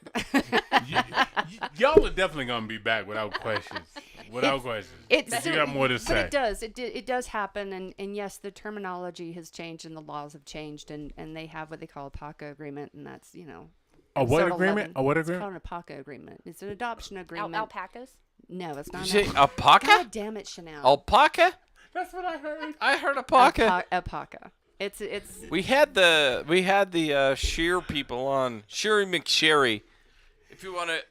A: Y'all are definitely gonna be back without questions. Without questions. You got more to say.
C: But it does. It does happen, and yes, the terminology has changed and the laws have changed, and they have what they call a PACA agreement, and that's
A: A what
C: episode
A: agreement?
C: 11.
A: A what
C: It's
A: agreement?
C: called a PACA agreement. It's an adoption agreement.
D: Alpacas?
C: No, it's not.
B: You
C: an
B: say alpaca?
C: God damn it, Chanel.
B: Alpaca?
A: That's what I heard.
B: I heard alpaca.
C: Alpaca. It's
B: We had the shear people on, Sherry McSherry. If you want to,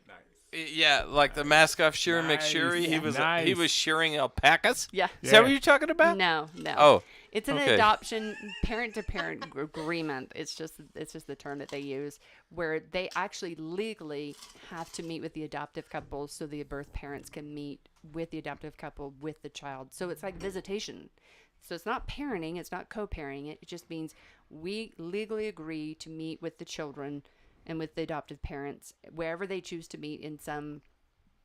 B: yeah, like the mascot Sherry
A: Nice.
B: McSherry. He
A: Nice.
B: was shearing alpacas.
C: yeah.
B: Is that what you're talking about?
C: No.
B: Oh,
C: It's an
B: okay.
C: adoption parent-to-parent agreement. It's just the term that they use, where they actually legally have to meet with the adoptive couple so the birth parents can meet with the adoptive couple with the child. So it's like visitation. So it's not parenting, it's not co-parenting. It just means we legally agree to meet with the children and with the adoptive parents wherever they choose to meet, in some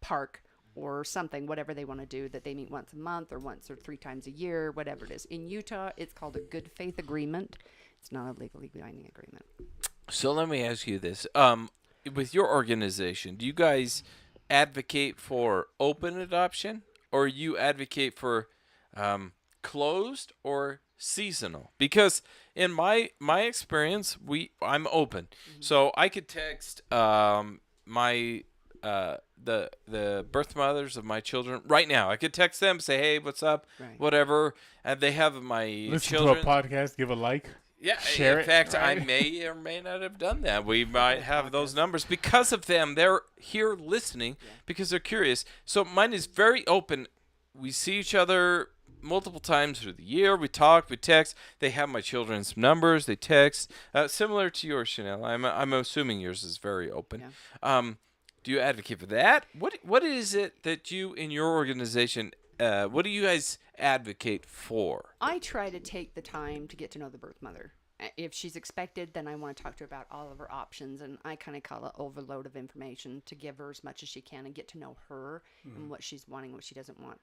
C: park or something, whatever they want to do, that they meet once a month or once or 3 times a year, whatever it is. In Utah, it's called a good faith agreement. It's not a legally binding agreement.
B: So let me ask you this: with your organization, do you guys advocate for open adoption, or you advocate for closed or seasonal? Because in my experience, I'm open, so I could text my the birth mothers of my children right now. I could text them, say, hey, what's up,
C: Right.
B: whatever, and they have my
A: Listen
B: children.
A: to a podcast. Give a like.
B: Yeah,
A: Share
B: in
A: it,
B: fact, I
A: right?
B: may or may not have done that. We might have those numbers because of them. They're here listening because they're curious. So mine is very open. We see each other multiple times through the year. We talk, we text. They have my children's numbers. They text. Similar to yours, Chanel. I'm assuming yours is very open.
C: Yeah.
B: Do you advocate for that? What is it that you in your organization? What do you guys advocate for?
C: I try to take the time to get to know the birth mother. If she's expected, then I want to talk to her about all of her options, and I kind of call it overload of information to give her as much as she can and get to know her and what she's wanting, what she doesn't want.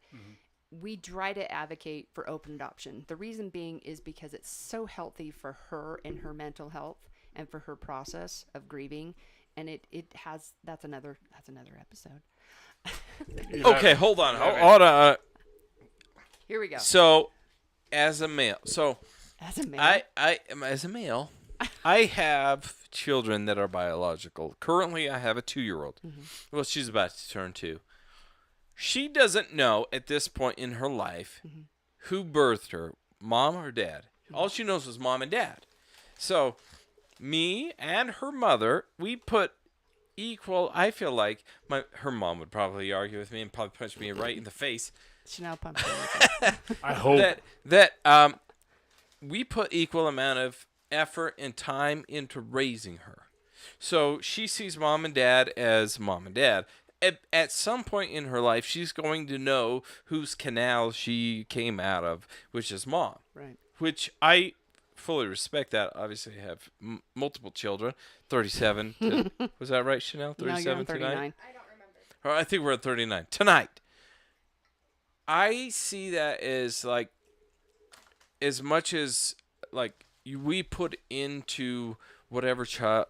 C: We try to advocate for open adoption. The reason being is because it's so healthy for her and her mental health and for her process of grieving, and that's another episode.
B: Okay, hold on. Hold on.
C: Here we go.
B: So, as a male,
C: As a man,
B: I am as a male. I have children that are biological. Currently, I have a 2-year-old. Well, she's about to turn 2. She doesn't know at this point in her life who birthed her, mom or dad. All she knows is mom and dad. So, me and her mother, we put equal. I feel like her mom would probably argue with me and probably punch me right in the face.
C: Chanel pumped.
A: I hope.
B: That we put equal amount of effort and time into raising her. So she sees mom and dad as mom and dad. At some point in her life, she's going to know whose canal she came out of, which is mom.
C: Right.
B: Which I fully respect that. Obviously, I have multiple children. 37 to, was that right, Chanel? 37
C: No, you're on
B: tonight?
C: 39.
D: I don't remember.
B: Or I think we're at 39 tonight. I see that as like, as much as like we put into whatever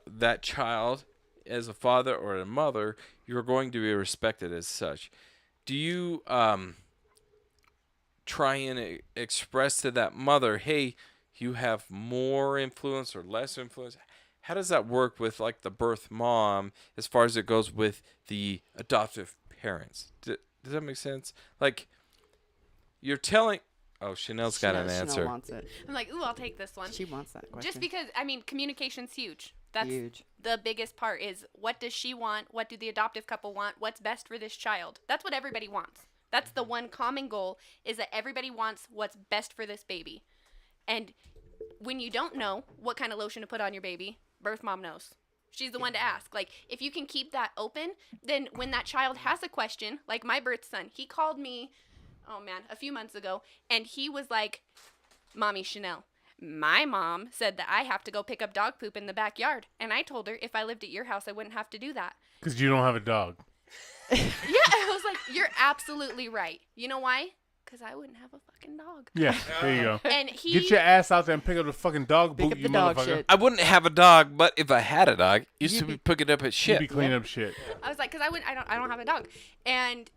B: that child as a father or a mother, you're going to be respected as such. Do you try and express to that mother, hey, you have more influence or less influence? How does that work with like the birth mom as far as it goes with the adoptive parents? Does that make sense? Like, you're telling... Oh, Chanel's got an answer.
C: Chanel wants it.
D: I'm like, ooh, I'll take this one.
C: She wants that question.
D: Just because, I mean, communication's huge. That's
C: Huge.
D: the biggest part is what does she want? What do the adoptive couple want? What's best for this child? That's what everybody wants. That's the one common goal, is that everybody wants what's best for this baby. And when you don't know what kind of lotion to put on your baby, birth mom knows. She's the one to ask. Like, if you can keep that open, then when that child has a question, like my birth son, he called me oh man, a few months ago, and he was like, "Mommy Chanel, my mom said that I have to go pick up dog poop in the backyard." And I told her if I lived at your house, I wouldn't have to do that.
A: Because you don't have a dog.
D: Yeah, I was like, you're absolutely right. You know why? Because I wouldn't have a fucking dog.
A: Yeah, there you go.
D: And he
A: Get your ass out there and pick up the fucking dog
C: Pick
A: boot,
C: up
A: you
C: the dog
A: motherfucker.
C: shit.
B: I wouldn't have a dog, but if I had a dog, used
C: You'd
B: to be
C: be-
B: picking up his
A: You
B: shit.
A: be cleaning up shit.
D: I was like, because I don't have a dog. And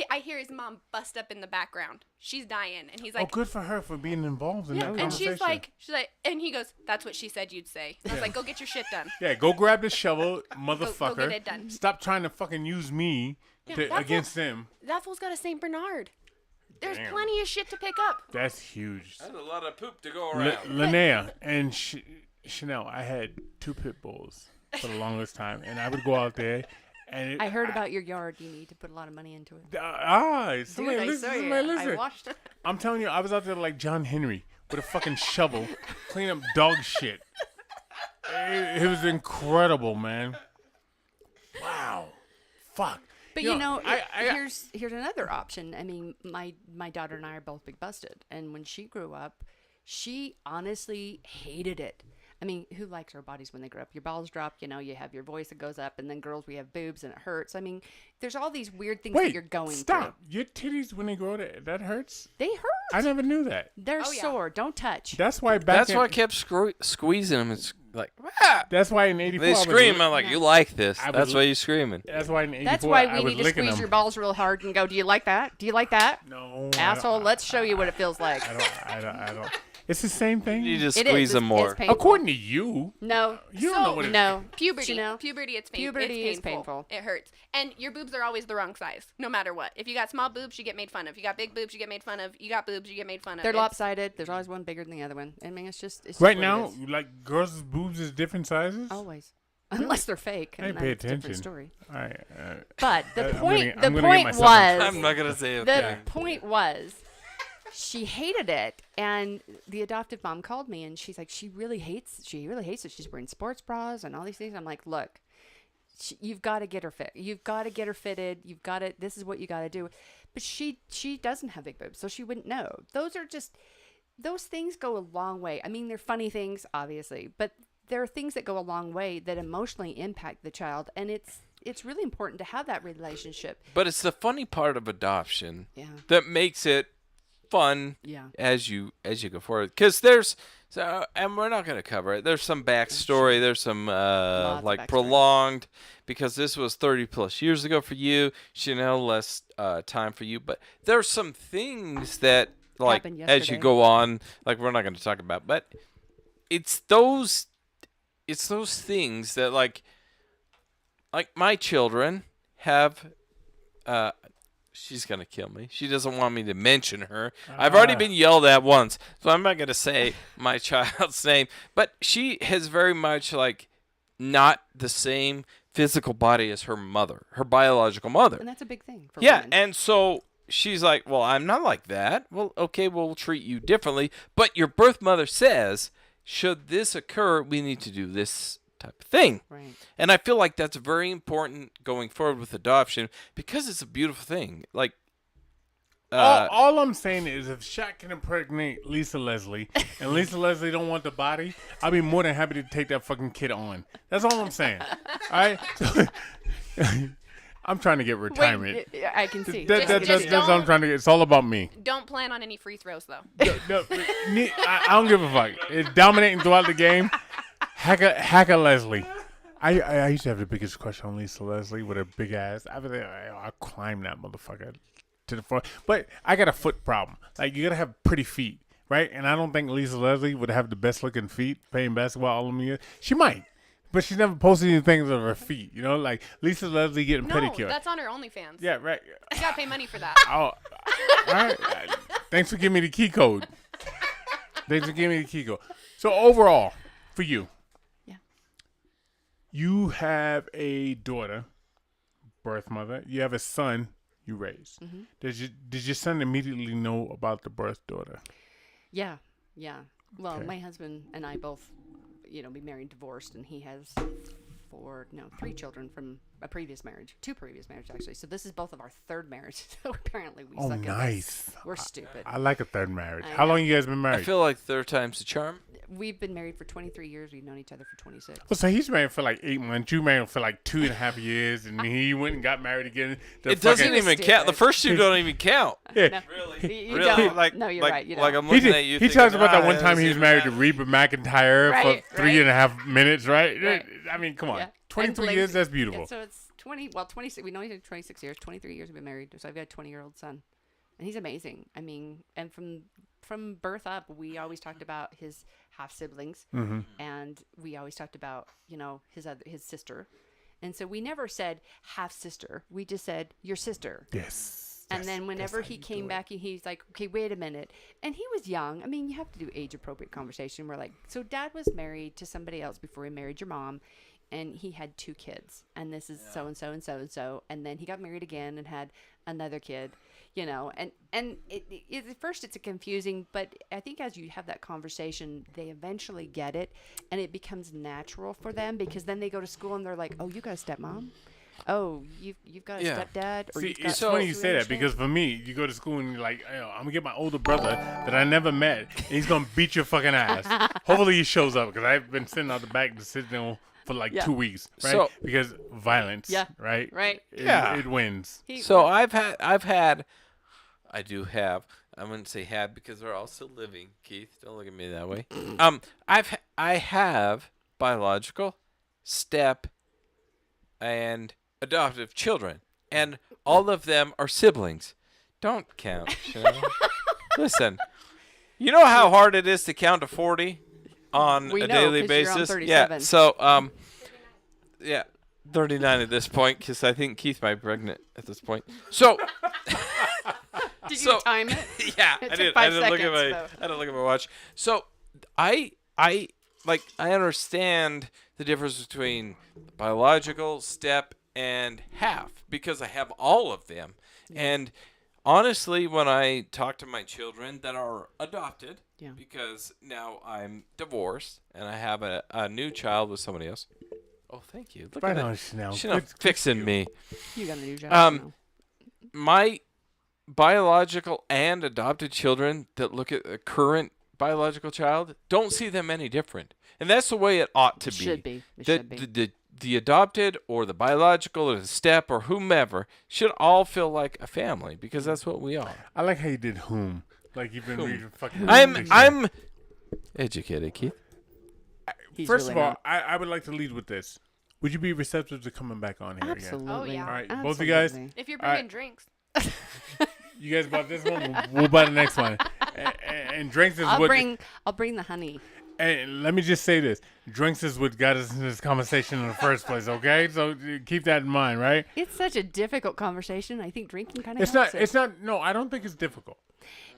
D: I hear his mom bust up in the background. She's dying, and he's
A: Oh,
D: like,
A: good for her for being involved in
D: yeah.
A: that
D: And
A: conversation.
D: she's like, and he goes, "That's what she said you'd say." I was like, "Go get your shit done."
A: Yeah, go grab the shovel, motherfucker.
D: get it done.
A: Stop trying to fucking use me
D: Yeah,
A: to,
D: that's
A: against them.
D: That fool's got a Saint Bernard. There's
A: Damn.
D: plenty of shit to pick up.
A: That's huge.
B: That's a lot of poop to go
A: Linnea and Chanel, I had 2 pit bulls for the longest time, and I would go out there, and
C: I heard about your yard. You need to put a lot of money into it.
A: somebody
C: Dude, I
A: listen,
C: saw you.
A: somebody listen.
C: I watched it.
A: I'm telling you, I was out there like John Henry with a fucking shovel, cleaning up dog shit. It was incredible, man. Wow. Fuck.
C: But here's another option. I mean, my daughter and I are both big busted, and when she grew up, she honestly hated it. I mean, who likes our bodies when they grow up? Your balls drop, you have your voice that goes up, and then girls, we have boobs and it hurts. I mean, there's all these weird things that you're going
A: stop. Your titties when they grow, that hurts?
C: through. They hurt.
A: I never knew that.
C: They're
D: Oh, yeah.
C: sore. Don't touch.
A: That's why
B: That's why I kept squeezing them. It's like,
A: That's why in '84
B: they scream. I'm like, you like this.
A: I
B: That's
A: was-
B: why you're screaming.
A: That's why in '84
C: That's why
A: I
C: we
A: was
C: need to
A: licking
C: squeeze
A: them.
C: your balls real hard and go, "Do you like that? Do you like that?"
A: No,
C: Asshole, let's show you what it feels like.
A: I don't. It's the same thing.
B: You just
C: It
B: squeeze
C: is.
B: them more.
C: It's painful.
A: According to you,
C: No.
A: you don't know what it
C: No.
D: Puberty.
C: Chanel?
D: Puberty, it's
C: Puberty
D: it's
C: is painful.
D: It hurts. And your boobs are always the wrong size, no matter what. If you got small boobs, you get made fun of. You got big boobs, you get made fun of. You got boobs, you get made fun of.
C: They're
D: It's-
C: lopsided. There's always one bigger than the other one. I mean, it's just
A: right
C: what it
A: now,
C: is.
A: like girls' boobs is different sizes.
C: Always. Unless they're fake.
A: I
C: and
A: pay
C: that's a different
A: attention.
C: story.
A: All right.
C: But the
A: I'm
C: point,
A: gonna get
C: the point
A: myself in
C: was,
B: I'm not gonna say a
C: the
B: thing.
C: point was, she hated it, and the adoptive mom called me, and she's like, she really hates it. She's wearing sports bras and all these things. I'm like, look, you've got to get her fit. You've got to get her fitted. You've got to. This is what you got to do. But she doesn't have big boobs, so she wouldn't know. Those things go a long way. I mean, they're funny things, obviously, but there are things that go a long way that emotionally impact the child, and it's really important to have that relationship.
B: But it's the funny part of adoption
C: Yeah.
B: that makes it fun
C: Yeah.
B: as you go forward. Because there's and we're not going to cover it. There's some backstory. There's some
C: Lots of
B: like
C: backstory.
B: prolonged, because this was 30 plus years ago for you. Chanel, less time for you. But there's some things that like
C: Happened
B: as you
C: yesterday.
B: go on, like we're not going to talk about. But it's those things that like my children have. She's gonna kill me. She doesn't want me to mention her. I've already been yelled at once, so I'm not gonna say my child's name. But she has very much like not the same physical body as her mother, her biological mother.
C: And that's a big thing for
B: Yeah,
C: women.
B: and so she's like, well, I'm not like that. Well, okay, we'll treat you differently. But your birth mother says, should this occur, we need to do this type of thing.
C: Right.
B: And I feel like that's very important going forward with adoption because it's a beautiful thing. Like,
A: all I'm saying is if Shaq can impregnate Lisa Leslie and Lisa Leslie don't want the body, I'll be more than happy to take that fucking kid on. That's all I'm saying. All right? So, I'm trying to get retirement.
C: Wait, I can see.
A: That's
D: Just
A: what I'm trying to get. It's all about me.
D: Don't plan on any free throws, though.
A: I don't give a fuck. It's dominating throughout the game. Hacker Leslie. I used to have the biggest crush on Lisa Leslie with her big ass. I climb that motherfucker to the floor. But I got a foot problem. Like, you gotta have pretty feet, right? And I don't think Lisa Leslie would have the best looking feet playing basketball all of them years. She might, but she never posted any things of her feet. You know, like Lisa Leslie getting
D: No,
A: pedicure.
D: that's on her OnlyFans.
A: Yeah, right.
D: You gotta pay money for that.
A: Oh, all right. Thanks for giving me the key code. Thanks for giving me the key code. So overall, for you,
C: Yeah.
A: you have a daughter, birth mother. You have a son you raised.
C: Mm-hmm.
A: Did your son immediately know about the birth daughter?
C: Yeah. Yeah. Well,
A: Okay.
C: my husband and I both, we married, divorced, and he has 3 children from a previous marriage, 2 previous marriages actually. So this is both of our 3rd marriage. So apparently we suck at this.
A: Nice.
C: We're stupid.
A: I like a 3rd marriage.
C: I
A: How
C: know.
A: long you guys been
B: I
A: married?
B: feel like 3rd time's the charm.
C: We've been married for 23 years. We've known each other for 26.
A: Well, so he's married for like 8 months. You married for like 2.5 years, and he went and got married again.
B: It doesn't
C: fucking-
B: even count. The first 2 don't even count.
A: Yeah.
C: No,
B: Really?
C: you
B: Really?
C: don't.
B: Like,
C: No, you're
B: like,
C: right. You
B: like
C: don't.
B: I'm looking at you.
A: He talks about that one
B: "Ah,
A: time he was
B: doesn't
A: married to
B: matter."
A: Reba McEntire
C: Right,
A: for 3.5 minutes, right?
C: Right.
A: I mean, come on.
C: Yeah.
A: 23
C: And
A: years,
C: Blaze-
A: that's beautiful.
C: Yeah, so it's 26. We know each other 26 years. 23 years we've been married. So I've got a 20-year-old son, and he's amazing. I mean, and from birth up, we always talked about his half siblings,
A: Mm-hmm.
C: and we always talked about his sister, and so we never said half sister. We just said your sister.
A: Yes.
C: And then whenever he came back, he's like, okay, wait a minute. And he was young. I mean, you have to do age-appropriate conversation. We're like, so Dad was married to somebody else before he married your mom, and he had 2 kids. And this is so-and-so and so-and-so. And then he got married again and had another kid, And at first it's confusing, but I think as you have that conversation, they eventually get it, and it becomes natural for them because then they go to school and they're like, oh, you got a stepmom? Oh, you've got a
B: Yeah.
C: stepdad? Or
A: See,
C: you've got
A: it's funny you
C: so
A: say that
C: understand?
A: because for me, you go to school and you're like, I'm going to get my older brother that I never met, and he's going to beat your fucking ass. Hopefully he shows up because I've been sitting out the back to sit down for like
C: Yeah.
A: 2 weeks, right?
B: So-
A: because violence,
C: Yeah.
A: right?
C: Right.
B: Yeah.
A: It wins.
B: So I do have. I wouldn't say have because they're all still living. Keith, don't look at me that way. I have biological, step, and adoptive children, and all of them are siblings. Don't count. Listen, you know how hard it is to count to 40 on
C: We
B: a
C: know,
B: daily
C: 'cause you're on
B: basis.
C: 37.
B: Yeah. So yeah. 39 at this point because I think Keith might be pregnant at this point. So
C: Did
B: so-
C: you time it?
B: yeah,
C: It
B: I
C: took
B: did.
C: 5
B: I didn't look at
C: seconds,
B: my.
C: though.
B: I didn't look at my watch. So I understand the difference between biological, step, and half because I have all of them. And honestly, when I talk to my children that are adopted,
C: Yeah.
B: because now I'm divorced and I have a new child with somebody else. Oh, thank you. Look
A: Right
B: at
A: on,
B: that.
A: Chanel.
B: She's not
A: Good for
B: fixing
A: you.
B: me.
C: You got a new job.
B: Um, My biological and adopted children that look at a current biological child don't see them any different. And that's the way it ought to
C: It
B: be.
C: should be. It
B: The,
C: should be.
B: the adopted or the biological or the step or whomever should all feel like a family because that's what we are.
A: I like how you did whom. Like you've been reading fucking.
B: I'm educated, Keith.
C: He's
A: First
C: really
A: of all,
C: not.
A: I would like to lead with this. Would you be receptive to coming back on here again?
C: Absolutely.
D: Oh, yeah.
A: All right,
C: Absolutely.
A: both of you guys?
D: If you're
A: All right.
D: bringing drinks.
A: You guys bought this one. We'll buy the next one. And drinks is
C: I'll
A: what.
C: bring the honey.
A: And let me just say this: drinks is what got us in this conversation in the first place. Okay, so keep that in mind, right?
C: It's such a difficult conversation. I think drinking kind of
A: It's not. It's not. No, I don't think it's difficult.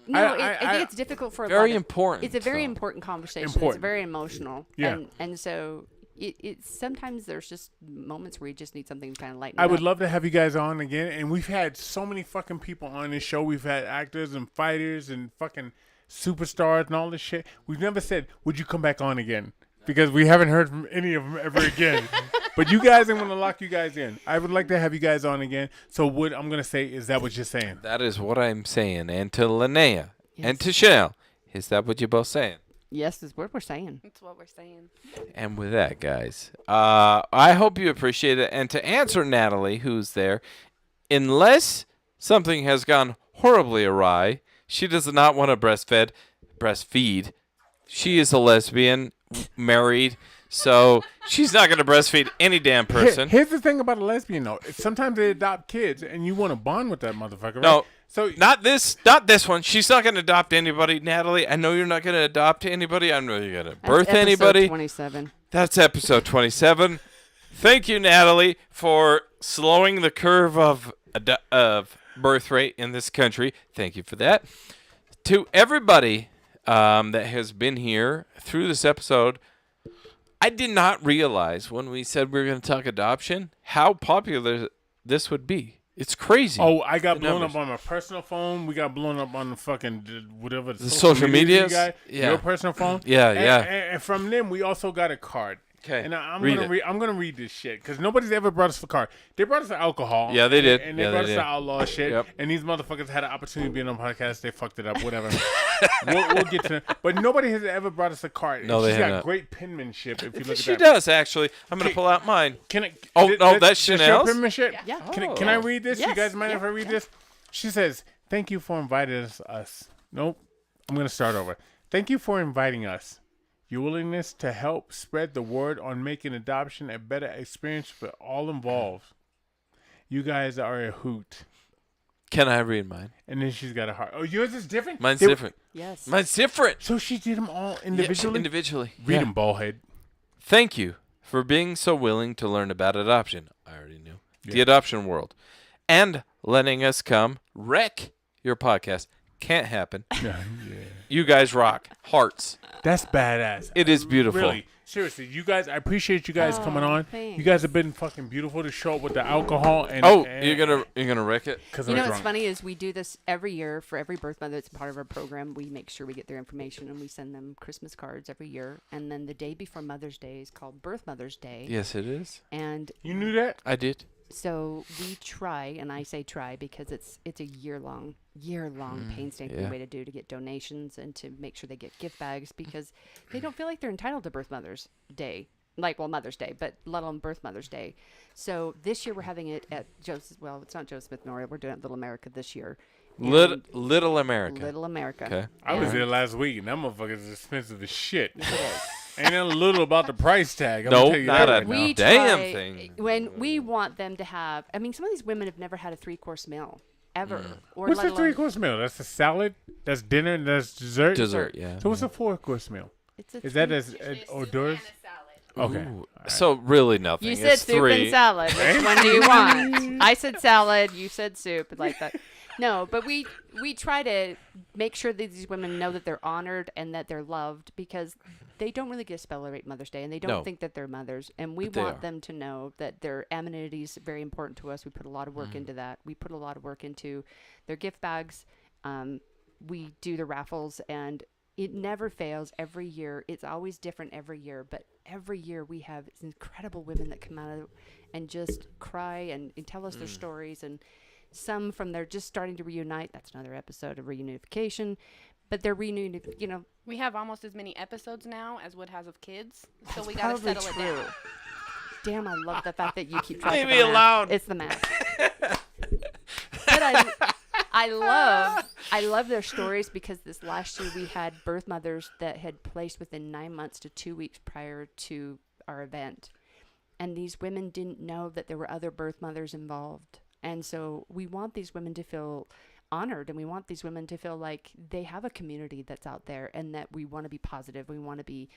C: No,
A: I
C: I think it's difficult for a
B: Very
C: lot of,
B: important.
C: It's a very
B: so.
C: important conversation.
A: Important.
C: It's very emotional.
A: Yeah.
C: And so it's sometimes there's just moments where you just need something to kind of lighten.
A: I
C: it
A: would
C: up.
A: love to have you guys on again. And we've had so many fucking people on this show. We've had actors and fighters and fucking superstars and all this shit. We've never said, would you come back on again? Because we haven't heard from any of them ever again. But you guys, I'm going to lock you guys in. I would like to have you guys on again. So what I'm going to say, is that what you're saying?
B: That is what I'm saying. And to Linnea and
C: Yes.
B: to Chanel, is that what you're both saying?
C: Yes, is what we're saying.
D: That's what we're saying.
B: And with that, guys, I hope you appreciate it. And to answer Natalie, who's there, unless something has gone horribly awry, she does not want to breastfeed. She is a lesbian, married, so she's not going to breastfeed any damn person.
A: Here's the thing about a lesbian, though. Sometimes they adopt kids, and you want to bond with that motherfucker, right?
B: No,
A: So
B: not this one. She's not going to adopt anybody. Natalie, I know you're not going to adopt anybody. I know you're going to
C: That's
B: birth
C: episode
B: anybody.
C: 27.
B: That's episode 27. Thank you, Natalie, for slowing the curve of birth rate in this country. Thank you for that. To everybody that has been here through this episode, I did not realize when we said we were going to talk adoption how popular this would be. It's crazy.
A: Oh, I got
B: The
A: blown
B: numbers.
A: up on my personal phone. We got blown up on the fucking whatever
B: The social
A: media you
B: medias?
A: got,
B: Yeah.
A: your personal phone.
B: Yeah,
A: And-
B: yeah.
A: And from them, we also got a card.
B: Okay.
A: And I'm
B: Read
A: gonna
B: it.
A: read. I'm gonna read this shit because nobody's ever brought us the card. They brought us the alcohol.
B: Yeah, they did.
A: And they
B: Yeah,
A: brought
B: they
A: us
B: did.
A: the outlaw shit.
B: Yep.
A: And these motherfuckers had an opportunity to be on the podcast. They fucked it up. Whatever. we'll get to that. But nobody has ever brought us a card.
B: No,
A: And
B: they
A: she's
B: have
A: got
B: not.
A: great penmanship. If you look
B: She
A: at that.
B: does, actually. I'm going to pull out mine.
A: Can I?
B: Oh, no, that's
A: your
B: Chanel's?
A: penmanship?
C: Yeah.
A: Can I read this? You
C: Yes.
A: guys mind if I
C: Yeah,
A: read
C: yeah.
A: this? She says, "Thank you for inviting us." Nope. I'm gonna start over. Thank you for inviting us. Your willingness to help spread the word on making adoption a better experience for all involved. You guys are a hoot.
B: Can I read mine?
A: And then she's got a heart. Oh, yours is different?
B: Mine's
A: They-
B: different.
C: Yes.
B: Mine's different.
A: So she did them all
B: Yeah,
A: individually?
B: individually.
A: Read
B: Yeah.
A: them, ballhead.
B: Thank you for being so willing to learn about adoption. I already knew. The
A: Yeah.
B: adoption world. And letting us come wreck your podcast. Can't happen.
A: Yeah.
B: You guys rock. Hearts.
A: That's badass.
B: It is beautiful.
A: Really. Seriously, you guys, I appreciate you guys coming on.
C: thanks.
A: You guys have been fucking beautiful to show up with the alcohol and
B: Oh,
A: and,
B: you're gonna wreck it?
A: Cause
C: You
A: I'm
C: know what's
A: drunk.
C: funny is we do this every year for every birth mother that's part of our program. We make sure we get their information and we send them Christmas cards every year. And then the day before Mother's Day is called Birth Mother's Day.
B: Yes, it is.
C: And
A: You knew that?
B: I did.
C: so we try, and I say try because it's a year-long painstaking
B: yeah.
C: way to get donations and to make sure they get gift bags because they don't feel like they're entitled to Birth Mother's Day. Mother's Day, but let alone Birth Mother's Day. So this year we're having it at Joseph. Well, it's not Joe Smith Memorial. We're doing it at Little America this year. And
B: Little America.
C: Little America.
B: Okay.
A: I was
C: And
A: there last week, and that motherfucker is expensive as shit.
C: it is.
A: Ain't nothing little about the price tag. I'm
B: No,
A: gonna tell you
B: not
A: that
B: a
A: right now.
C: We
B: damn
C: try,
B: thing.
C: when we want them to have. I mean, some of these women have never had a 3-course meal ever. Or
A: What's
C: let
A: a
C: alone-
A: 3-course meal? That's a salad, that's dinner, and that's dessert?
B: Dessert, yeah.
A: So what's a 4-course meal?
C: It's a
A: Is that
C: three-
A: as hors d'oeuvres? Okay.
B: Ooh, so really nothing.
C: You said
B: it's
C: soup
B: 3.
C: and salad. Which one do you want? I said salad. You said soup. Like that. No, but we try to make sure that these women know that they're honored and that they're loved because they don't really get to celebrate Mother's Day and they don't
B: No.
C: think that they're mothers. And we
B: But they
C: want
B: are.
C: them to know that their anonymity is very important to us. We put a lot of work into that. We put a lot of work into their gift bags. We do the raffles and it never fails every year. It's always different every year, but every year we have these incredible women that come out and just cry and tell us their stories. And some from they're just starting to reunite. That's another episode of reunification, but they're reunited. You know,
D: We have almost as many episodes now as Wood has of kids, so we gotta
C: probably
D: settle
C: true.
D: it down.
C: Damn, I love the fact that you keep track
B: Leave
C: of
B: me
C: the math.
B: alone.
C: It's the math. But I love their stories because this last year we had birth mothers that had placed within 9 months to 2 weeks prior to our event. And these women didn't know that there were other birth mothers involved. And so we want these women to feel honored and we want these women to feel like they have a community that's out there and that we want to be positive. We want to be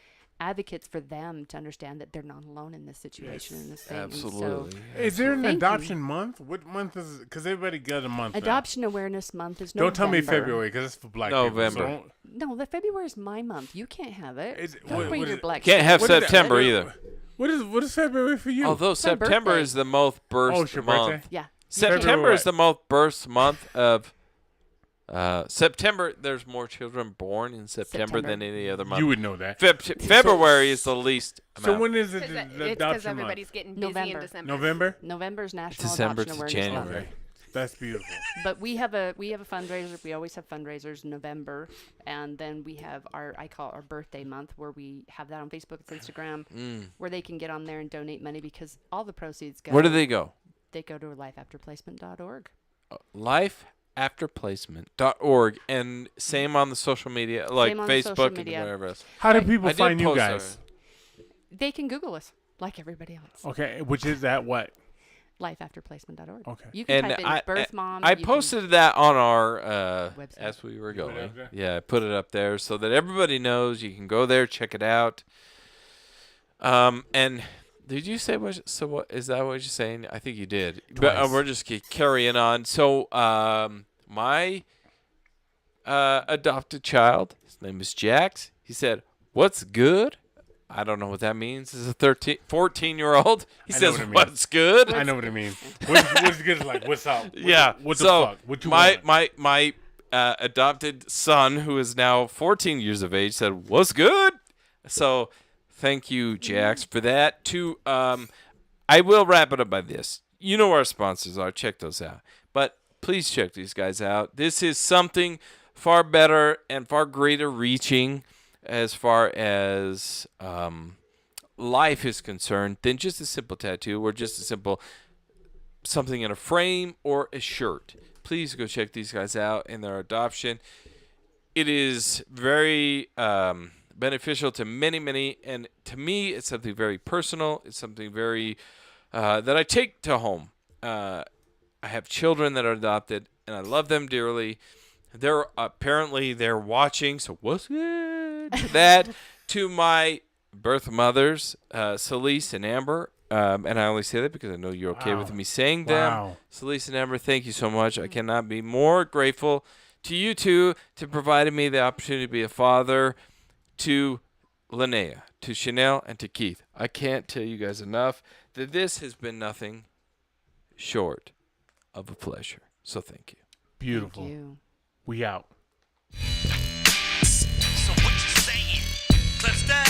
C: advocates for them to understand that they're not alone in this situation and this thing. And
B: Absolutely.
A: Is there an
C: Thank you.
A: adoption month? What month is it? Because everybody got a month
C: so
A: now.
C: Adoption Awareness Month is
A: Don't tell me
C: November.
A: February because it's for black
B: November.
A: people. So don't-
C: No, the February is my month. You can't have it.
A: Is-
C: Don't
A: what-
C: bring
A: what
C: your
A: is-
C: black
B: Can't have
A: What is that?
B: September
A: What is-
B: either.
A: What is February for you?
B: Although
C: my
B: September
C: birthday.
B: is the most
A: Oh,
B: birth
A: it's your
B: month.
A: birthday?
C: Yeah.
B: September
A: February
B: is the most birth month of. September, there's more children born in September,
C: September.
B: than any other month.
A: You would know that.
B: February is the least
A: So
B: amount.
A: when is it
D: Because
A: the
D: it's because
A: adoption
D: everybody's
A: month?
D: getting busy
C: November.
D: in December.
A: November?
C: November's National
B: December
C: Adoption
B: to
C: Awareness
B: January.
C: Month.
A: Okay. That's beautiful.
C: But we have a fundraiser. We always have fundraisers in November, and then we have I call it our birthday month, where we have that on Facebook and Instagram, where they can get on there and donate money because all the proceeds go.
B: Where do they go?
C: They go to lifeafterplacement.org.
B: Lifeafterplacement.org, and same on the social media, like
C: Same on the social
B: Facebook and
C: media.
B: whatever else.
A: How do people
B: I did
A: find you
B: post
A: guys?
C: They can Google us like everybody else.
A: Okay, which is at what?
C: Lifeafterplacement.org.
A: Okay.
C: You can
B: And
C: type in
B: I-
C: birth mom.
B: I
C: you can-
B: posted that on our
C: Website.
B: as we were
A: put it
B: going.
A: up there?
B: Yeah, I put it up there so that everybody knows. You can go there, check it out. And did you say what? So what is that? What you're saying? I think you did. But
A: Twice.
B: we're just carrying on. So my adopted child, his name is Jax. He said, "What's good?" I don't know what that means. This is a 14-year-old. He
A: I know
B: says,
A: what it means.
B: "What's good?"
A: I know what it means. What's good is like, what's up?
B: Yeah.
A: What the
B: so
A: fuck? What you
B: my
A: want?
B: my adopted son, who is now 14 years of age, said, "What's good?" So Thank you, Jax, for that. I will wrap it up by this. You know where our sponsors are. Check those out. But please check these guys out. This is something far better and far greater reaching as far as life is concerned than just a simple tattoo or just a simple something in a frame or a shirt. Please go check these guys out in their adoption. It is very beneficial to many, many, and to me, it's something very personal. It's something very that I take to home. I have children that are adopted, and I love them dearly. They're watching, so what's good? That to my birth mothers, Celeste and Amber, and I only say that because I know you're okay with me saying them.
A: Wow.
B: Celeste and Amber, thank you so much. I cannot be more grateful to you two to providing me the opportunity to be a father, to Linnea, to Chanel, and to Keith. I can't tell you guys enough that this has been nothing short of a pleasure. So thank you.
A: Beautiful.
C: Thank you.
A: We out.
E: So what you saying? Let's dance.